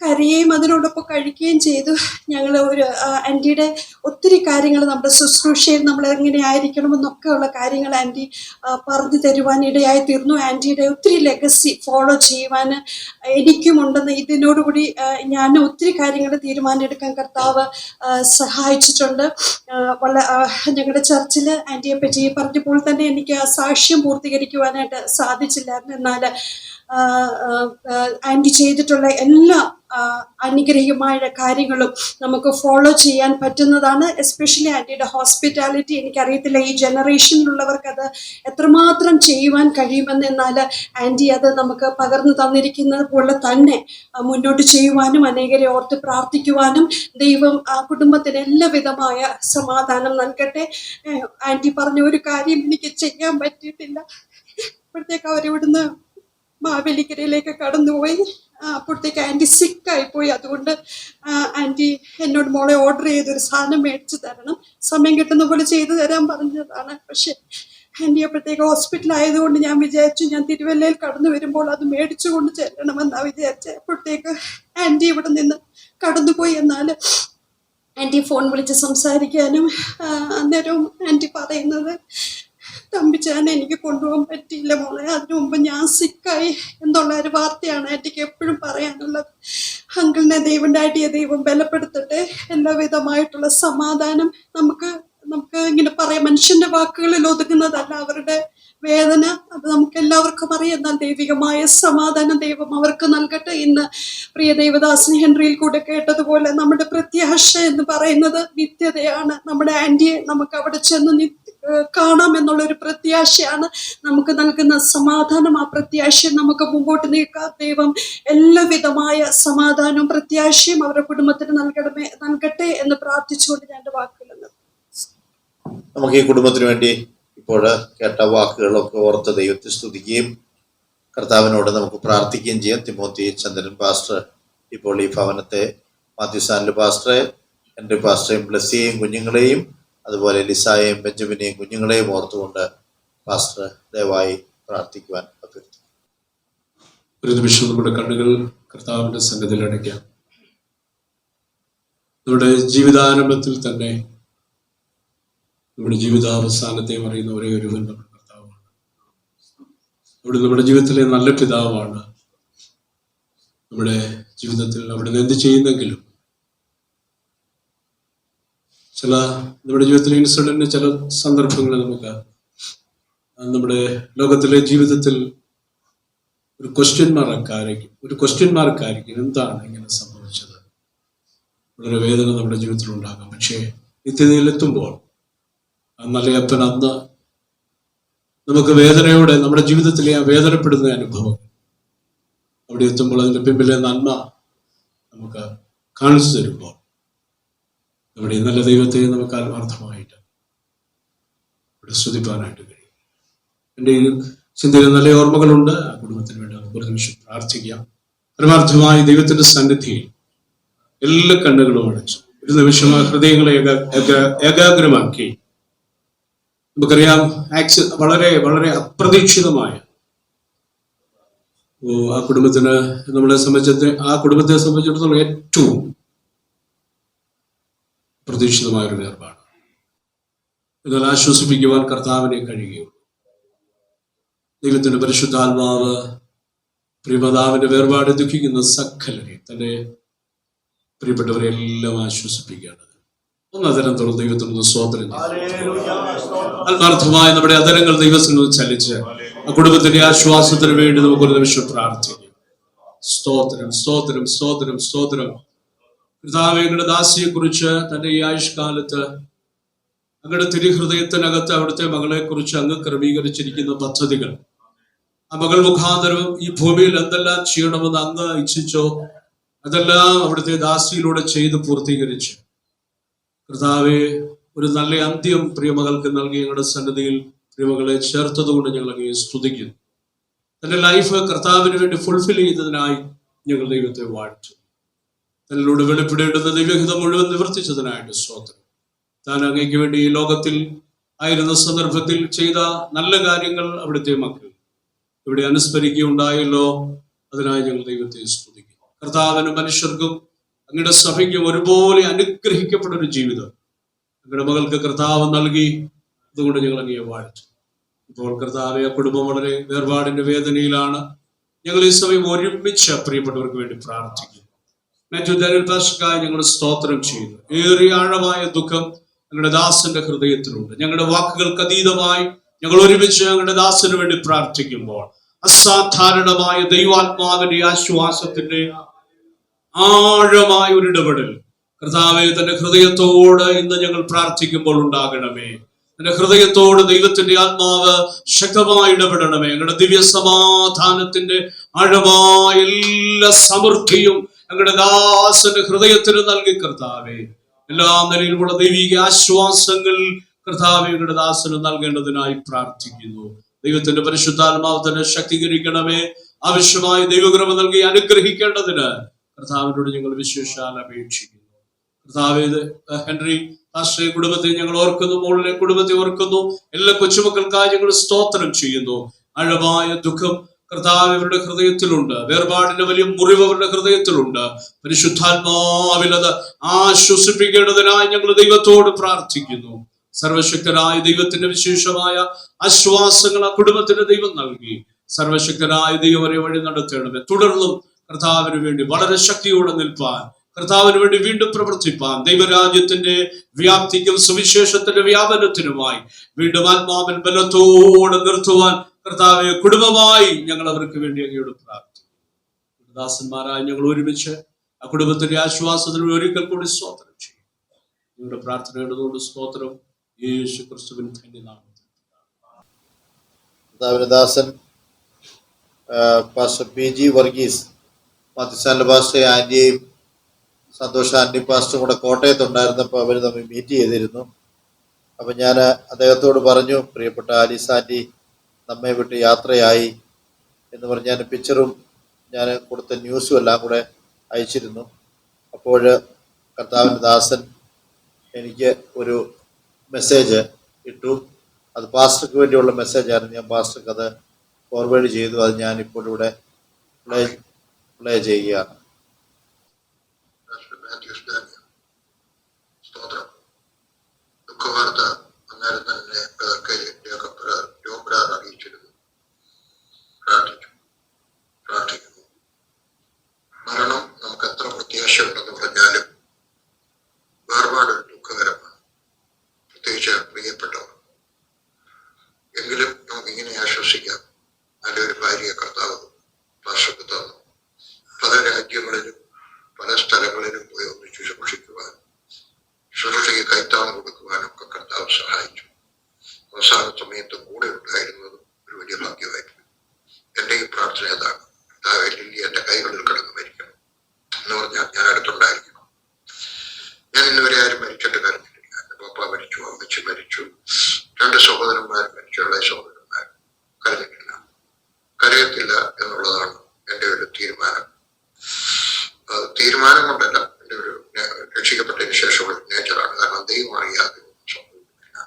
കരയുകയും അതിനോടൊപ്പം കഴിക്കുകയും ചെയ്തു. ഞങ്ങൾ ഒരു ആൻറ്റിയുടെ ഒത്തിരി കാര്യങ്ങൾ നമ്മുടെ ശുശ്രൂഷയിൽ നമ്മൾ എങ്ങനെ ആയിരിക്കണമെന്നൊക്കെ ഉള്ള കാര്യങ്ങൾ ആൻറ്റി പറഞ്ഞു തരുവാൻ ഇടയായി തീർന്നു. ആൻറ്റിയുടെ ഒത്തിരി ലെഗസി ഫോളോ ചെയ്യുവാൻ എനിക്കുമുണ്ടെന്ന് ഇതിനോടുകൂടി ഞാൻ ഒത്തിരി കാര്യങ്ങൾ തീരുമാനമെടുക്കാൻ കർത്താവ് സഹായിച്ചിട്ടുണ്ട്. ഞങ്ങളുടെ ചർച്ചിൽ ആൻറ്റിയെ പറ്റി പറഞ്ഞപ്പോൾ തന്നെ എനിക്ക് ആ സാക്ഷ്യം പൂർത്തീകരിക്കുവാനായിട്ട് സാധിച്ചില്ലായിരുന്നു. എന്നാൽ ആൻറ്റി ചെയ്തിട്ടുള്ള എല്ലാ അനുഗ്രഹീയമായ കാര്യങ്ങളും നമുക്ക് ഫോളോ ചെയ്യാൻ പറ്റുന്നതാണ്. എസ്പെഷ്യലി ആൻറ്റിയുടെ ഹോസ്പിറ്റാലിറ്റി. എനിക്കറിയത്തില്ല ഈ ജനറേഷനിലുള്ളവർക്ക് അത് എത്രമാത്രം ചെയ്യുവാൻ കഴിയുമെന്ന്. എന്നാൽ ആൻറ്റി അത് നമുക്ക് പകർന്നു തന്നിരിക്കുന്നത് പോലെ തന്നെ മുന്നോട്ട് ചെയ്യുവാനും അനേകരെ ഓർത്ത് പ്രാർത്ഥിക്കുവാനും ദൈവം ആ കുടുംബത്തിന് എല്ലാവിധമായ സമാധാനം നൽകട്ടെ. ആൻറ്റി പറഞ്ഞ ഒരു കാര്യം എനിക്ക് ചെയ്യാൻ പറ്റിയിട്ടില്ല. അപ്പോഴത്തേക്ക് അവരിവിടുന്ന് മാവേലിക്കരയിലേക്ക് കടന്നുപോയി. അപ്പോഴത്തേക്ക് ആൻറ്റി സിക്കായിപ്പോയി. അതുകൊണ്ട് ആൻറ്റി എന്നോട് മോളെ ഓർഡർ ചെയ്തൊരു സാധനം മേടിച്ച് തരണം, സമയം കിട്ടുന്ന പോലെ ചെയ്തു തരാൻ പറഞ്ഞതാണ്. പക്ഷെ ആൻറ്റി അപ്പോഴത്തേക്ക് ഹോസ്പിറ്റലായതുകൊണ്ട് ഞാൻ വിചാരിച്ചു ഞാൻ തിരുവല്ലയിൽ കടന്നു വരുമ്പോൾ അത് മേടിച്ചു കൊണ്ട് ചെല്ലണമെന്നാണ് വിചാരിച്ചത്. അപ്പോഴത്തേക്ക് ആൻറ്റി ഇവിടെ നിന്ന് കടന്നുപോയി. എന്നാൽ ആൻറ്റി ഫോൺ വിളിച്ച് സംസാരിക്കാനും അന്നേരവും ആൻറ്റി പറയുന്നത്, തമ്പിച്ചാൻ എനിക്ക് കൊണ്ടുപോകാൻ പറ്റിയില്ല മോളെ, അതിനു മുമ്പ് ഞാൻ സിക്കായി എന്നുള്ള ഒരു വാർത്തയാണ് ആൻറ്റിക്ക് എപ്പോഴും പറയാനുള്ളത്. അങ്കിളിനെ ദൈവം, ഡാഡിയെ ദൈവം ബലപ്പെടുത്തട്ടെ. എല്ലാവിധമായിട്ടുള്ള സമാധാനം നമുക്ക് ഇങ്ങനെ പറയാം, മനുഷ്യന്റെ വാക്കുകളിൽ ഒതുങ്ങുന്നതല്ല അവരുടെ വേദന, അത് നമുക്ക് എല്ലാവർക്കും അറിയാം. എന്നാൽ ദൈവികമായ സമാധാനം ദൈവം അവർക്ക് നൽകട്ടെ. ഇന്ന് പ്രിയ ദൈവദാസൻ ഹെൻറിയിൽ കൂടെ കേട്ടതുപോലെ നമ്മുടെ പ്രത്യാശ എന്ന് പറയുന്നത് നിത്യതയാണ്. നമ്മുടെ ആൻറ്റിയെ നമുക്ക് അവിടെ ചെന്ന് കാണാം എന്നുള്ളൊരു പ്രത്യാശയാണ് നമുക്ക് നൽകുന്ന സമാധാനം. ആ പ്രത്യാശ നമുക്ക് മുമ്പോട്ട് നീക്കാം. ദൈവം എല്ലാവിധമായ സമാധാനവും പ്രത്യാശയും അവരുടെ കുടുംബത്തിന് നൽകട്ടെ എന്ന് പ്രാർത്ഥിച്ചുകൊണ്ട് ഞാൻ എൻ്റെ വാക്കുകൾ നമുക്ക് ഈ കുടുംബത്തിന് വേണ്ടി ഇപ്പോൾ കേട്ട വാക്കുകളൊക്കെ ഓർത്ത് ദൈവത്തെ സ്തുതിക്കുകയും കർത്താവിനോട് നമുക്ക് പ്രാർത്ഥിക്കുകയും ചെയ്യാം. തിമോത്തി ചന്ദ്രൻ പാസ്റ്റർ ഇപ്പോൾ ഈ ഭവനത്തെ, മാത്യു സാൻലു പാസ്റ്ററെ, എൻ്റെ പാസ്റ്ററേയും ബ്ലസ്സിയെയും കുഞ്ഞുങ്ങളെയും അതുപോലെ ലിസായെയും ബെഞ്ചമിനെയും കുഞ്ഞുങ്ങളെയും ഓർത്തുകൊണ്ട് പാസ്റ്റർ ദയവായി പ്രാർത്ഥിക്കുവാൻ അഭ്യർത്ഥിക്കുന്നു. ഒരു നിമിഷം നമ്മുടെ കണ്ണുകൾ കർത്താവിൻ്റെ സന്നിധിയിൽ അടയ്ക്കാം. നമ്മുടെ ജീവിതാരംഭത്തിൽ തന്നെ നമ്മുടെ ജീവിതാവസാനത്തെയും അറിയുന്ന ഒരേ ഒരുവൻ നമ്മുടെ കർത്താവാണ്. അവിടെ നമ്മുടെ ജീവിതത്തിലെ നല്ല പിതാവാണ്. നമ്മുടെ ജീവിതത്തിൽ അവിടെ നിന്ന് എന്ത് ചെയ്യുന്നെങ്കിലും നമ്മുടെ ജീവിതത്തിലെ ഇൻസിഡന്റ് ചില സന്ദർഭങ്ങളിൽ നമുക്ക് നമ്മുടെ ലോകത്തിലെ ജീവിതത്തിൽ ഒരു ക്വസ്റ്റ്യൻ മാർക്കായിരിക്കും എന്താണ് ഇങ്ങനെ സംഭവിച്ചത്. വളരെ വേദന നമ്മുടെ ജീവിതത്തിൽ ഉണ്ടാകാം. പക്ഷേ നിത്യതയിലെത്തുമ്പോൾ നല്ല അപ്പൻ അന്ന് നമുക്ക് വേദനയോടെ നമ്മുടെ ജീവിതത്തിലെ ആ വേദനപ്പെടുന്ന അനുഭവം അവിടെ എത്തുമ്പോൾ അതിൻ്റെ പിമ്പിലെ നന്മ നമുക്ക് കാണിച്ചു തരുമ്പോൾ നമ്മുടെ നല്ല ദൈവത്തെ നമുക്ക് ആത്മാർത്ഥമായിട്ട് ഇവിടെ സ്തുതിപ്പാനായിട്ട് കഴിയും. എൻ്റെ ഈ ചിന്തയിൽ നല്ല ഓർമ്മകളുണ്ട്. ആ കുടുംബത്തിന് വേണ്ടി നമുക്ക് ഒരു നിമിഷം പ്രാർത്ഥിക്കാം. പരമാർത്ഥമായി ദൈവത്തിന്റെ സന്നിധിയിൽ എല്ലാ കണ്ണുകളും അടച്ചു ഒരു നിമിഷം ആ ഹൃദയങ്ങളെ ഏകാഗ്രമാക്കി. നമുക്കറിയാം വളരെ വളരെ അപ്രതീക്ഷിതമായ ആ കുടുംബത്തെ സംബന്ധിച്ചിടത്തോളം ഏറ്റവും പ്രതീക്ഷിതമായ ഒരു വേർപാട്. എന്നാൽ ആശ്വസിപ്പിക്കുവാൻ കർത്താവിനെ കഴിയുകയുള്ളൂ. ദൈവത്തിന്റെ പരിശുദ്ധാത്മാവ് പ്രിയമാതാവിന്റെ വേർപാട് ദുഃഖിക്കുന്ന സകലരെ തന്റെ പ്രിയപ്പെട്ടവരെ എല്ലാം ആശ്വസിപ്പിക്കേണ്ടത്. ഒന്ന് അതരം തുറന്ന് ദൈവത്തിനൊന്ന് സ്തോത്രം ആത്മാർത്ഥമായ നമ്മുടെ അതരങ്ങൾ ദൈവത്തിനൊന്ന് ചലിച്ച് ആ കുടുംബത്തിന്റെ ആശ്വാസത്തിന് വേണ്ടി നമുക്കൊരു നിമിഷം പ്രാർത്ഥിക്കാം. സ്തോത്രം സ്തോത്രം സ്തോത്രം സ്തോത്രം. കർത്താവേ, അങ്ങയുടെ ദാസിയെ കുറിച്ച് തന്റെ ഈ ആയുഷ്കാലത്ത് അങ്ങയുടെ തിരുഹൃദയത്തിനകത്ത് അവിടുത്തെ മകളെ കുറിച്ച് അങ്ങ് ക്രമീകരിച്ചിരിക്കുന്ന പദ്ധതികൾ, ആ മകൾ മുഖാന്തരം ഈ ഭൂമിയിൽ എന്തെല്ലാം ചെയ്യണമെന്ന് അങ്ങ് ഇച്ഛിച്ചോ അതെല്ലാം അവിടുത്തെ ദാസിയിലൂടെ ചെയ്ത് പൂർത്തീകരിച്ച് കർത്താവെ ഒരു നല്ല അന്ത്യം പ്രിയമകൾക്ക് നൽകി ഞങ്ങളുടെ സന്നിധിയിൽ പ്രിയമകളെ ചേർത്തതുകൊണ്ട് ഞങ്ങൾ അങ്ങയെ സ്തുതിക്കുന്നു. തന്റെ ലൈഫ് കർത്താവിന് വേണ്ടി ഫുൾഫിൽ ചെയ്തതിനായി ഞങ്ങൾ ദൈവത്തെ വാഴ്ത്തുന്നു. തന്നിലൂടെ വെളിപ്പെടേണ്ടുന്ന ദൈവഹിതം മുഴുവൻ നിവർത്തിച്ചതിനായിട്ട് സ്തോത്രം. താൻ അങ്ങേക്ക് വേണ്ടി ഈ ലോകത്തിൽ ആയിരുന്ന സന്ദർഭത്തിൽ ചെയ്ത നല്ല കാര്യങ്ങൾ അവിടുത്തെ മക്കൾ ഇവിടെ അനുസ്മരിക്കുകയുണ്ടായല്ലോ. അതിനായി ഞങ്ങൾ ദൈവത്തെ സ്തുതിക്കുന്നു. കർത്താവിനും മനുഷ്യർക്കും അങ്ങയുടെ സഭയ്ക്കും ഒരുപോലെ അനുഗ്രഹിക്കപ്പെട്ട ഒരു ജീവിതം അങ്ങയുടെ മകൾക്ക് കർത്താവ് നൽകി. അതുകൊണ്ട് ഞങ്ങൾ അങ്ങയെ വാഴ്ത്തുന്നു. ഇപ്പോൾ കർത്താവെ, ആ കുടുംബം വളരെ വേർപാടിന്റെ വേദനയിലാണ്. ഞങ്ങൾ ഈ സമയം ഒരുമിച്ച് പ്രിയപ്പെട്ടവർക്ക് വേണ്ടി പ്രാർത്ഥിക്കുന്നു. ഞങ്ങൾ സ്തോത്രം ചെയ്യുന്നു. ഏറിയ ആഴമായ ദുഃഖം ഞങ്ങളുടെ ദാസന്റെ ഹൃദയത്തിലുണ്ട്. ഞങ്ങളുടെ വാക്കുകൾക്ക് അതീതമായി ഞങ്ങൾ ഒരുമിച്ച് ഞങ്ങളുടെ ദാസന് വേണ്ടി പ്രാർത്ഥിക്കുമ്പോൾ അസാധാരണമായ ദൈവാത്മാവിന്റെ ആശ്വാസത്തിന്റെ ആഴമായ ഒരു ഇടപെടൽ കർത്താവെ തന്റെ ഹൃദയത്തോട് ഇന്ന് ഞങ്ങൾ പ്രാർത്ഥിക്കുമ്പോൾ ഉണ്ടാകണമേ. എന്റെ ഹൃദയത്തോട് ദൈവത്തിന്റെ ആത്മാവ് ശക്തമായി ഇടപെടണമേ. ഞങ്ങളുടെ ദിവ്യ സമാധാനത്തിന്റെ ആഴമായ എല്ലാ സമൃദ്ധിയും ഞങ്ങളുടെ ദാസന്റെ ഹൃദയത്തിന് നൽകി കർത്താവെ. എല്ലാ നിലയിലുമുള്ള ദൈവിക ആശ്വാസങ്ങൾ കർത്താവെ ഞങ്ങളുടെ ദാസന് നൽകേണ്ടതിനായി പ്രാർത്ഥിക്കുന്നു. ദൈവത്തിന്റെ പരിശുദ്ധാത്മാവ് തന്നെ ശക്തീകരിക്കണമേ. ആവശ്യമായ ദൈവകൃപ നൽകി അനുഗ്രഹിക്കേണ്ടതിന് കർത്താവിനോട് ഞങ്ങൾ വിശേഷാൽ അപേക്ഷിക്കുന്നു. കർത്താവേ, ഹെൻറി ആശ്രയ കുടുംബത്തെ ഞങ്ങൾ ഓർക്കുന്നു, മോളിലെ കുടുംബത്തെ ഓർക്കുന്നു. എല്ലാ കൊച്ചുമക്കൾക്കായി ഞങ്ങൾ സ്തോത്രം ചെയ്യുന്നു. ആഴമായ ദുഃഖം കർത്താവ് ഇവരുടെ ഹൃദയത്തിലുണ്ട്. വേർപാടിന്റെ വലിയ മുറിവ് അവരുടെ ഹൃദയത്തിലുണ്ട്. പരിശുദ്ധാത്മാവിൽ അത് ആശ്വസിപ്പിക്കേണ്ടതിനായി ഞങ്ങൾ ദൈവത്തോട് പ്രാർത്ഥിക്കുന്നു. സർവശക്തനായ ദൈവത്തിന്റെ വിശേഷമായ ആശ്വാസങ്ങൾ ആ കുടുംബത്തിന് ദൈവം നൽകി. സർവശക്തനായ ദൈവം അവരെ വഴി നടത്തണമേ. തുടർന്നും കർത്താവിന് വേണ്ടി വളരെ ശക്തിയോടെ നിൽപ്പാൻ, കർത്താവിന് വേണ്ടി വീണ്ടും പ്രവർത്തിപ്പാൻ, ദൈവരാജ്യത്തിന്റെ വ്യാപ്തിക്കും സുവിശേഷത്തിന്റെ വ്യാപനത്തിനുമായി വീണ്ടും ആത്മാവിൻ ബലത്തോടെ നിർത്തുവാൻ കർത്താവെ കുടുംബമായി ഞങ്ങൾ അവർക്ക് വേണ്ടി അങ്ങയോട് പ്രാർത്ഥിക്കും. ദാസന്മാരായി ഞങ്ങൾ ഒരുമിച്ച് ആ കുടുംബത്തിന്റെ ആശ്വാസത്തിന് ഒരിക്കൽ കൂടി സ്തോത്രം ചെയ്യും. നിങ്ങളുടെ പ്രാർത്ഥനയോടുകൊണ്ട് സ്തോത്രം. യേശു ക്രിസ്തുവിൻ ധന്യനാമത്തിൽ. ദാസൻ പാസ്റ്റർ PG വർഗീസ്, മാത്യസാനിലെ പാസ്റ്റർ ആന്റിയെയും സന്തോഷ ആന്റി പാസ്റ്ററും കൂടെ കോട്ടയത്തുണ്ടായിരുന്നപ്പോൾ അവർ തമ്മിൽ മീറ്റ് ചെയ്തിരുന്നു. അപ്പം ഞാൻ അദ്ദേഹത്തോട് പറഞ്ഞു, പ്രിയപ്പെട്ട ആലീസ് ആന്റി നമ്മെ വിട്ട് യാത്രയായി എന്ന് പറഞ്ഞ് ഞാൻ പിക്ചറും ഞാൻ കൊടുത്ത ന്യൂസും എല്ലാം കൂടെ അയച്ചിരുന്നു. അപ്പോൾ കർത്താവിൻ്റെ ദാസൻ എനിക്ക് ഒരു മെസ്സേജ് ഇട്ടു. അത് പാസ്റ്റർക്ക് വേണ്ടിയുള്ള മെസ്സേജായിരുന്നു. ഞാൻ പാസ്റ്റർക്ക് അത് ഫോർവേഡ് ചെയ്തു. അത് ഞാനിപ്പോൾ ഇവിടെ പ്ലേ ചെയ്യുകയാണ്. ദുഃഖവാർത്ത അന്നേരം തന്നെ രോഗരാർ അറിയിച്ചിരുന്നു. പ്രാർത്ഥിക്കുന്നു. മരണം നമുക്ക് എത്ര പ്രത്യാശയുണ്ടെന്ന് പറഞ്ഞാലും വേർപാട് ദുഃഖകരമാണ്, പ്രത്യേകിച്ച് പ്രിയപ്പെട്ടവർ. എങ്കിലും നമുക്കിങ്ങനെ ആശ്വസിക്കാം, നല്ലൊരു ഭാര്യയെ കർത്താവ് പാർശ്വത്ത് തന്നു. പല രാജ്യങ്ങളിലും പല സ്ഥലങ്ങളിലും പോയി ഒന്നിച്ച് ശുശ്രൂഷിക്കുവാനും ശുശ്രൂഷയ്ക്ക് കൈത്താളം കൊടുക്കുവാനും ഒക്കെ കർത്താവ് സഹായിച്ചു. അവസാന സമയത്ത് കൂടെ ഉണ്ടായിരുന്നതും ഒരു വലിയ ഭാഗ്യമായിരുന്നു. എൻ്റെ ഈ പ്രാർത്ഥന അതാണ്, കർത്താവെ ലില്ലി എൻ്റെ കൈകളിൽ കിടന്ന് മരിക്കണം എന്ന് പറഞ്ഞാൽ ഞാൻ അടുത്തുണ്ടായിരിക്കണം. ഞാൻ ഇന്നുവരെ ആരും മരിച്ചിട്ട് കരഞ്ഞിട്ടില്ല. എൻ്റെ പപ്പ മരിച്ചു, അമ്മച്ചി മരിച്ചു, 2 സഹോദരന്മാർ മരിച്ചു, ഇളയ സഹോദരന്മാർ. കരഞ്ഞിട്ടില്ല, കരയത്തില്ല എന്നുള്ളതാണ് എൻ്റെ ഒരു തീരുമാനം. തീരുമാനം കൊണ്ടല്ല, എൻ്റെ ഒരു രക്ഷിക്കപ്പെട്ടതിന് ശേഷമുള്ള നേച്ചറാണ്. കാരണം ദൈവം അറിയാതെ ഒന്നും സംഭവിക്കുന്നില്ല.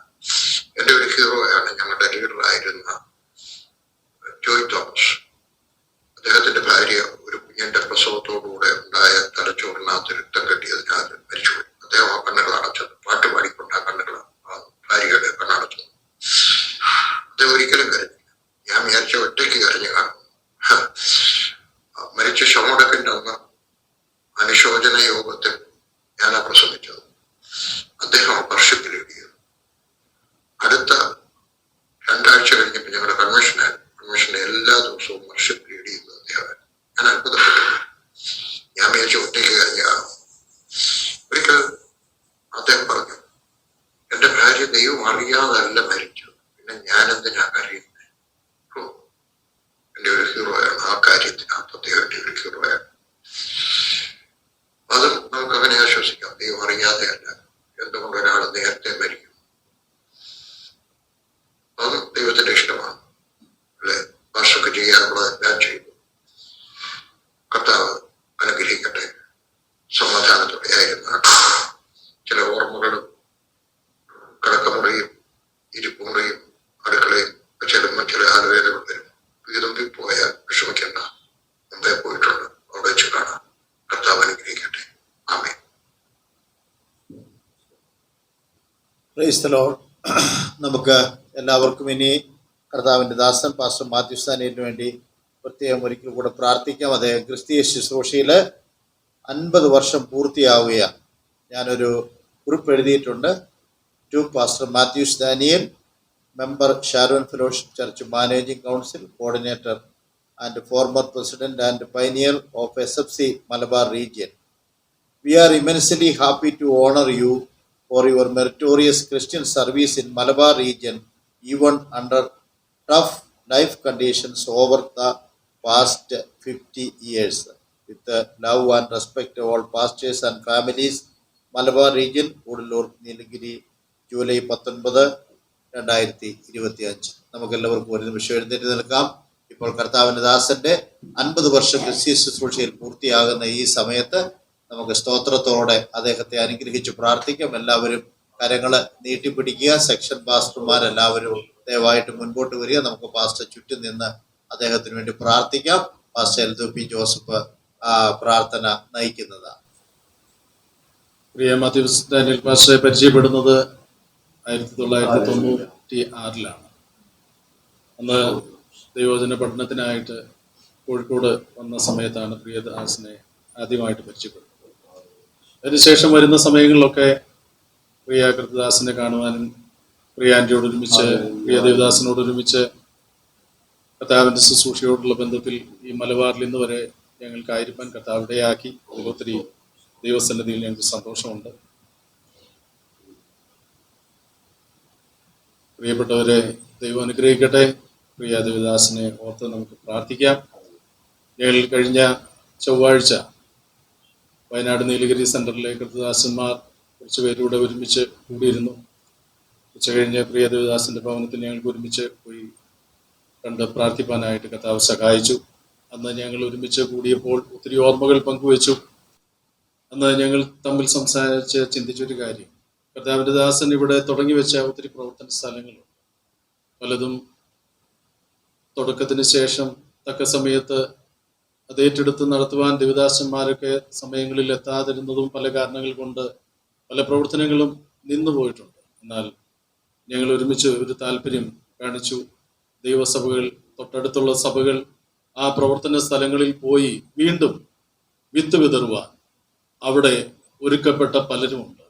എൻ്റെ ഒരു ഹീറോയാണ് ഞങ്ങളുടെ ലീഡറായിരുന്ന ജോയ് തോമസ്. അദ്ദേഹത്തിന്റെ ഭാര്യ ഒരു കുഞ്ഞിന്റെ പ്രസവത്തോടുകൂടെ ഉണ്ടായ തലച്ചോറിനകത്ത് രക്തം കെട്ടിയതിനാൽ മരിച്ചുപോയി. അദ്ദേഹം ആ കണ്ണുകൾ അടച്ചത്, പാട്ട് പാടിക്കൊണ്ട് ആ കണ്ണുകൾ ഭാര്യയുടെ കണ്ണടച്ചത്. അദ്ദേഹം ഒരിക്കലും കരഞ്ഞില്ല. ഞാൻ വിചാരിച്ച ഒറ്റയ്ക്ക് കരഞ്ഞു കാണും. മരിച്ച ഷമോടക്കിന്റെ അന്ന് അനുശോചന യോഗത്തിൽ ഞാനാ പ്രസംഗിച്ചത്. അദ്ദേഹം വർഷിപ്പിൽ എഴുതിയത്. അടുത്ത 2 ആഴ്ച കഴിഞ്ഞപ്പോൾ ഞങ്ങളുടെ കൺവെൻഷന്റെ എല്ലാ ദിവസവും വർഷിപ്പിൽ എഴുതിയത് അദ്ദേഹം. ഞാൻ അത്ഭുതപ്പെട്ടു. ഞാൻ വിചാരിച്ച ഒറ്റയ്ക്ക് കരഞ്ഞു കാണും. ഒരിക്കൽ അദ്ദേഹം പറഞ്ഞു, എന്റെ ഭാര്യ ദൈവം അറിയാതല്ല മരിച്ചു, പിന്നെ ഞാനെന്തിനാ കരയുന്നത്? എൻ്റെ ഒരു ഹീറോയാണ് ആ കാര്യത്തിനകത്ത്. അദ്ദേഹം എൻ്റെ ഒരു ഹീറോയാണ്. അതും നമുക്ക് അങ്ങനെ ആശ്വസിക്കാം. ദൈവം അറിയാതെ അല്ല. എന്തുകൊണ്ട് ഒരാൾ നേരത്തെ മരിക്കും? അതും ദൈവത്തിന്റെ ഇഷ്ടമാണ്, അല്ലെ? വർഷമൊക്കെ ചെയ്യാറുള്ളതെല്ലാം ചെയ്തു. കർത്താവ് അനുഗ്രഹിക്കട്ടെ. സമാധാനത്തോടെ ആയിരുന്ന ചില ഓർമ്മകളും കിടക്കമുറിയും ഇരിപ്പുമുറിയും അടുക്കളയും ചെല്ലുമ്പോൾ ചില ആലുവേദകൾ വരും. വിതുമ്പിപ്പോയാൽ വിഷമിക്കേണ്ട, മുമ്പേ പോയിട്ടുണ്ട്, അവിടെ വെച്ച് കാണാം. കർത്താവ് അനുഗ്രഹിക്കട്ടെ. ആമേൻ. Praise the lord. നമുക്ക് എല്ലാവർക്കും ഇനി കർത്താവിൻ്റെ ദാസൻ പാസ്റ്റർ മാത്യു സ്ഥാനീലിന് വേണ്ടി പ്രത്യേകം ഒരിക്കൽ കൂടെ പ്രാർത്ഥിക്കാം. അദ്ദേഹം ക്രിസ്തീയ ശുശ്രൂഷയിൽ 50 വർഷം പൂർത്തിയാവുകയാണ്. ഞാനൊരു കുറിപ്പ് എഴുതിയിട്ടുണ്ട്. To pastor Mathew Daniel, member Sharon Fellowship Church Managing Council, Coordinator and former President and Pioneer of SFC Malabar Region. We are immensely happy to honor you for your meritorious Christian service in Malabar region, even under tough life conditions over the past 50 years. With the love and respect to all pastors and families, Malabar region, Udallur, Nilgiri, July 19, 2025. നമുക്കെല്ലാവർക്കും ഒരു നിമിഷം എഴുന്നേറ്റ് നിൽക്കാം. ഇപ്പോൾ കർത്താവിൻ്റെ ദാസന്റെ 50 വർഷം ക്രിസ്തീയ ശുശ്രൂഷയിൽ പൂർത്തിയാകുന്ന ഈ സമയത്ത് നമുക്ക് സ്തോത്രത്തോടെ അദ്ദേഹത്തെ അനുഗ്രഹിച്ച് പ്രാർത്ഥിക്കാം. എല്ലാവരും കരങ്ങൾ നീട്ടിപ്പിടിക്കുക. സെക്ഷൻ പാസ്റ്റർമാരെല്ലാവരും ദയവായിട്ട് മുൻപോട്ട് വരിക. നമുക്ക് പാസ്റ്റർ ചുറ്റും നിന്ന് അദ്ദേഹത്തിന് വേണ്ടി പ്രാർത്ഥിക്കാം. പാസ്റ്റർ എൽദോപി ജോസഫ് പ്രാർത്ഥന നയിക്കുന്നതാണ്. പ്രിയ മാത്യു ഡാനിയൽ പാസ്റ്ററെ പരിചയപ്പെടുന്നത് 1996 അന്ന് ദൈവവചന പഠനത്തിനായിട്ട് കോഴിക്കോട് വന്ന സമയത്താണ് പ്രിയദാസിനെ ആദ്യമായിട്ട് പരിചയപ്പെടുന്നത്. അതിനുശേഷം വരുന്ന സമയങ്ങളിലൊക്കെ പ്രിയ കൃതദാസിനെ കാണുവാനും പ്രിയ ആൻറ്റിയോട് ഒരുമിച്ച് പ്രിയ ദേവദാസിനോട് ഒരുമിച്ച് കർത്താവിൻ്റെ ശുശ്രൂഷയോടുള്ള ബന്ധത്തിൽ ഈ മലബാറിൽ ഇന്ന് വരെ ഞങ്ങൾക്ക് ആയിരിക്കാൻ കർത്താവ് ഇടയാക്കി. ഒത്തിരി ദൈവസന്നിധിയിൽ ഞങ്ങൾക്ക് സന്തോഷമുണ്ട്. പ്രിയപ്പെട്ടവരെ, ദൈവം അനുഗ്രഹിക്കട്ടെ. പ്രിയ ദേവദാസിനെ ഓർത്ത് നമുക്ക് പ്രാർത്ഥിക്കാം. ഞങ്ങൾ കഴിഞ്ഞ ചൊവ്വാഴ്ച വയനാട് നീലഗിരി സെൻറ്ററിലെ കൃതദാസന്മാർ കുറച്ച് പേരൂടെ ഒരുമിച്ച് കൂടിയിരുന്നു. ഉച്ച കഴിഞ്ഞ് പ്രിയ ദേവദാസിൻ്റെ ഭവനത്തിൽ ഞങ്ങൾക്ക് ഒരുമിച്ച് പോയി കണ്ട് പ്രാർത്ഥിപ്പാനായിട്ട് കർത്താവ് സഹായിച്ചു. അന്ന് ഞങ്ങൾ ഒരുമിച്ച് കൂടിയപ്പോൾ ഒത്തിരി ഓർമ്മകൾ പങ്കുവച്ചു. അന്ന് ഞങ്ങൾ തമ്മിൽ സംസാരിച്ച് ചിന്തിച്ചൊരു കാര്യം, കർത്താവിന്റെ ദാസൻ ഇവിടെ തുടങ്ങി വെച്ച ഒത്തിരി പ്രവർത്തന സ്ഥലങ്ങളുണ്ട്. പലതും തുടക്കത്തിന് ശേഷം തക്ക സമയത്ത് അത് ഏറ്റെടുത്ത് നടത്തുവാൻ ദേവദാസന്മാരൊക്കെ സമയങ്ങളിൽ എത്താതിരുന്നതും പല കാരണങ്ങൾ കൊണ്ട് പല പ്രവർത്തനങ്ങളും നിന്നുപോയിട്ടുണ്ട്. എന്നാൽ ഞങ്ങൾ ഒരുമിച്ച് ഒരു താല്പര്യം കാണിച്ചു. ദൈവസഭകൾ, തൊട്ടടുത്തുള്ള സഭകൾ, ആ പ്രവർത്തന സ്ഥലങ്ങളിൽ പോയി വീണ്ടും വിത്ത് വിതറുവാൻ അവിടെ ഒരുക്കപ്പെട്ട പലരുമുണ്ട്,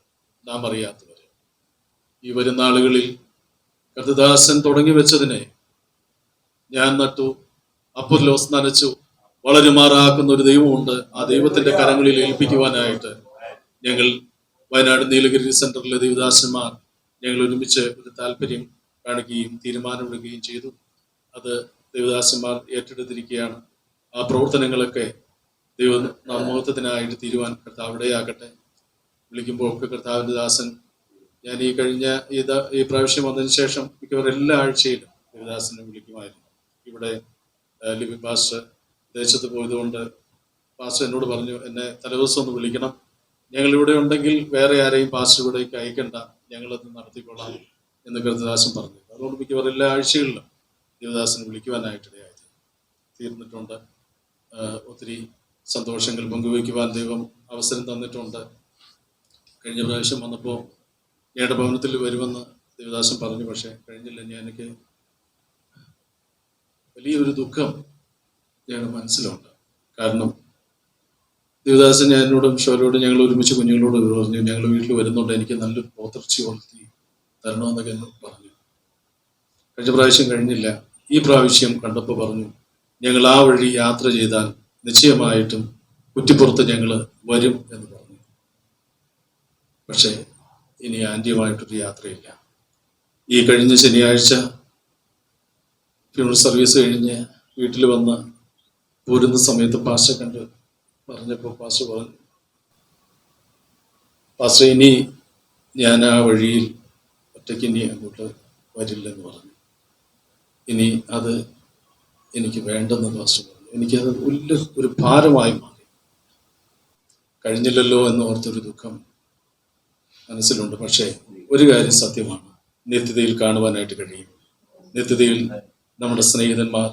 നാം അറിയാത്തവർ. ഈ വരുന്ന ആളുകളിൽ കർത്തദാസൻ തുടങ്ങി വെച്ചതിനെ ഞാൻ നട്ടു, അപ്പൊല്ലോസ് നനച്ചു, വളരുമാറാക്കുന്ന ഒരു ദൈവമുണ്ട്. ആ ദൈവത്തിന്റെ കരങ്ങളിൽ ഏൽപ്പിക്കുവാനായിട്ട് ഞങ്ങൾ വയനാട് നീലഗിരി സെന്ററിലെ ദേവദാസന്മാർ ഞങ്ങൾ ഒരുമിച്ച് ഒരു താല്പര്യം കാണിക്കുകയും തീരുമാനമെടുക്കുകയും ചെയ്തു. അത് ദേവദാസന്മാർ ഏറ്റെടുത്തിരിക്കുകയാണ്. ആ പ്രവർത്തനങ്ങളൊക്കെ ദൈവ നാമോഹത്തിനായിട്ട് തീരുവാൻ കർത്താവ് ഇടയാകട്ടെ. വിളിക്കുമ്പോൾ ഒക്കെ കർത്താവിന്റെ ദാസൻ, ഞാൻ ഈ പ്രാവശ്യം വന്നതിന് ശേഷം മിക്കവാറും എല്ലാ ആഴ്ചയിലും ദേവദാസനെ വിളിക്കുമായിരുന്നു. ഇവിടെ ലിബി പാസ്റ്റർ ദേശത്ത് പോയതുകൊണ്ട് പാസ്റ്റർ എന്നോട് പറഞ്ഞു, എന്നെ തലേദിവസം ഒന്ന് വിളിക്കണം, ഞങ്ങളിവിടെ ഉണ്ടെങ്കിൽ വേറെ ആരെയും പാസ്റ്റർ ഇവിടേക്ക് അയക്കണ്ട, ഞങ്ങളത് നടത്തിക്കൊള്ളാം എന്ന് കർത്തദാസൻ പറഞ്ഞു. അതുകൊണ്ട് മിക്കവാറും എല്ലാ ആഴ്ചകളിലും ദേവദാസനെ വിളിക്കുവാനായിട്ടിടയായി തീർന്നിട്ടുണ്ട്. ഒത്തിരി സന്തോഷങ്ങൾ പങ്കുവയ്ക്കുവാൻ ദൈവം അവസരം തന്നിട്ടുണ്ട്. കഴിഞ്ഞ പ്രാവശ്യം വന്നപ്പോൾ ഞങ്ങളുടെ ഭവനത്തിൽ വരുമെന്ന് ദേവദാസൻ പറഞ്ഞു, പക്ഷേ കഴിഞ്ഞില്ല. എനിക്ക് വലിയൊരു ദുഃഖം ഞങ്ങളുടെ മനസ്സിലുണ്ട്. കാരണം ദേവദാസൻ എന്നോടും ഷോരോടും ഞങ്ങൾ ഒരുമിച്ച് കുഞ്ഞുങ്ങളോട് പറഞ്ഞു, ഞങ്ങൾ വീട്ടിൽ വരുന്നുണ്ട്, എനിക്ക് നല്ലൊരു പോത്തിറച്ചി വളർത്തി തരണമെന്നൊക്കെ എന്നോട് പറഞ്ഞു. കഴിഞ്ഞ പ്രാവശ്യം കഴിഞ്ഞില്ല. ഈ പ്രാവശ്യം കണ്ടപ്പോൾ പറഞ്ഞു, ഞങ്ങൾ ആ വഴി യാത്ര ചെയ്താൽ നിശ്ചയമായിട്ടും കുറ്റിപ്പുറത്ത് ഞങ്ങൾ വരും എന്ന് പറഞ്ഞു. പക്ഷേ ഇനി ആൻറ്റിയുമായിട്ടൊരു യാത്രയില്ല. ഈ കഴിഞ്ഞ ശനിയാഴ്ച ഫ്യൂണറൽ സർവീസ് കഴിഞ്ഞ് വീട്ടിൽ വന്ന് പോരുന്ന സമയത്ത് പാസ്റ്റർ കണ്ട് പറഞ്ഞപ്പോൾ പാസ്റ്റർ പറഞ്ഞു, പാസ്റ്റർ ഇനി ഞാൻ ആ വഴിയിൽ ഒറ്റയ്ക്ക് ഇനി അങ്ങോട്ട് വരില്ലെന്ന് പറഞ്ഞു. ഇനി അത് എനിക്ക് വേണ്ടെന്ന് പാസ്റ്റർ പറഞ്ഞു. എനിക്കത് ഒരു ഭാരമായി മാറി. കഴിഞ്ഞില്ലല്ലോ എന്ന് ഓർത്തൊരു ദുഃഖം മനസ്സിലുണ്ട്. പക്ഷേ ഒരു കാര്യം സത്യമാണ്, നിത്യതയിൽ കാണുവാനായിട്ട് കഴിയും. നിത്യതയിൽ നമ്മുടെ സ്നേഹിതന്മാർ,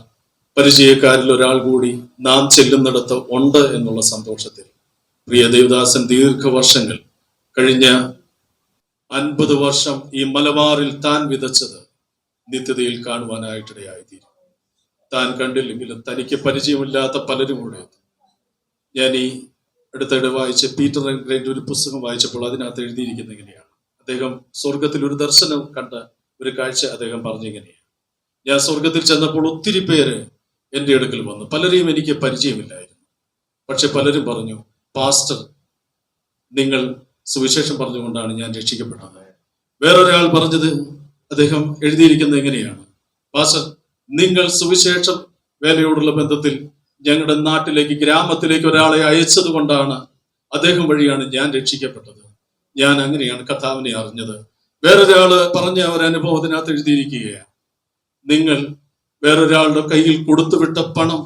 പരിചയക്കാരിൽ ഒരാൾ കൂടി നാം ചെല്ലുന്നിടത്ത് ഉണ്ട് എന്നുള്ള സന്തോഷത്തിൽ പ്രിയ ദേവദാസൻ ദീർഘവർഷങ്ങൾ, കഴിഞ്ഞ 50 വർഷം ഈ മലബാറിൽ താൻ വിതച്ചത് നിത്യതയിൽ കാണുവാനായിട്ടിടയായിത്തീരും. താൻ കണ്ടില്ലെങ്കിലും തനിക്ക് പരിചയമില്ലാത്ത പലരും കൂടെ. ഞാൻ ഈ അടുത്തിടെ വായിച്ച പീറ്റർ ഗ്രേൻ്റെ ഒരു പുസ്തകം വായിച്ചപ്പോൾ അതിനകത്ത് എഴുതിയിരിക്കുന്നത് ഇങ്ങനെയാണ്. അദ്ദേഹം സ്വർഗത്തിൽ ഒരു ദർശനം കണ്ട ഒരു കാഴ്ച അദ്ദേഹം പറഞ്ഞിങ്ങനെയാണ്, ഞാൻ സ്വർഗത്തിൽ ചെന്നപ്പോൾ ഒത്തിരി പേര് എൻ്റെ അടുക്കൽ വന്നു, പലരെയും എനിക്ക് പരിചയമില്ലായിരുന്നു. പക്ഷെ പലരും പറഞ്ഞു, പാസ്റ്റർ നിങ്ങൾ സുവിശേഷം പറഞ്ഞുകൊണ്ടാണ് ഞാൻ രക്ഷിക്കപ്പെട്ടത്. വേറൊരാൾ പറഞ്ഞത്, അദ്ദേഹം എഴുതിയിരിക്കുന്നത് എങ്ങനെയാണ്, പാസ്റ്റർ നിങ്ങൾ സുവിശേഷം വേലയോടുള്ള ബന്ധത്തിൽ ഞങ്ങളുടെ നാട്ടിലേക്ക്, ഗ്രാമത്തിലേക്ക് ഒരാളെ അയച്ചത് കൊണ്ടാണ്, അദ്ദേഹം വഴിയാണ് ഞാൻ രക്ഷിക്കപ്പെട്ടത്. ഞാൻ അങ്ങനെയാണ് കർത്താവിനെ അറിഞ്ഞത്. വേറൊരാള് പറഞ്ഞ ഒരനുഭവം അതിനകത്ത് എഴുതിയിരിക്കുകയാണ്, നിങ്ങൾ വേറൊരാളുടെ കയ്യിൽ കൊടുത്തുവിട്ട പണം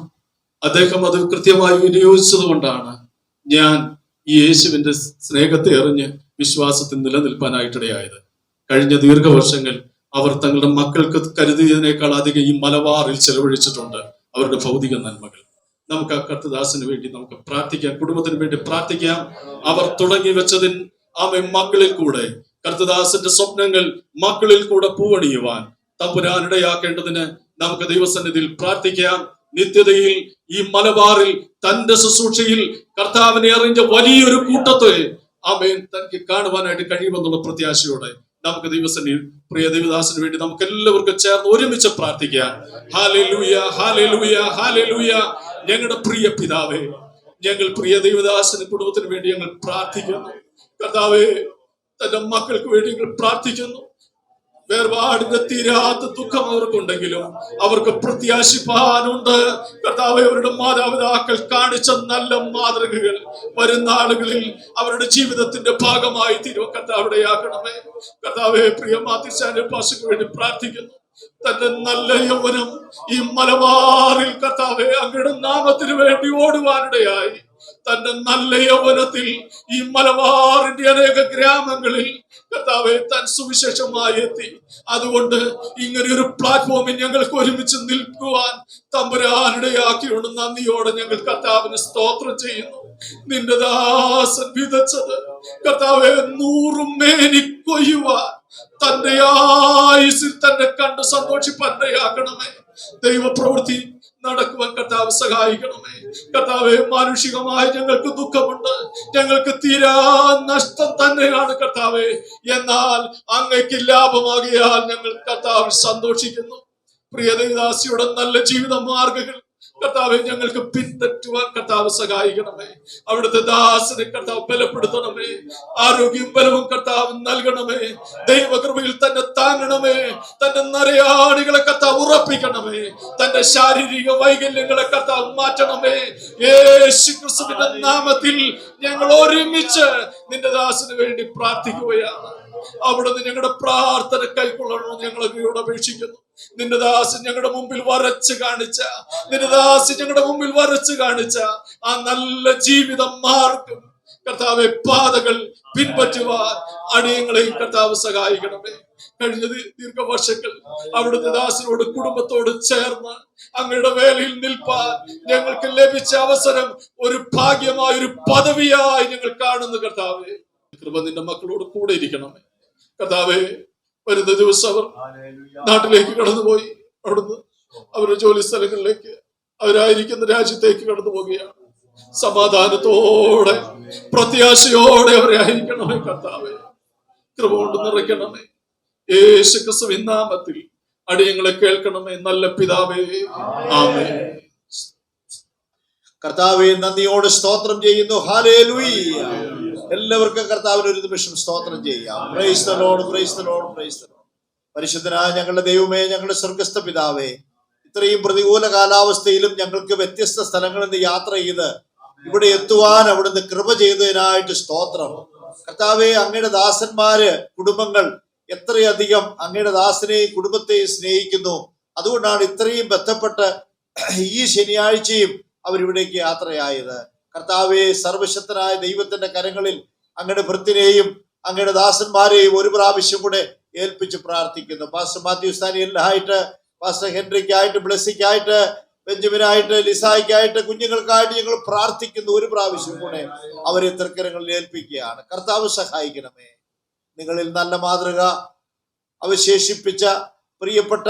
അദ്ദേഹം അത് കൃത്യമായി വിനിയോഗിച്ചത് കൊണ്ടാണ് ഞാൻ ഈ യേശുവിന്റെ സ്നേഹത്തെ അറിഞ്ഞ് വിശ്വാസത്തിൽ നിലനിൽപ്പാനായിട്ടിടയായത്. കഴിഞ്ഞ ദീർഘവർഷങ്ങൾ അവർ തങ്ങളുടെ മക്കൾക്ക് കരുതിയതിനേക്കാൾ അധികം ഈ മലബാറിൽ ചെലവഴിച്ചിട്ടുണ്ട് അവരുടെ ഭൗതിക നന്മകൾ. നമുക്ക് ആ കർത്തദാസിന് വേണ്ടി നമുക്ക് പ്രാർത്ഥിക്കാം, കുടുംബത്തിന് വേണ്ടി പ്രാർത്ഥിക്കാം. അവർ തുടങ്ങി വെച്ചതിന് ആമേൻ മക്കളിൽ കൂടെ, കർത്തദാസന്റെ സ്വപ്നങ്ങൾ മക്കളിൽ കൂടെ പൂവണിയുവാൻ തമ്പുരാൻ ഇടയാക്കേണ്ടതിന് നമുക്ക് ദൈവസന്നിധിയിൽ പ്രാർത്ഥിക്കാം. നിത്യതയിൽ ഈ മലബാറിൽ തന്റെ ശുശ്രൂഷയിൽ കർത്താവിനെ അറിഞ്ഞ വലിയൊരു കൂട്ടത്തെ ആമേൻ തനിക്ക് കാണുവാനായിട്ട് കഴിയുമെന്നുള്ള പ്രത്യാശയോടെ നമുക്ക് ദൈവസന്നിധിയിൽ പ്രിയ ദേവദാസന് വേണ്ടി നമുക്ക് എല്ലാവർക്കും ചേർന്ന് ഒരുമിച്ച് പ്രാർത്ഥിക്കാം. Hallelujah, hallelujah, hallelujah. ഞങ്ങളുടെ പ്രിയ പിതാവേ, ഞങ്ങൾ പ്രിയ ദേവദാസന് കുടുംബത്തിന് വേണ്ടി ഞങ്ങൾ പ്രാർത്ഥിക്കുന്നു. കർത്താവേ, തന്റെ മക്കൾക്ക് വേണ്ടി ഞങ്ങൾ പ്രാർത്ഥിക്കുന്നു. വേർപാടിന്റെ തീരാത്ത ദുഃഖം അവർക്കുണ്ടെങ്കിലും അവർക്ക് പ്രത്യാശിപ്പാനുണ്ട്. കർത്താവേ, അവരുടെ മാതാപിതാക്കൾ കാണിച്ച നല്ല മാതൃകകൾ വരുന്ന ആളുകളിൽ അവരുടെ ജീവിതത്തിന്റെ ഭാഗമായി തീരുവ കർത്താവിടെയാക്കണമേ. കർത്താവേ, പ്രിയ മാത്യു പാഷയ്ക്ക് വേണ്ടി പ്രാർത്ഥിക്കുന്നു. തന്റെ നല്ല യൗവനം ഈ മലബാറിൽ കർത്താവേ അങ്ങയുടെ നാമത്തിന് വേണ്ടി ഓടുവാനിടയായി തന്റെ നല്ല യൗവനത്തിൽ ഈ മലബാറിന്റെ അനേക ഗ്രാമങ്ങളിൽ കർത്താവെ താൻ സുവിശേഷമായി എത്തി. അതുകൊണ്ട് ഇങ്ങനെ ഒരു പ്ലാറ്റ്ഫോമിൽ ഞങ്ങൾക്ക് ഒരുമിച്ച് നിൽക്കുവാൻ തമ്പുരാനിടയാക്കിയോണ്ട് നന്ദിയോടെ ഞങ്ങൾ കർത്താവിന് സ്തോത്രം ചെയ്യുന്നു. നിന്റെ ദാസൻ വിതച്ചത് കർത്താവെ 100 മേനി കൊയ്യുവാൻ തന്റെ ആയുസിൽ തന്നെ കണ്ട് സന്തോഷിപ്പന്നയാക്കണമേ. ദൈവപ്രവൃത്തി നടക്കുവാൻ കർത്താവ് സഹായിക്കണമേ. കർത്താവെ, മാനുഷികമായി ഞങ്ങൾക്ക് ദുഃഖമുണ്ട്, ഞങ്ങൾക്ക് തീരാ നഷ്ടം തന്നെയാണ് കർത്താവെ. എന്നാൽ അങ്ങയ്ക്ക് ലാഭമാകിയാൽ ഞങ്ങൾ കർത്താവ് സന്തോഷിക്കുന്നു. പ്രിയ ദൈവദാസിയുടെ നല്ല ജീവിത മാർഗങ്ങൾ കർത്താവെ ഞങ്ങൾക്ക് പിൻപറ്റുവാൻ കർത്താവ് സഹായിക്കണമേ. അവിടുത്തെ ദാസനെ കർത്താവ് ബലപ്പെടുത്തണമേ. ആരോഗ്യവും ബലവും കർത്താവ് നൽകണമേ. ദൈവകൃപയിൽ തന്നെ താങ്ങണമേ. തന്റെ നരയാണികളെ കർത്താവ് ഉറപ്പിക്കണമേ. തന്റെ ശാരീരിക വൈകല്യങ്ങളെ കർത്താവ് മാറ്റണമേ. യേശു ക്രിസ്തുവിന്റെ നാമത്തിൽ ഞങ്ങൾ ഒരുമിച്ച് നിന്റെ ദാസന് വേണ്ടി പ്രാർത്ഥിക്കുകയാണ്. അവിടുന്ന് ഞങ്ങളുടെ പ്രാർത്ഥന കൈക്കൊള്ളണമെന്ന് ഞങ്ങളെ അപേക്ഷിക്കുന്നു. നിന്റെ ദാസൻ ഞങ്ങളുടെ മുമ്പിൽ വരച്ച് കാണിച്ച ആ നല്ല ജീവിത മാർഗം കർത്താവെ, പാതകൾ പിൻപറ്റുവാൻ അടിയങ്ങളെയും കർത്താവ് സഹായിക്കണമേ. കഴിഞ്ഞ ദീർഘവർഷങ്ങൾ അവിടുത്തെ ദാസനോട് കുടുംബത്തോട് ചേർന്ന് അങ്ങയുടെ വേലയിൽ നിൽപ്പാൻ ഞങ്ങൾക്ക് ലഭിച്ച അവസരം ഒരു ഭാഗ്യമായ ഒരു പദവിയായി ഞങ്ങൾ കാണുന്നു. കർത്താവെ, കൃപ നിന്റെ മക്കളോട് കൂടെ ഇരിക്കണമേ. കർത്താവെ, വരുന്ന ദിവസം അവർ നാട്ടിലേക്ക് കടന്നുപോയി. അവിടുന്ന് അവരുടെ ജോലി സ്ഥലങ്ങളിലേക്ക്, അവരായിരിക്കുന്ന രാജ്യത്തേക്ക് കടന്നു പോവുകയാണ്. സമാധാനത്തോടെ പ്രത്യാശയോടെ അവരെ അയക്കണമേ. കർത്താവെ, കൃപ കൊണ്ട് നിറയ്ക്കണമേ. യേശു ക്രിസ്തുവിൻ നാമത്തിൽ അടിയങ്ങളെ കേൾക്കണമേ. നല്ല പിതാവേ, ആമേൻ. കർത്താവെ, നന്ദിയോട് സ്തോത്രം ചെയ്യുന്നു. ഹല്ലേലൂയ. എല്ലാവർക്കും കർത്താവിന് ഒരു നിമിഷം സ്തോത്രം ചെയ്യാം. Price the Lord, price the Lord, price the Lord. പരിശുദ്ധനായ ഞങ്ങളുടെ ദൈവമേ, ഞങ്ങളുടെ സ്വർഗ്ഗസ്ഥ പിതാവേ, ഇത്രയും പ്രതികൂല കാലാവസ്ഥയിലും ഞങ്ങൾക്ക് വ്യത്യസ്ത സ്ഥലങ്ങളിൽ നിന്ന് യാത്ര ചെയ്ത് ഇവിടെ എത്തുവാൻ അവിടുന്ന് കൃപ ചെയ്തതിനായിട്ട് സ്തോത്രം. കർത്താവെ, അങ്ങയുടെ ദാസന്മാര്, കുടുംബങ്ങൾ എത്രയധികം അങ്ങയുടെ ദാസനെയും കുടുംബത്തെയും സ്നേഹിക്കുന്നു. അതുകൊണ്ടാണ് ഇത്രയും ബന്ധപ്പെട്ട് ഈ ശനിയാഴ്ചയും അവരിവിടേക്ക് യാത്രയായത്. കർത്താവെ, സർവശക്തനായ ദൈവത്തിന്റെ കരങ്ങളിൽ അങ്ങയുടെ ഭൃത്തിനെയും അങ്ങയുടെ ദാസന്മാരെയും ഒരു പ്രാവശ്യം കൂടെ ഏൽപ്പിച്ച് പ്രാർത്ഥിക്കുന്നു. പാസ്റ്റർ മാത്യു സ്ഥാനിയലിനായിട്ട്, പാസ്റ്റർ ഹെൻറിക്കായിട്ട്, ബ്ലെസ്സിക്കായിട്ട്, ബെഞ്ചമിനായിട്ട്, ലിസായിക്കായിട്ട്, കുഞ്ഞുങ്ങൾക്കായിട്ട് ഞങ്ങൾ പ്രാർത്ഥിക്കുന്നു. ഒരു പ്രാവശ്യം കൂടെ അവരെ തൃക്കരങ്ങളിൽ ഏൽപ്പിക്കുകയാണ്. കർത്താവ് സഹായിക്കണമേ. നിങ്ങളിൽ നല്ല മാതൃക അവശേഷിപ്പിച്ച പ്രിയപ്പെട്ട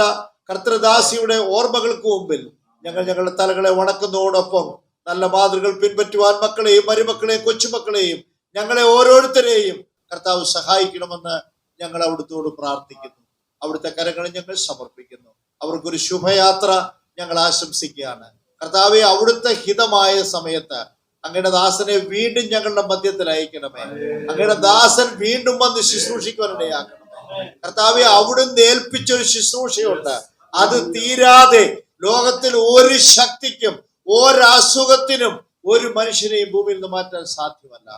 കർത്തൃദാസിയുടെ ഓർമ്മകൾക്ക് മുമ്പിൽ ഞങ്ങളുടെ തലകളെ വണക്കുന്നതോടൊപ്പം നല്ല മാതൃകൾ പിൻപറ്റുവാൻ മക്കളെയും മരുമക്കളെയും കൊച്ചുമക്കളെയും ഞങ്ങളെ ഓരോരുത്തരെയും കർത്താവ് സഹായിക്കണമെന്ന് ഞങ്ങൾ അവിടുത്തോട് പ്രാർത്ഥിക്കുന്നു. അവിടുത്തെ കരങ്ങളിൽ ഞങ്ങൾ സമർപ്പിക്കുന്നു. അവർക്കൊരു ശുഭയാത്ര ഞങ്ങൾ ആശംസിക്കുകയാണ്. കർത്താവെ, അവിടുത്തെ ഹിതമായ സമയത്ത് അങ്ങയുടെ ദാസനെ വീണ്ടും ഞങ്ങളുടെ മധ്യത്തിൽ അയക്കണമേ. അങ്ങയുടെ ദാസൻ വീണ്ടും വന്ന് ശുശ്രൂഷിക്കുവാനിടയാക്കണമേ. കർത്താവെ, അവിടുന്ന് ഏൽപ്പിച്ചൊരു ശുശ്രൂഷയുണ്ട്. അത് തീരാതെ ലോകത്തിൽ ഒരു ശക്തിക്കും ഒരസുഖത്തിനും ഒരു മനുഷ്യനെയും ഭൂമിയിൽ നിന്ന് മാറ്റാൻ സാധ്യമല്ല.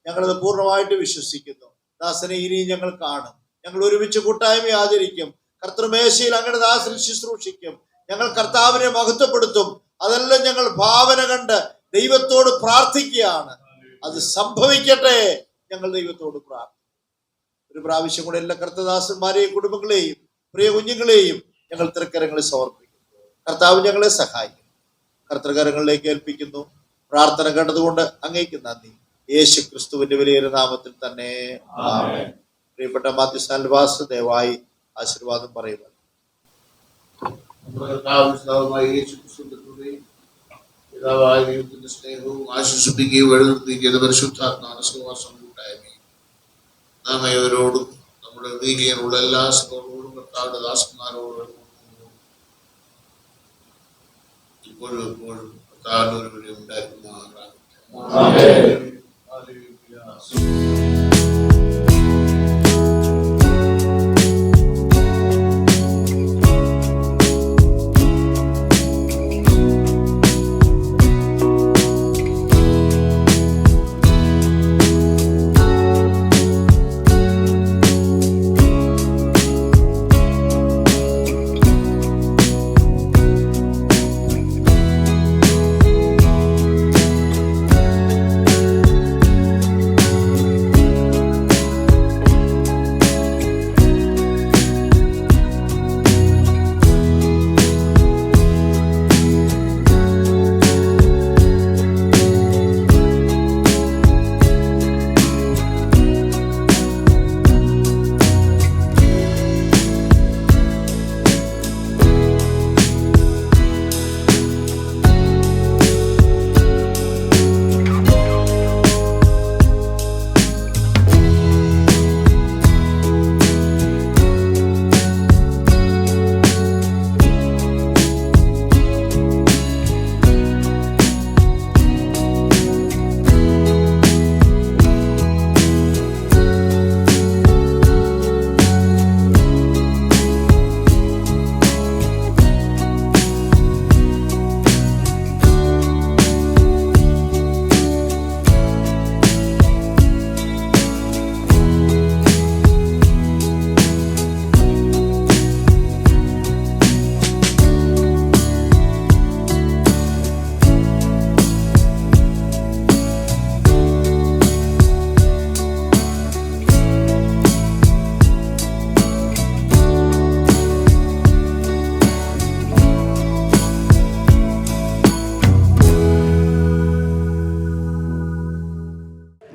ഞങ്ങളത് പൂർണ്ണമായിട്ട് വിശ്വസിക്കുന്നു. ദാസനെ ഇനിയും ഞങ്ങൾ കാണും. ഞങ്ങൾ ഒരുമിച്ച് കൂട്ടായ്മ ആചരിക്കും. കർത്തൃമേശയിൽ അങ്ങയുടെ ദാസനെ ശുശ്രൂഷിക്കും. ഞങ്ങൾ കർത്താവിനെ മഹത്വപ്പെടുത്തും. അതെല്ലാം ഞങ്ങൾ ഭാവന കണ്ട് ദൈവത്തോട് പ്രാർത്ഥിക്കുകയാണ്. അത് സംഭവിക്കട്ടെ. ഞങ്ങൾ ദൈവത്തോട് പ്രാർത്ഥിക്കും. ഒരു പ്രാവശ്യം കൂടെ എല്ലാ കർത്തദാസന്മാരെയും കുടുംബങ്ങളെയും പ്രിയ കുഞ്ഞുങ്ങളെയും ഞങ്ങൾ തൃക്കരങ്ങളിൽ സമർപ്പിക്കും. കർത്താവ് ഞങ്ങളെ സഹായിക്കും. കർത്തൃകരങ്ങളിലേക്ക് ഏൽപ്പിക്കുന്നു. പ്രാർത്ഥന കേട്ടതുകൊണ്ട് അങ്ങേക്ക് നന്ദി. യേശു ക്രിസ്തുവിന്റെ വലിയൊരു നാമത്തിൽ തന്നെ ആമേൻ. പ്രിയപ്പെട്ട മാത്യു സാൽവാസ് ദയവായി ആശീർവാദം പറയുക. പിതാവായ ദൈവത്തിന്റെ സ്നേഹവും ആശ്വസിപ്പിക്കുകയും വഴിനിർത്തിക്കുകയും പരിശുദ്ധാത്മാവിന്റെ സഹവാസം കൂട്ടായ്മയും നാം ഏവരോടും നമ്മുടെ ഹൃദയത്തിലുള്ള എല്ലാ സഹോദരോടും കർത്താവിന്റെ ദാസന്മാരോടും ഇപ്പോഴും എപ്പോഴും കർത്താവിന്റെ ഒരു വഴി ഉണ്ടായിരിക്കും.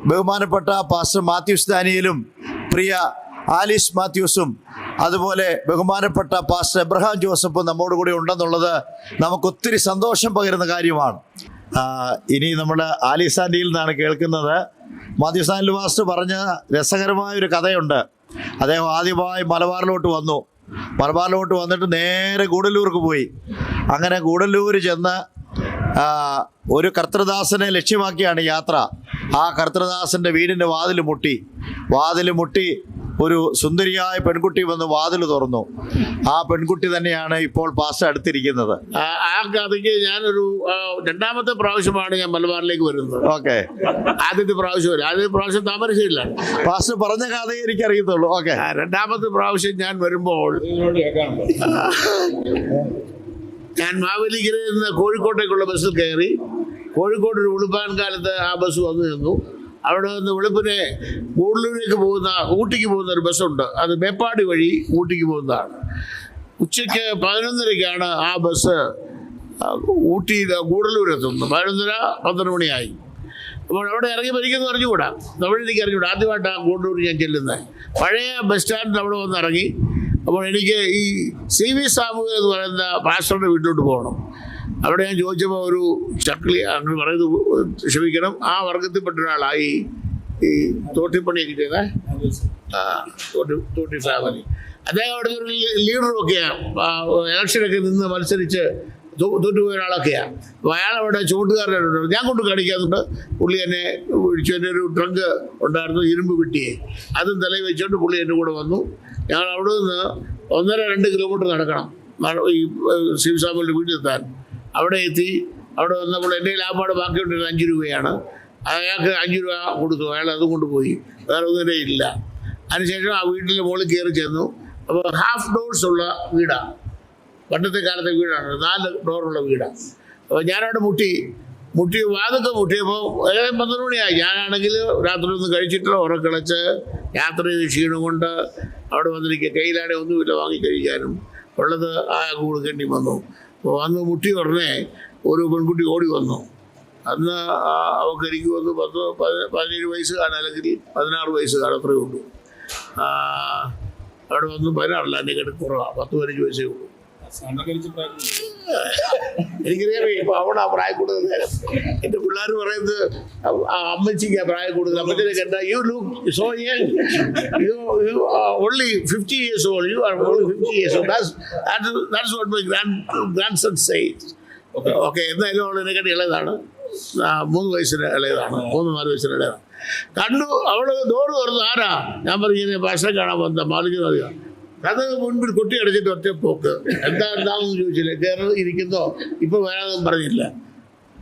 ബഹുമാനപ്പെട്ട പാസ്റ്റർ മാത്യൂസ് ദാനിയലും പ്രിയ ആലിസ് മാത്യൂസും അതുപോലെ ബഹുമാനപ്പെട്ട പാസ്റ്റർ എബ്രഹാം ജോസഫും നമ്മോട് കൂടി ഉണ്ടെന്നുള്ളത് നമുക്കൊത്തിരി സന്തോഷം പകരുന്ന കാര്യമാണ്. ഇനി നമ്മൾ ആലിസ് ആൻറ്റിയിൽ നിന്നാണ് കേൾക്കുന്നത്. മാത്യൂസ് ആൻറ്റി പാസ്റ്റർ പറഞ്ഞ രസകരമായൊരു കഥയുണ്ട്. അദ്ദേഹം ആദ്യമായി മലബാറിലോട്ട് വന്നു. മലബാറിലോട്ട് വന്നിട്ട് നേരെ ഗൂഡല്ലൂർക്ക് പോയി. അങ്ങനെ ഗൂഡല്ലൂർ ചെന്ന് ഒരു കർത്തൃദാസനെ ലക്ഷ്യമാക്കിയാണ് യാത്ര. ആ കർത്തൃദാസൻ്റെ വീടിൻ്റെ വാതിൽ മുട്ടി ഒരു സുന്ദരിയായ പെൺകുട്ടി വന്ന് വാതിൽ തുറന്നു. ആ പെൺകുട്ടി തന്നെയാണ് ഇപ്പോൾ പാസ്റ്റർ അടുത്തിരിക്കുന്നത്. ആ കഥയ്ക്ക് ഞാനൊരു രണ്ടാമത്തെ പ്രാവശ്യമാണ് ഞാൻ മലബാറിലേക്ക് വരുന്നത്. ഓക്കെ, ആദ്യത്തെ പ്രാവശ്യം താമരശ്ശേരിയിലാണ്. പാസ്റ്റർ പറഞ്ഞ കഥയെ എനിക്കറിയത്തുള്ളൂ. ഓക്കെ, രണ്ടാമത്തെ പ്രാവശ്യം ഞാൻ വരുമ്പോൾ ഞാൻ മാവേലിക്കരയിൽ നിന്ന് കോഴിക്കോട്ടേക്കുള്ള ബസ്സിൽ കയറി. കോഴിക്കോട് ഒരു വെളുപ്പാൻ കാലത്ത് ആ ബസ് വന്നു നിന്നു. അവിടെ നിന്ന് വെളുപ്പിനെ ഗൂഡല്ലൂരിലേക്ക് പോകുന്ന ഊട്ടിക്ക് പോകുന്ന ഒരു ബസ്സുണ്ട്. അത് മേപ്പാടി വഴി ഊട്ടിക്ക് പോകുന്നതാണ്. ഉച്ചയ്ക്ക് 11:30 ആ ബസ് ഊട്ടിയിൽ ഗൂഡല്ലൂരെത്തുന്നു. 11:30-12 മണിയായി. അപ്പോൾ അവിടെ ഇറങ്ങി ഭരിക്കുന്നു അറിഞ്ഞുകൂടാ, തമിഴിലേക്ക് അറിഞ്ഞുകൂടാ. ആദ്യമായിട്ടാണ് ഗൂഡല്ലൂർ ഞാൻ ചെല്ലുന്നത്. പഴയ ബസ് സ്റ്റാൻഡിൽ അവിടെ വന്ന് ഇറങ്ങി. അപ്പോൾ എനിക്ക് ഈ CV സാമുവൽ എന്ന് പറയുന്ന പാസ്റ്ററുടെ വീട്ടിലോട്ട് പോകണം. അവിടെ ഞാൻ ചോദിച്ചപ്പോൾ ഒരു ചക്ലി അങ്ങനെ പറയുന്നത് ക്ഷമിക്കണം, ആ വർഗത്തിൽപ്പെട്ട ഒരാളായി ഈ തോട്ടിപ്പണിയൊക്കെ ചെയ്ത തോട്ടി ഫാമിലി. അദ്ദേഹം അവിടെ ഒരു ലീഡറൊക്കെയാണ്, ഇലക്ഷനൊക്കെ നിന്ന് മത്സരിച്ച് തോറ്റുപോയ ഒരാളൊക്കെയാണ്. അപ്പോൾ അയാളവിടെ ചുമട്ടുകാരനായിട്ടുണ്ട്. ഞാൻ കൊണ്ട് കാണിക്കാറുണ്ട്. പുള്ളി എന്നെ വിളിച്ചു. എൻ്റെ ഒരു ട്രങ്ക് ഉണ്ടായിരുന്നു, ഇരുമ്പ് പെട്ടിയെ, അതും തലയിൽ വെച്ചുകൊണ്ട് പുള്ളി എൻ്റെ കൂടെ വന്നു. ഞങ്ങൾ അവിടെ നിന്ന് 1.5-2 കിലോമീറ്റർ നടക്കണം ഈ ശിവസാമിയുടെ വീട്ടിലെത്താൻ. അവിടെ എത്തി. അവിടെ വന്നപ്പോൾ എൻ്റെ ലാഭമാണ് ബാക്കിയുണ്ടിരുന്നത് 5 രൂപയാണ്. അയാൾക്ക് 5 രൂപ കൊടുത്തു. അയാൾ അതും കൊണ്ടുപോയി. വേറെ ഒന്നും ഇല്ല. അതിനുശേഷം ആ വീട്ടിൻ്റെ മുകളിൽ കയറി ചെന്നു. അപ്പോൾ ഹാഫ് ഡോർസ് ഉള്ള വീടാണ്, പണ്ടത്തെ കാലത്തെ വീടാണ്, 4 ഡോറുള്ള വീടാണ്. അപ്പോൾ ഞാനവിടെ വാതൊക്കെ മുട്ടിയപ്പോൾ ഏകദേശം 12 മണിയായി. ഞാനാണെങ്കിൽ രാത്രി ഒന്നും കഴിച്ചിട്ടില്ല, ഉറക്കളച്ച് യാത്ര ചെയ്ത് ക്ഷീണം കൊണ്ട് അവിടെ വന്നിരിക്കുക. കയ്യിലാണെ ഒന്നുമില്ല വാങ്ങി കഴിക്കാനും. ഉള്ളത് ആൾക്ക് കൊടുക്കേണ്ടി വന്നു. അപ്പോൾ വന്ന് മുട്ടി ഉടനെ ഒരു പെൺകുട്ടി ഓടി വന്നു. അന്ന് അവൾക്ക് എനിക്ക് വന്ന് 17 വയസ്സ് കാണാൻ, അല്ലെങ്കിൽ 16 വയസ്സ് കാണാൻ, അത്രയേ ഉള്ളൂ. അവിടെ വന്ന് 16 എൻ്റെ കിടക്ക് കുറവാണ്, 10-15 വയസ്സേ ഉള്ളൂ. എനിക്കറിയാം ഇപ്പൊ അവിടെ പ്രായം കൂടുതൽ. എന്റെ പിള്ളേർ പറയുന്നത് അമ്മച്ചിക്ക് പ്രായം കൂടുതൽ. അമ്മച്ചിനെ കണ്ട you look so young, you only 50 years old, you are only 50 years old. That's what my grandson says. Okay, എന്തായാലും അവൾ എന്നെക്കാട്ടി ഇളയതാണ്, 3 വയസ്സിന് ഇളയതാണ്, 3-4 വയസ്സിന് ഇളയതാണ്. കണ്ടു, അവള് ഡോറ് തുറന്നു. ആരാ? ഞാൻ പറഞ്ഞു ഭാഷ കാണാൻ വന്ന മാലിന്യം അറിയാം. അത് മുൻപിൽ കൊട്ടി അടച്ചിട്ട് ഒറ്റ പോക്ക്. എന്താണെന്ന് ചോദിച്ചില്ല. കയറി ഇരിക്കുന്നോ ഇപ്പൊ വരാതെന്നും പറഞ്ഞില്ല.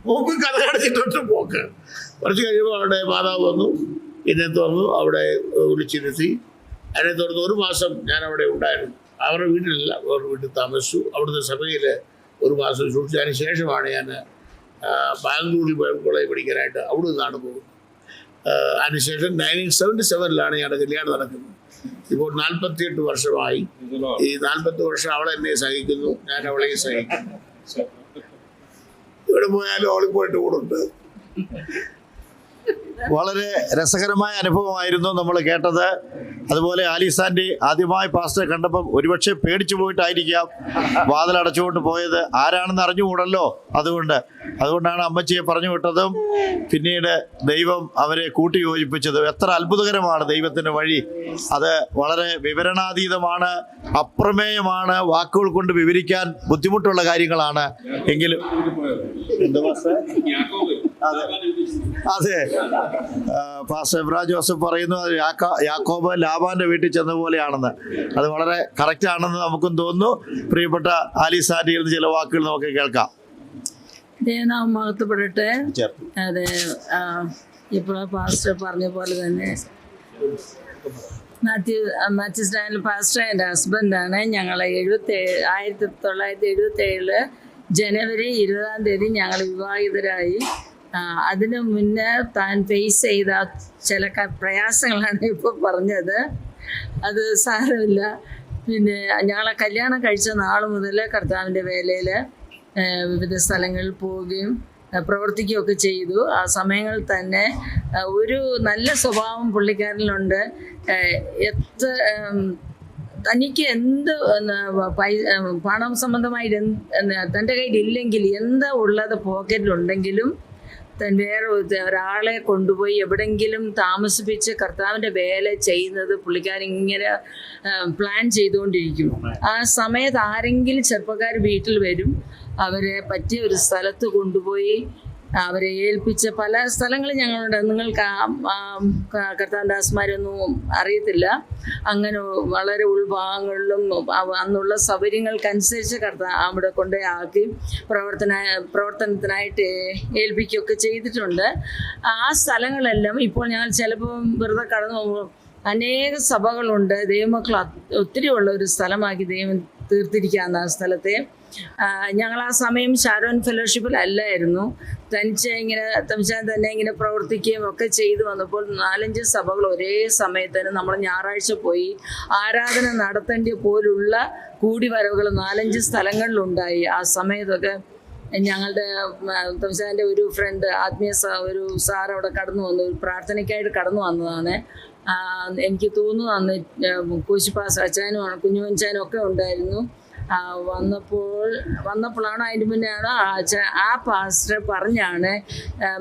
മുമ്പിൽ കഥ അടച്ചിട്ട് ഒറ്റ പോക്ക്. കുറച്ച് കഴിയുമ്പോൾ അവിടെ മാതാവ് വന്നു, എന്നെ തുറന്നു, അവിടെ വിളിച്ചിരുത്തി. അതിനെ തുറന്ന് 1 മാസം ഞാൻ അവിടെ ഉണ്ടായിരുന്നു. അവരുടെ വീട്ടിലല്ല, അവരുടെ വീട്ടിൽ താമസിച്ചു. അവിടുത്തെ സഭയിൽ 1 മാസം സൂക്ഷിച്ചു. അതിന് ശേഷമാണ് ഞാൻ ബാംഗ്ലൂരിൽ കോളേജ് പഠിക്കാനായിട്ട് അവിടെ നിന്നാണ് പോകുന്നത്. അതിനുശേഷം 1977 ഞങ്ങളുടെ കല്യാണം നടക്കുന്നത്. ഇപ്പോൾ 48 വർഷമായി. ഈ 40 വർഷം അവൾ എന്നെ സഹിക്കുന്നു, ഞാൻ അവളെ സഹിക്കുന്നു. ഇവിടെ പോയാലും അവളിൽ പോയിട്ട് കൂടുണ്ട്. വളരെ രസകരമായ അനുഭവമായിരുന്നു നമ്മൾ കേട്ടത്. അതുപോലെ ആലീസ് ആൻറ്റി ആദ്യമായി പാസ്റ്ററെ കണ്ടപ്പം ഒരുപക്ഷെ പേടിച്ചു പോയിട്ടായിരിക്കാം വാതിലടച്ചുകൊണ്ട് പോയത്. ആരാണെന്ന് അറിഞ്ഞുകൂടല്ലോ. അതുകൊണ്ടാണ് അമ്മച്ചിയെ പറഞ്ഞു വിട്ടതും പിന്നീട് ദൈവം അവരെ കൂട്ടി യോജിപ്പിച്ചതും. എത്ര അത്ഭുതകരമാണ് ദൈവത്തിൻ്റെ വഴി. അത് വളരെ വിവരണാതീതമാണ്, അപ്രമേയമാണ്, വാക്കുകൾ കൊണ്ട് വിവരിക്കാൻ ബുദ്ധിമുട്ടുള്ള കാര്യങ്ങളാണ്. എങ്കിലും അതെ, പാസ്റ്റർ എബ്രഹാം ജോസഫ് പറയുന്നു യാക്കോബ് ലാബാന്റെ വീട്ടിൽ ചെന്ന പോലെയാണെന്ന്. അത് വളരെ കറക്റ്റ് ആണെന്ന് നമുക്കും തോന്നുന്നു. പ്രിയപ്പെട്ട ആലീസ് ആന്റിയിൽ നിന്ന് ചില വാക്കുകൾ നമുക്ക് കേൾക്കാം. ദൈവനാമം മഹത്വപ്പെടട്ടെ. അതെ, ഇപ്പോൾ പാസ്റ്റർ പറഞ്ഞ പോലെ തന്നെ മാത്യൂസ് ഡാനിയൽ പാസ്റ്റർ എൻ്റെ ഹസ്ബൻഡാണ്. ഞങ്ങൾ 1977 ജനുവരി 20 ഞങ്ങൾ വിവാഹിതരായി. അതിനു മുന്നേ താൻ ഫേസ് ചെയ്ത ചില പ്രയാസങ്ങളാണ് ഇപ്പോൾ പറഞ്ഞത്. അത് സാരമില്ല. പിന്നെ ഞങ്ങളെ കല്യാണം കഴിച്ച നാൾ മുതൽ കർത്താവിൻ്റെ വേലയിൽ വിവിധ സ്ഥലങ്ങളിൽ പോവുകയും പ്രവർത്തിക്കുകയൊക്കെ ചെയ്തു. ആ സമയങ്ങളിൽ തന്നെ ഒരു നല്ല സ്വഭാവം പുള്ളിക്കാരനിലുണ്ട്. തനിക്ക് എന്ത് പണം സംബന്ധമായിട്ട് തൻ്റെ കയ്യിലില്ലെങ്കിൽ എന്താ ഉള്ളത് പോക്കറ്റിലുണ്ടെങ്കിലും വേറെ ഒരാളെ കൊണ്ടുപോയി എവിടെയെങ്കിലും താമസിപ്പിച്ച് കർത്താവിൻ്റെ വേല ചെയ്യുന്നത് പുള്ളിക്കാരൻ ഇങ്ങനെ പ്ലാൻ ചെയ്തുകൊണ്ടിരിക്കും. ആ സമയത്ത് ആരെങ്കിലും ചെറുപ്പക്കാർ വീട്ടിൽ വരും, അവരെ പറ്റിയ ഒരു സ്ഥലത്ത് കൊണ്ടുപോയി അവരെ ഏൽപ്പിച്ച പല സ്ഥലങ്ങളും ഞങ്ങളുണ്ട്. നിങ്ങൾക്ക് കർത്താവിൻ്റെ ദാസന്മാരൊന്നും അറിയത്തില്ല. അങ്ങനെ വളരെ ഉൾഭാഗങ്ങളിലും അന്നുള്ള സൗകര്യങ്ങൾക്കനുസരിച്ച് അവിടെ കൊണ്ടേ ആക്കി പ്രവർത്തനത്തിനായിട്ട് ഏൽപ്പിക്കുകയൊക്കെ ചെയ്തിട്ടുണ്ട്. ആ സ്ഥലങ്ങളെല്ലാം ഇപ്പോൾ ഞങ്ങൾ ചിലപ്പോൾ വെറുതെ കടന്നു പോകുമ്പോൾ അനേക സഭകളുണ്ട്. ദൈവമക്കൾ ഒത്തിരി ഉള്ള ഒരു സ്ഥലമാക്കി ദൈവം തീർത്തിരിക്കുകയാണ് ആ സ്ഥലത്തെ. ഞങ്ങൾ ആ സമയം ഷാരോൺ ഫെലോഷിപ്പിലല്ലായിരുന്നു. തനിച്ചാൻ തന്നെ ഇങ്ങനെ പ്രവർത്തിക്കുകയും ഒക്കെ ചെയ്തു വന്നപ്പോൾ 4-5 സഭകൾ ഒരേ സമയത്തിന് നമ്മൾ ഞായറാഴ്ച പോയി ആരാധന നടത്തേണ്ട പോലുള്ള കൂടിവരവുകൾ 4-5 സ്ഥലങ്ങളിലുണ്ടായി. ആ സമയത്തൊക്കെ ഞങ്ങളുടെ തംശാൻ്റെ ഒരു ഫ്രണ്ട് ഒരു സാർ അവിടെ കടന്നു വന്നു, ഒരു പ്രാർത്ഥനയ്ക്കായിട്ട് കടന്നു വന്നതാണ്. എനിക്ക് തോന്നുന്നു അന്ന് കോശിപ്പാസ് അച്ചാനും കുഞ്ഞുമഞ്ചാനും ഒക്കെ ഉണ്ടായിരുന്നു. വന്നപ്പോഴാണ് അതിൻ്റെ മുന്നെയാണ് ആ പാസ്റ്റർ പറഞ്ഞാണ്,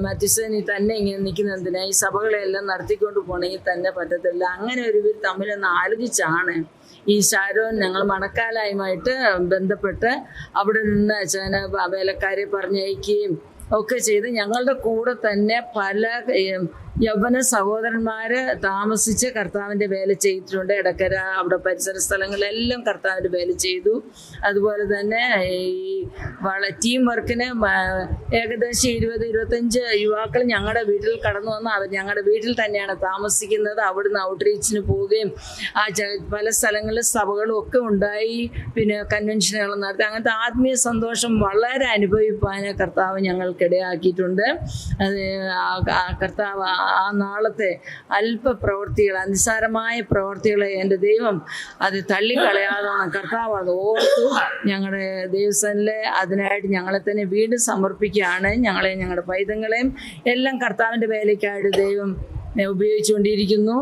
മാത്യുസേ നീ തന്നെ ഇങ്ങനെ നിൽക്കുന്നതിനാ, ഈ സഭകളെല്ലാം നടത്തിക്കൊണ്ട് പോകണമെങ്കിൽ തന്നെ പറ്റത്തില്ല. അങ്ങനെ ഒരു ഇവർ തമ്മിലൊന്ന് ആലോചിച്ചാണ് ഈ ഷാരോൻ ഞങ്ങൾ മണക്കാലായുമായിട്ട് ബന്ധപ്പെട്ട് അവിടെ നിന്ന് അച്ഛനെ വേലക്കാരെ പറഞ്ഞയക്കുകയും ഒക്കെ ചെയ്ത് ഞങ്ങളുടെ കൂടെ തന്നെ പല യൗവന സഹോദരന്മാര് താമസിച്ച് കർത്താവിൻ്റെ വേല ചെയ്തിട്ടുണ്ട്. ഇടക്കര അവിടെ പരിസര സ്ഥലങ്ങളിലെല്ലാം കർത്താവിൻ്റെ വേല ചെയ്തു. അതുപോലെ തന്നെ ഈ ടീം വർക്കിന് ഏകദേശം 20-25 യുവാക്കൾ ഞങ്ങളുടെ വീട്ടിൽ കടന്നു വന്ന് അവർ ഞങ്ങളുടെ വീട്ടിൽ തന്നെയാണ് താമസിക്കുന്നത്. അവിടുന്ന് ഔട്ട്റീച്ചിന് പോവുകയും പല സ്ഥലങ്ങളിൽ സഭകളും ഒക്കെ ഉണ്ടായി. പിന്നെ കൺവെൻഷനുകൾ നടത്തി. അങ്ങനത്തെ ആത്മീയ സന്തോഷം വളരെ അനുഭവിപ്പാൻ കർത്താവ് ഞങ്ങൾക്കിടയാക്കിയിട്ടുണ്ട്. അത് കർത്താവ് ആ നാളത്തെ അല്പ പ്രവൃത്തികൾ, നിസ്സാരമായ പ്രവൃത്തികളെ എൻ്റെ ദൈവം അത് തള്ളിക്കളയാതെ കർത്താവ് അത് ഓർത്തു ഞങ്ങളുടെ ദൈവസനിലെ അതിനായിട്ട് ഞങ്ങളെ തന്നെ വീണ്ടും സമർപ്പിക്കുകയാണ്. ഞങ്ങളെയും ഞങ്ങളുടെ പൈതങ്ങളെയും എല്ലാം കർത്താവിൻ്റെ വേലയ്ക്കായിട്ട് ദൈവം ഉപയോഗിച്ചുകൊണ്ടിരിക്കുന്നു.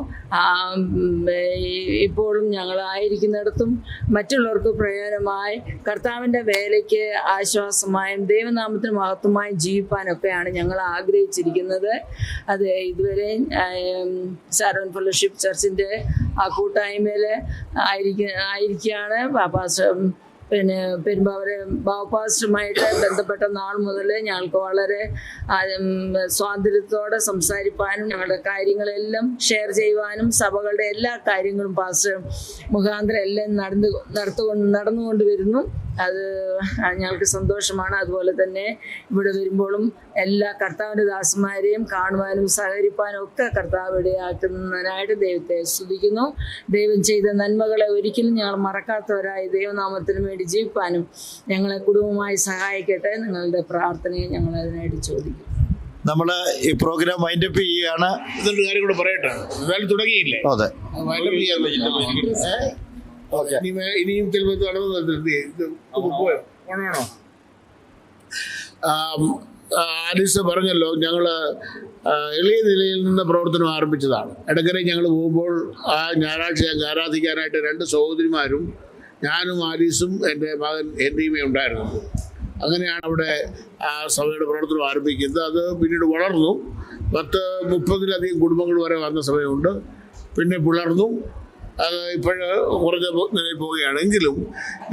ഇപ്പോഴും ഞങ്ങളായിരിക്കുന്നിടത്തും മറ്റുള്ളവർക്ക് പ്രയോജനമായി കർത്താവിൻ്റെ വേലയ്ക്ക് ആശ്വാസമായും ദൈവനാമത്തിന് മഹത്വമായും ജീവിപ്പാനൊക്കെയാണ് ഞങ്ങൾ ആഗ്രഹിച്ചിരിക്കുന്നത്. അത് ഇതുവരെ ഷാരോൺ ഫെലോഷിപ്പ് ചർച്ചിൻ്റെ ആ കൂട്ടായ്മയിൽ ആയിരിക്കുകയാണ്. പിന്നെ പെരുമ്പാവൂര് ബാവപാസ്റ്ററുമായിട്ട് ബന്ധപ്പെട്ട നാൾ മുതൽ ഞങ്ങൾക്ക് വളരെ സ്വാതന്ത്ര്യത്തോടെ സംസാരിപ്പാനും ഞങ്ങളുടെ കാര്യങ്ങളെല്ലാം ഷെയർ ചെയ്യുവാനും സഭകളുടെ എല്ലാ കാര്യങ്ങളും പാസ്റ്റർ മുഖാന്തരം എല്ലാം നടന്നുകൊണ്ട് വരുന്നു. അത് ഞങ്ങൾക്ക് സന്തോഷമാണ്. അതുപോലെ തന്നെ ഇവിടെ വരുമ്പോഴും എല്ലാ കർത്താവിൻ്റെ ദാസന്മാരെയും കാണുവാനും സഹകരിപ്പാനും ഒക്കെ കർത്താവ് ഇടയാക്കുന്നതിനായിട്ട് ദൈവത്തെ സ്തുതിക്കുന്നു. ദൈവം ചെയ്ത നന്മകളെ ഒരിക്കലും ഞങ്ങൾ മറക്കാത്തവരായി ദൈവനാമത്തിന് വേണ്ടി ജീവിപ്പാനും ഞങ്ങളെ കുടുംബമായി സഹായിക്കട്ടെ. നിങ്ങളുടെ പ്രാർത്ഥനയെ ഞങ്ങൾ അതിനായിട്ട് ചോദിക്കും. നമ്മൾ ഈ പ്രോഗ്രാം വൈൻഡപ്പ് ചെയ്യുകയാണ്. ഇതൊരു കാര്യം കൂടെ പറയട്ടെ, വേല തുടങ്ങിയില്ലേ? അതെ, വൈൻഡപ്പ് ചെയ്യാൻ ഇനിയും പോയോ ഓണാണോ? ആലീസ് പറഞ്ഞല്ലോ, ഞങ്ങൾ എളിയ നിലയിൽ നിന്ന് പ്രവർത്തനം ആരംഭിച്ചതാണ്. ഇടയ്ക്കരെ ഞങ്ങൾ പോകുമ്പോൾ ആ ഞായറാഴ്ച ഞങ്ങൾക്ക് ആരാധിക്കാനായിട്ട് 2 സഹോദരിമാരും ഞാനും ആലീസും എൻ്റെ മകൻ ഹെൻറിയുമേ ഉണ്ടായിരുന്നു. അങ്ങനെയാണ് അവിടെ ആ സഭയുടെ പ്രവർത്തനം ആരംഭിക്കുന്നത്. അത് പിന്നീട് വളർന്നു. 10-30-ലധികം കുടുംബങ്ങൾ വരെ വന്ന സമയമുണ്ട്. പിന്നെ പിളർന്നു. അത് ഇപ്പോഴ് കുറഞ്ഞ നിലയിൽ പോവുകയാണെങ്കിലും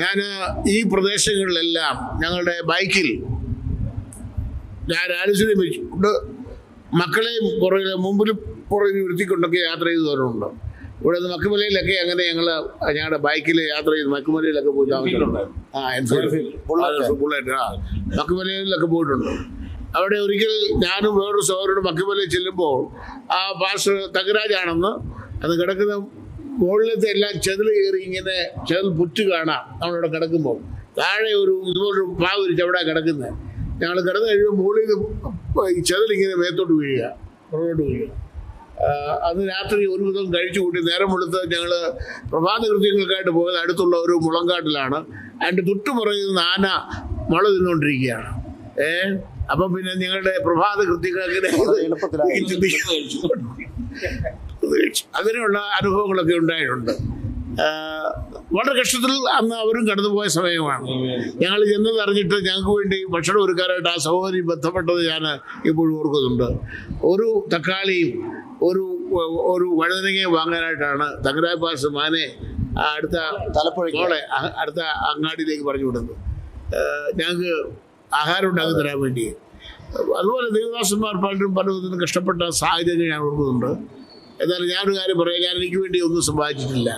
ഞാൻ ഈ പ്രദേശങ്ങളിലെല്ലാം ഞങ്ങളുടെ ബൈക്കിൽ ഞാൻ ആലീസിനെ വെച്ചുകൊണ്ട് മക്കളെയും മുമ്പിലും പുറകിൽ ഇരുത്തിക്കൊണ്ടൊക്കെ യാത്ര ചെയ്തവരുണ്ട്. ഇവിടെ നിന്ന് മക്കുമലയിലൊക്കെ അങ്ങനെ ഞങ്ങളുടെ ബൈക്കിൽ യാത്ര ചെയ്ത് മക്കുമലയിലൊക്കെ പോയി ബുള്ളറ്റ് മക്കുമലയിലൊക്കെ പോയിട്ടുണ്ട്. അവിടെ ഒരിക്കൽ ഞാനും വേറൊരു സഹോദരനും മക്കുമലയിൽ ചെല്ലുമ്പോൾ ആ പാസ്റ്റർ തകരാജാണെന്ന് അത് കിടക്കുന്ന മുകളിലത്തെ എല്ലാം ചെതിൽ കയറി ഇങ്ങനെ ചെതിൽ പുറ്റ് കാണാം. നമ്മളിവിടെ കിടക്കുമ്പോൾ താഴെ ഇതുപോലൊരു പാവ് വിരിച്ച് അവിടെ കിടക്കുന്നത്. ഞങ്ങൾ കിടന്നു കഴിയുമ്പോൾ മുകളിൽ ഈ ചെതിലിങ്ങനെ മേത്തോട്ട് വീഴുക, പുറകോട്ട് വീഴുക. അന്ന് രാത്രി ഒരു വിധം കഴിച്ചു കൂട്ടി നേരം വെളുത്ത് ഞങ്ങൾ പ്രഭാത കൃത്യങ്ങൾക്കായിട്ട് പോയത് അടുത്തുള്ള ഒരു മുളങ്കാട്ടിലാണ്. അതിൻ്റെ തൊട്ടുപുറകിൽ നിന്ന് ആന മുള തിന്നുകൊണ്ടിരിക്കുകയാണ്. അപ്പം പിന്നെ ഞങ്ങളുടെ പ്രഭാത കൃത്യങ്ങളൊക്കെ അങ്ങനെയുള്ള അനുഭവങ്ങളൊക്കെ ഉണ്ടായിട്ടുണ്ട്. വളരെ കഷ്ടത്തിൽ അന്ന് അവരും കടന്നുപോയ സമയമാണ്. ഞങ്ങൾ ചെന്നത് അറിഞ്ഞിട്ട് ഞങ്ങൾക്ക് വേണ്ടി ഭക്ഷണം ഒരുക്കാനായിട്ട് ആ സഹോദരി ബന്ധപ്പെട്ടത് ഞാൻ ഇപ്പോഴും ഓർക്കുന്നുണ്ട്. ഒരു തക്കാളിയും ഒരു വഴുതനങ്ങയും വാങ്ങാനായിട്ടാണ് തങ്കരായ പാസ് മാനെ അടുത്ത മോളെ അടുത്ത അങ്ങാടിയിലേക്ക് പറഞ്ഞു വിടുന്നത്, ഞങ്ങൾക്ക് ആഹാരം ഉണ്ടാക്കി തരാൻ വേണ്ടി. അതുപോലെ ദേവദാസന്മാർ പലരും പല വിധത്തിലും കഷ്ടപ്പെട്ട സാഹചര്യം ഞാൻ ഓർക്കുന്നുണ്ട്. എന്നാലും ഞാനൊരു കാര്യം പറയാം, ഞാൻ എനിക്ക് വേണ്ടി ഒന്നും സമ്പാദിച്ചിട്ടില്ല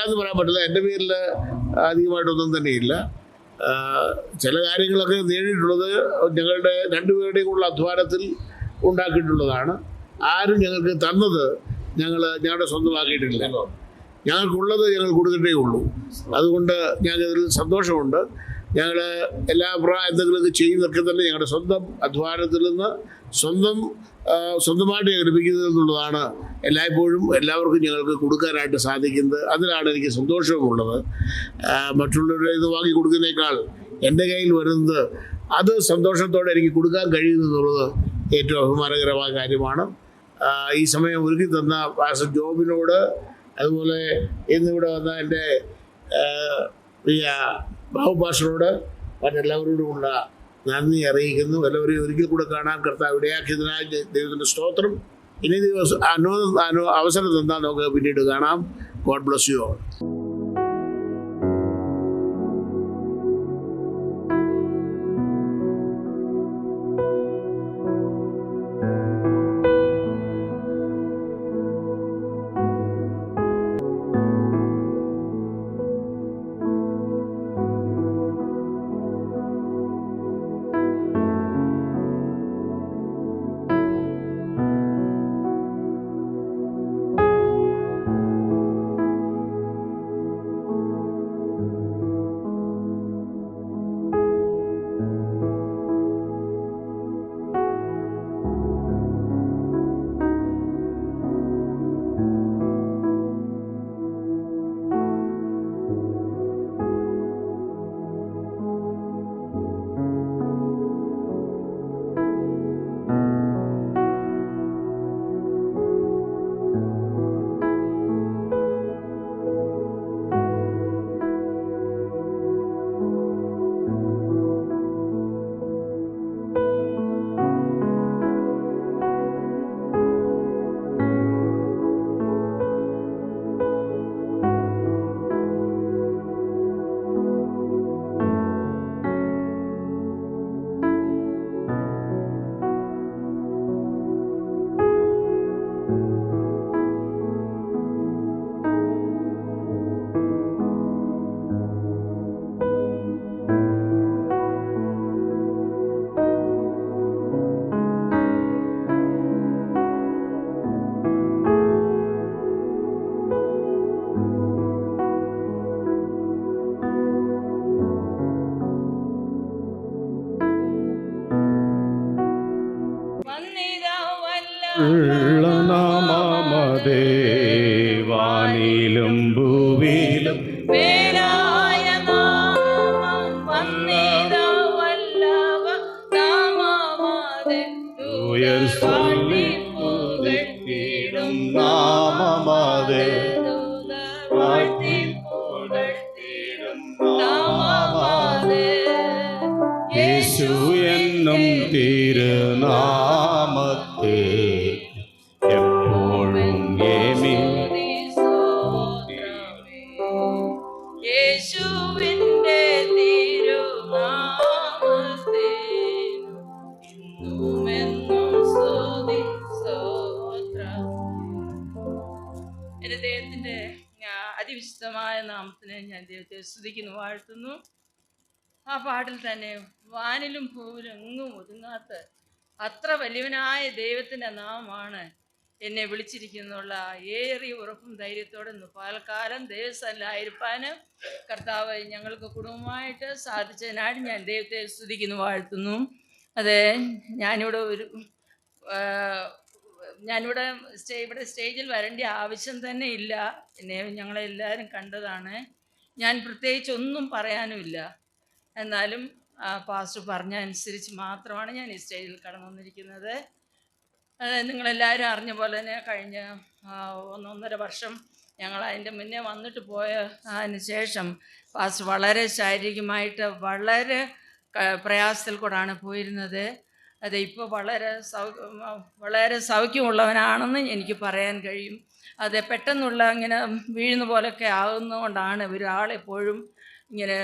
എന്ന് പറയാൻ പറ്റില്ല. എൻ്റെ പേരിൽ അധികമായിട്ടൊന്നും തന്നെയില്ല. ചില കാര്യങ്ങളൊക്കെ നേടിയിട്ടുള്ളത് ഞങ്ങളുടെ രണ്ടുപേരുടെയും കൂടെ അധ്വാനത്തിൽ ഉണ്ടാക്കിയിട്ടുള്ളതാണ്. ആരും ഞങ്ങൾക്ക് തന്നത് ഞങ്ങളുടെ സ്വന്തമാക്കിയിട്ടില്ല. ഞങ്ങൾക്കുള്ളത് ഞങ്ങൾ കൊടുത്തിട്ടേ ഉള്ളൂ. അതുകൊണ്ട് ഞങ്ങൾക്കതിൽ സന്തോഷമുണ്ട്. ഞങ്ങൾ എന്തെങ്കിലുമൊക്കെ ചെയ്യുന്നതൊക്കെ തന്നെ ഞങ്ങളുടെ സ്വന്തം അധ്വാനത്തിൽ നിന്ന് സ്വന്തമായിട്ട് ഞങ്ങൾ ലഭിക്കുന്നത് എന്നുള്ളതാണ് എല്ലായ്പ്പോഴും എല്ലാവർക്കും ഞങ്ങൾക്ക് കൊടുക്കാനായിട്ട് സാധിക്കുന്നത്. അതിലാണ് എനിക്ക് സന്തോഷമുള്ളത്. മറ്റുള്ളവരുടെ ഇത് വാങ്ങി കൊടുക്കുന്നതിനേക്കാൾ എൻ്റെ കയ്യിൽ വരുന്നത് അത് സന്തോഷത്തോടെ എനിക്ക് കൊടുക്കാൻ കഴിയുമെന്നുള്ളത് ഏറ്റവും അഭിമാനകരമായ കാര്യമാണ്. ഈ സമയം ഒരുക്കി തന്ന പാസ്റ്റർ ജോബിനോട്, അതുപോലെ ഇന്നിവിടെ വന്ന എൻ്റെ പ്രിയ ബാബു പാസ്റ്ററോട്, മറ്റെല്ലാവരോടുമുള്ള നന്ദി അറിയിക്കുന്നു. എല്ലാവരെയും ഒരിക്കൽ കൂടെ കാണാൻ കർത്താവ് ഇടയാക്കിയതിനായി ദൈവത്തിൻ്റെ സ്തോത്രം. ഇനി ദിവസം അവസരം തന്നാൽ നമുക്ക് പിന്നീട് കാണാം. God bless you all. വാനിലും ഭൂവിലും പേരായ നാമം വന്നിത വല്ലഭ നാമമതെ ഉയർ ചൊല്ലി പുകഴ്ത്തിടും നാമമതെ വാഴ്ത്തി പുകഴ്ത്തിടും നാമമതെ യേശു എന്നും തിരുനാമത്തെ എപ്പോഴും യേശുവിന്റെ തിരുനാമത്തെ എന്റെ ദൈവത്തിന്റെ അതിവിശുദ്ധമായ നാമത്തിന് ഞാൻ ദൈവത്തെ സ്തുതിക്കുന്നു, വാഴ്ത്തുന്നു. ആ പാട്ടിൽ തന്നെ വാനിലും ഭൂവിലും എങ്ങും ഒതുങ്ങാത്ത അത്ര വലിയവനായ ദൈവത്തിൻ്റെ നാമമാണ് എന്നെ വിളിച്ചിരിക്കുന്നുള്ള ഏറിയ ഉറപ്പും ധൈര്യത്തോടെ പലകാലം ദൈവസ്ഥലായിരിക്കാനും കർത്താവ് ഞങ്ങൾക്ക് കുടുംബമായിട്ട് സാധിച്ചതിനായിട്ട് ഞാൻ ദൈവത്തെ സ്തുതിക്കുന്നു, വാഴ്ത്തുന്നു. അതെ, ഞാനിവിടെ ഇവിടെ സ്റ്റേജിൽ വരേണ്ട ആവശ്യം തന്നെ ഇല്ല. എന്നെ ഞങ്ങളെല്ലാവരും കണ്ടതാണ്. ഞാൻ പ്രത്യേകിച്ച് ഒന്നും പറയാനുമില്ല. എന്നാലും പാസ്റ്റർ പറഞ്ഞ അനുസരിച്ച് മാത്രമാണ് ഞാൻ ഈ സ്റ്റേജിൽ കടന്നു വന്നിരിക്കുന്നത്. നിങ്ങളെല്ലാവരും അറിഞ്ഞ പോലെ തന്നെ കഴിഞ്ഞ 1.5 വർഷം ഞങ്ങൾ അതിൻ്റെ മുന്നേ വന്നിട്ട് അതിന് ശേഷം പാസ്റ്റർ വളരെ ശാരീരികമായിട്ട് വളരെ പ്രയാസത്തിൽ കൂടാണ് പോയിരുന്നത്. അത് ഇപ്പോൾ വളരെ സൗഖ്യമുള്ളവനാണെന്ന് എനിക്ക് പറയാൻ കഴിയും. അത് പെട്ടെന്നുള്ള ഇങ്ങനെ വീഴുന്ന പോലൊക്കെ ആകുന്നതുകൊണ്ടാണ് ഒരാളെപ്പോഴും ഇങ്ങനെ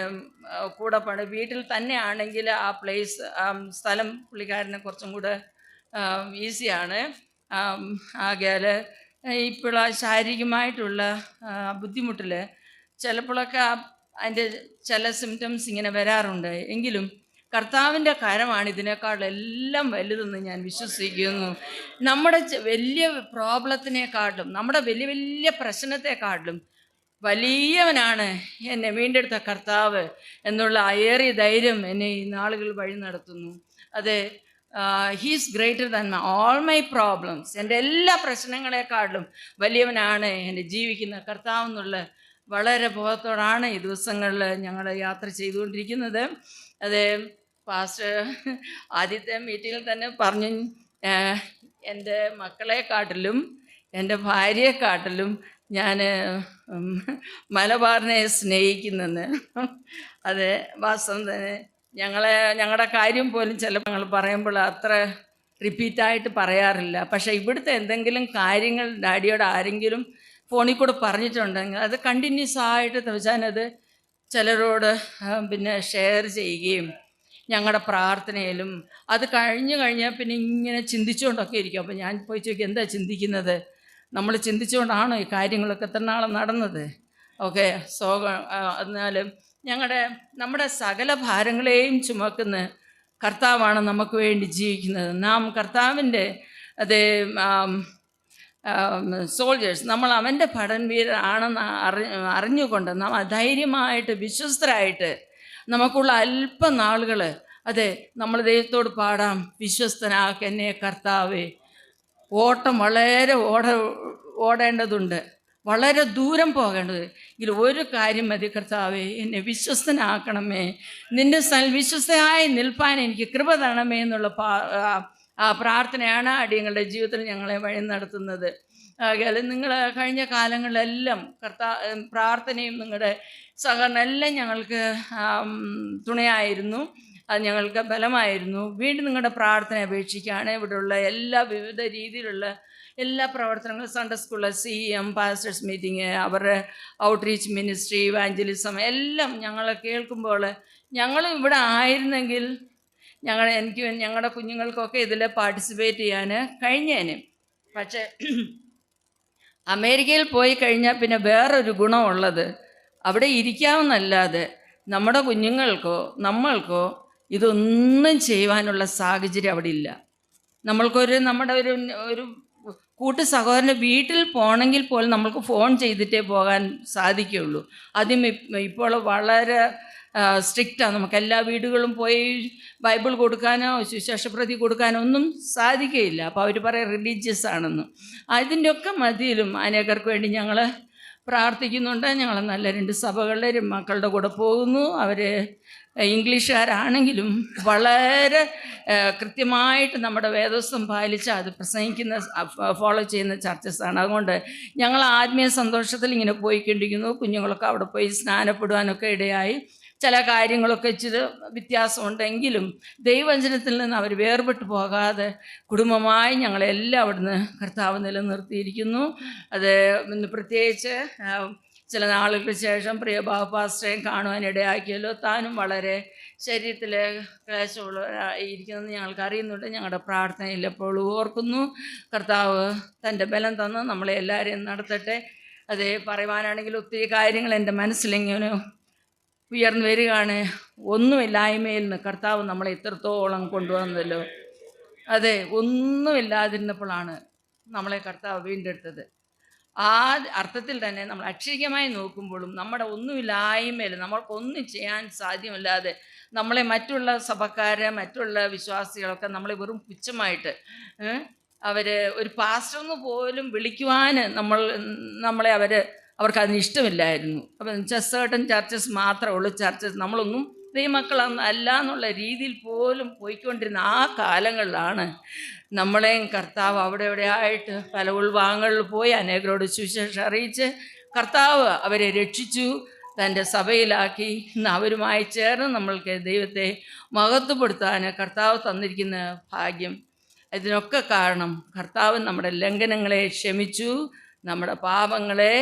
കൂടെ വീട്ടിൽ തന്നെ ആണെങ്കിൽ ആ സ്ഥലം പുള്ളിക്കാരനെ കുറച്ചും കൂടെ ഈസിയാണ്. ആകയാൽ ഇപ്പോൾ ശാരീരികമായിട്ടുള്ള ബുദ്ധിമുട്ടിൽ ചിലപ്പോഴൊക്കെ അതിൻ്റെ ചില സിംറ്റംസ് ഇങ്ങനെ വരാറുണ്ട്. എങ്കിലും കർത്താവിൻ്റെ കരമാണ് ഇതിനേക്കാളെല്ലാം വലുതെന്ന് ഞാൻ വിശ്വസിക്കുന്നു. നമ്മുടെ വലിയ പ്രോബ്ലത്തിനേക്കാളും നമ്മുടെ വലിയ പ്രശ്നത്തെക്കാളും വലിയവനാണ് എന്നെ വീണ്ടെടുത്ത കർത്താവ് എന്നുള്ള ഏറിയ ധൈര്യം എന്നെ ഈ നാളുകൾ വഴി നടത്തുന്നു. അത് he's greater than all my problems. എൻ്റെ എല്ലാ പ്രശ്നങ്ങളെക്കാളും വലിയവനാണ് എൻ്റെ ജീവിക്കുന്ന കർത്താവ് എന്നുള്ള വളരെ ബോധത്തോടാണ് ഈ ദിവസങ്ങളിൽ ഞങ്ങൾ യാത്ര ചെയ്തുകൊണ്ടിരിക്കുന്നത്. അത് പാസ്റ്റർ ആദ്യത്തെ മീറ്റിങ്ങിൽ തന്നെ പറഞ്ഞു, എൻ്റെ മക്കളെക്കാട്ടിലും എൻ്റെ ഭാര്യയെക്കാട്ടിലും ഞാൻ മലബാറിനെ സ്നേഹിക്കുന്നെന്ന്. അത് വാസ്തവം തന്നെ. ഞങ്ങളുടെ കാര്യം പോലും ചിലപ്പോൾ ഞങ്ങൾ പറയുമ്പോൾ അത്ര റിപ്പീറ്റായിട്ട് പറയാറില്ല. പക്ഷേ ഇവിടുത്തെ എന്തെങ്കിലും കാര്യങ്ങൾ ഡാഡിയോട് ആരെങ്കിലും ഫോണിൽ കൂടെ പറഞ്ഞിട്ടുണ്ടെങ്കിൽ അത് കണ്ടിന്യൂസ് ആയിട്ട് തവച്ചാനത് ചിലരോട് പിന്നെ ഷെയർ ചെയ്യുകയും ഞങ്ങളുടെ പ്രാർത്ഥനയിലും അത് കഴിഞ്ഞാൽ പിന്നെ ഇങ്ങനെ ചിന്തിച്ചുകൊണ്ടൊക്കെ ഇരിക്കും. അപ്പോൾ ഞാൻ പോയി ചോദിക്കും, എന്താ ചിന്തിക്കുന്നത്? നമ്മൾ ചിന്തിച്ചുകൊണ്ടാണോ ഈ കാര്യങ്ങളൊക്കെ എത്ര നാളെ നടന്നത്? ഓക്കെ. എന്നാലും നമ്മുടെ സകല ഭാരങ്ങളെയും ചുമക്കുന്ന കർത്താവാണ് നമുക്ക് വേണ്ടി ജീവിക്കുന്നത്. നാം കർത്താവിൻ്റെ സോൾജേഴ്സ്, നമ്മൾ അവൻ്റെ ഭടൻവീരനാണെന്ന് അറിഞ്ഞുകൊണ്ട് നാം ധൈര്യമായിട്ട് വിശ്വസ്തരായിട്ട് നമുക്കുള്ള അല്പനാളുകൾ നമ്മൾ ദൈവത്തോട് പാടാം, വിശ്വസ്തനാക്കെന്നെ കർത്താവേ. ഓട്ടം വളരെ ഓടേണ്ടതുണ്ട്, വളരെ ദൂരം പോകേണ്ടത്. എങ്കിൽ ഒരു കാര്യം മതി, കർത്താവേ എന്നെ വിശ്വസ്തനാക്കണമേ, നിൻ്റെ വിശ്വസ്തയായി നിൽപ്പാൻ എനിക്ക് കൃപ തരണമേ എന്നുള്ള ആ പ്രാർത്ഥനയാണ് അടിയങ്ങളുടെ ജീവിതത്തിൽ ഞങ്ങളെ വഴി നടത്തുന്നത്. ആകയാൽ നിങ്ങൾ കഴിഞ്ഞ കാലങ്ങളിലെല്ലാം പ്രാർത്ഥനയും നിങ്ങളുടെ സഹകരണം എല്ലാം ഞങ്ങൾക്ക് തുണയായിരുന്നു, അത് ഞങ്ങൾക്ക് ബലമായിരുന്നു. വീണ്ടും നിങ്ങളുടെ പ്രാർത്ഥന അപേക്ഷിക്കുകയാണ്. ഇവിടെയുള്ള വിവിധ രീതിയിലുള്ള എല്ലാ പ്രവർത്തനങ്ങളും, സൺഡേ സ്കൂളിലെ CM, പാസ്റ്റേഴ്സ് മീറ്റിംഗ്, അവരുടെ ഔട്ട്റീച്ച് മിനിസ്ട്രി, ഇവാഞ്ചലിസം എല്ലാം ഞങ്ങൾ കേൾക്കുമ്പോൾ ഞങ്ങൾ ഇവിടെ ആയിരുന്നെങ്കിൽ ഞങ്ങളുടെ കുഞ്ഞുങ്ങൾക്കൊക്കെ ഇതിൽ പാർട്ടിസിപ്പേറ്റ് ചെയ്യാൻ കഴിഞ്ഞേനെ. പക്ഷേ അമേരിക്കയിൽ പോയി കഴിഞ്ഞാൽ പിന്നെ വേറൊരു ഗുണമുള്ളത്, അവിടെ ഇരിക്കാവുന്നല്ലാതെ നമ്മുടെ കുഞ്ഞുങ്ങൾക്കോ നമ്മൾക്കോ ഇതൊന്നും ചെയ്യുവാനുള്ള സാഹചര്യം അവിടെ ഇല്ല. നമ്മുടെ ഒരു കൂട്ടു സഹോദരൻ്റെ വീട്ടിൽ പോകണമെങ്കിൽ പോലും നമ്മൾക്ക് ഫോൺ ചെയ്തിട്ടേ പോകാൻ സാധിക്കുകയുള്ളൂ. ആദ്യം ഇപ്പോൾ വളരെ സ്ട്രിക്റ്റാണ്. നമുക്ക് എല്ലാ വീടുകളും പോയി ബൈബിൾ കൊടുക്കാനോ സുവിശേഷപ്രതി കൊടുക്കാനോ ഒന്നും സാധിക്കുകയില്ല. അപ്പോൾ അവർ പറയും റിലീജിയസ് ആണെന്ന്. അതിൻ്റെയൊക്കെ മധ്യയിലും അനേകർക്ക് വേണ്ടി ഞങ്ങൾ പ്രാർത്ഥിക്കുന്നുണ്ട്. ഞങ്ങൾ നല്ല 2 സഭകളിലെ മക്കളുടെ കൂടെ പോകുന്നു. അവർ ഇംഗ്ലീഷുകാരാണെങ്കിലും വളരെ കൃത്യമായിട്ട് നമ്മുടെ വേദോസ്തം പാലിച്ച് അത് ഫോളോ ചെയ്യുന്ന ചർച്ചസാണ്. അതുകൊണ്ട് ഞങ്ങൾ ആത്മീയ സന്തോഷത്തിൽ ഇങ്ങനെ പോയിക്കൊണ്ടിരിക്കുന്നു. കുഞ്ഞുങ്ങളൊക്കെ അവിടെ പോയി സ്നാനപ്പെടുവാനൊക്കെ ഇടയായി. ചില കാര്യങ്ങളൊക്കെ ഇച്ചിരി വ്യത്യാസമുണ്ടെങ്കിലും ദൈവവചനത്തിൽ നിന്ന് അവർ വേർപെട്ട് പോകാതെ കുടുംബമായി ഞങ്ങളെല്ലാം അവിടുന്ന് കർത്താവ് നിലനിർത്തിയിരിക്കുന്നു. അത് പ്രത്യേകിച്ച് ചില നാളുകൾക്ക് ശേഷം പ്രിയ പാസ്റ്ററേയും കാണുവാനിടയാക്കിയല്ലോ. താനും വളരെ ശരീരത്തിൽ ക്ലേശമുള്ളവരായിരിക്കുമെന്ന് ഞങ്ങൾക്ക് അറിയുന്നുണ്ട്. ഞങ്ങളുടെ പ്രാർത്ഥനയിൽ എപ്പോഴും ഓർക്കുന്നു. കർത്താവ് തൻ്റെ ബലം തന്ന് നമ്മളെ എല്ലാവരെയും നടത്തട്ടെ. അത് പറയുവാനാണെങ്കിൽ ഒത്തിരി കാര്യങ്ങൾ എൻ്റെ മനസ്സിലിങ്ങനെ ഉയർന്നു വരികയാണ്. ഒന്നുമില്ലായ്മയിൽ നിന്ന് കർത്താവ് നമ്മളെ ഇത്രത്തോളം കൊണ്ടുവന്നല്ലോ. അതെ, ഒന്നുമില്ലാതിരുന്നപ്പോഴാണ് നമ്മളെ കർത്താവ് വീണ്ടെടുത്തത്. ആ അർത്ഥത്തിൽ തന്നെ നമ്മൾ അക്ഷരികമായി നോക്കുമ്പോഴും നമ്മുടെ ഒന്നുമില്ലായ്മയിൽ നമ്മൾക്കൊന്നും ചെയ്യാൻ സാധ്യമല്ലാതെ നമ്മളെ മറ്റുള്ള സഭക്കാരെ മറ്റുള്ള വിശ്വാസികളൊക്കെ നമ്മളെ വെറും പുച്ഛമായിട്ട് ഒരു പാസ്റ്റർന്ന് പോലും വിളിക്കുവാൻ അവർക്ക് അതിന് ഇഷ്ടമില്ലായിരുന്നു. അപ്പം സർട്ടൻ ചർച്ചസ് മാത്രമേ ഉള്ളൂ ചർച്ചസ്, നമ്മളൊന്നും ദൈവമക്കളല്ല എന്നുള്ള രീതിയിൽ പോലും പോയിക്കൊണ്ടിരുന്ന ആ കാലങ്ങളിലാണ് നമ്മളെയും കർത്താവ് അവിടെ എവിടെയായിട്ട് പല ഉൾഭാഗങ്ങളിൽ പോയി അനേകരോട് സുവിശേഷം അറിയിച്ച് കർത്താവ് അവരെ രക്ഷിച്ചു, തൻ്റെ സഭയിലാക്കി. ഇന്ന് അവരുമായി ചേർന്ന് നമ്മൾക്ക് ദൈവത്തെ മഹത്വപ്പെടുത്താൻ കർത്താവ് തന്നിരിക്കുന്ന ഭാഗ്യം. ഇതിനൊക്കെ കാരണം കർത്താവ് നമ്മുടെ ലംഘനങ്ങളെ ക്ഷമിച്ചു, നമ്മുടെ പാപങ്ങളെ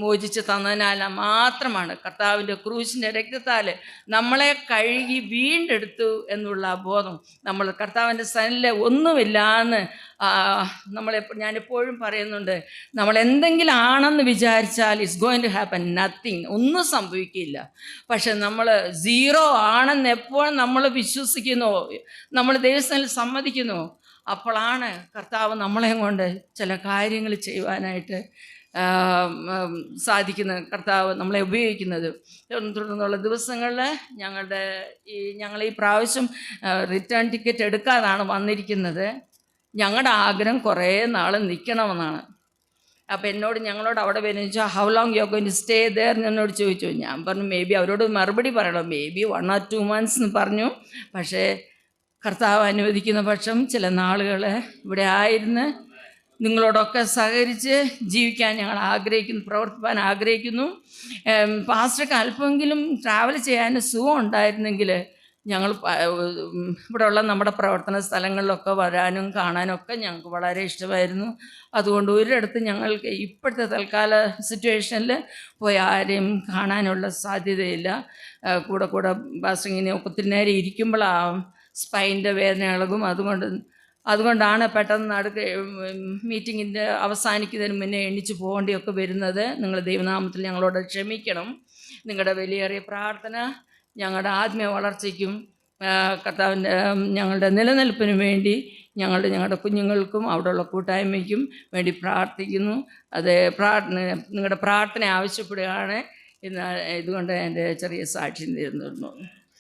മോചിച്ച് തന്നതിനാൽ മാത്രമാണ്. കർത്താവിൻ്റെ ക്രൂശിൻ്റെ രക്തത്താൽ നമ്മളെ കഴുകി വീണ്ടെടുത്തു എന്നുള്ള ബോധം നമ്മൾ കർത്താവിൻ്റെ സന്നിധിയിൽ ഒന്നുമില്ലാന്ന് ഞാനെപ്പോഴും പറയുന്നുണ്ട്. നമ്മൾ എന്തെങ്കിലും ആണെന്ന് വിചാരിച്ചാൽ it's going to happen nothing, ഒന്നും സംഭവിക്കില്ല. പക്ഷെ നമ്മൾ സീറോ ആണെന്ന് എപ്പോഴും നമ്മൾ വിശ്വസിക്കുന്നു, നമ്മൾ ദൈവസന്നിധിയിൽ സമ്മതിക്കുന്നു, അപ്പോഴാണ് കർത്താവ് നമ്മളെ കൊണ്ട് ചില കാര്യങ്ങൾ ചെയ്യുവാനായിട്ട് സാധിക്കുന്ന, കർത്താവ് നമ്മളെ ഉപയോഗിക്കുന്നത്. തുടർന്നുള്ള ദിവസങ്ങളിൽ ഞങ്ങൾ ഈ പ്രാവശ്യം റിട്ടേൺ ടിക്കറ്റ് എടുക്കാതാണ് വന്നിരിക്കുന്നത്. ഞങ്ങളുടെ ആഗ്രഹം കുറേ നാൾ നിൽക്കണമെന്നാണ്. അപ്പോൾ ഞങ്ങളോട് അവിടെ വരുന്ന how long you are going to stay there എന്നോട് ചോദിച്ചു. ഞാൻ പറഞ്ഞു മേ ബി അവരോട് മറുപടി പറയണം, മേ ബി 1 or 2 months എന്ന് പറഞ്ഞു. പക്ഷേ കർത്താവ് അനുവദിക്കുന്ന പക്ഷം ചില നാളുകൾ ഇവിടെ ആയിരുന്ന് നിങ്ങളോടൊക്കെ സഹകരിച്ച് ജീവിക്കാൻ ഞങ്ങൾ ആഗ്രഹിക്കുന്നു, പ്രവർത്തിപ്പാൻ ആഗ്രഹിക്കുന്നു. പാസ്റ്റർക്ക് അല്പമെങ്കിലും ട്രാവൽ ചെയ്യാൻ സുഖം ഉണ്ടായിരുന്നെങ്കിൽ ഞങ്ങൾ ഇവിടെയുള്ള നമ്മുടെ പ്രവർത്തന സ്ഥലങ്ങളിലൊക്കെ വരാനും കാണാനും ഒക്കെ ഞങ്ങൾക്ക് വളരെ ഇഷ്ടമായിരുന്നു. അതുകൊണ്ട് ഒരിടത്ത് ഞങ്ങൾക്ക് ഇപ്പോഴത്തെ തൽക്കാല സിറ്റുവേഷനിൽ പോയി ആരെയും കാണാനുള്ള സാധ്യതയില്ല. കൂടെ പാസ്റ്റർ ഇങ്ങനെ ഒത്തിരി നേരം ഇരിക്കുമ്പോഴാവും സ്പൈൻ്റെ വേദന ഇളകും. അതുകൊണ്ടാണ് പെട്ടെന്ന് മീറ്റിങ്ങിൻ്റെ അവസാനിക്കുന്നതിന് മുന്നേ എണ്ണിച്ച് പോകേണ്ടിയൊക്കെ വരുന്നത്. നിങ്ങൾ ദൈവനാമത്തിൽ ഞങ്ങളോട് ക്ഷമിക്കണം. നിങ്ങളുടെ വിലയേറിയ പ്രാർത്ഥന ഞങ്ങളുടെ ആത്മീയ വളർച്ചയ്ക്കും കർത്താവിൻ്റെ ഞങ്ങളുടെ നിലനിൽപ്പിനും വേണ്ടി ഞങ്ങളുടെ കുഞ്ഞുങ്ങൾക്കും അവിടെയുള്ള കൂട്ടായ്മയ്ക്കും വേണ്ടി പ്രാർത്ഥിക്കുന്നു. അത് നിങ്ങളുടെ പ്രാർത്ഥന ആവശ്യപ്പെടുകയാണ്. ഇതുകൊണ്ട് എൻ്റെ ചെറിയ സാക്ഷ്യം തീർന്നു.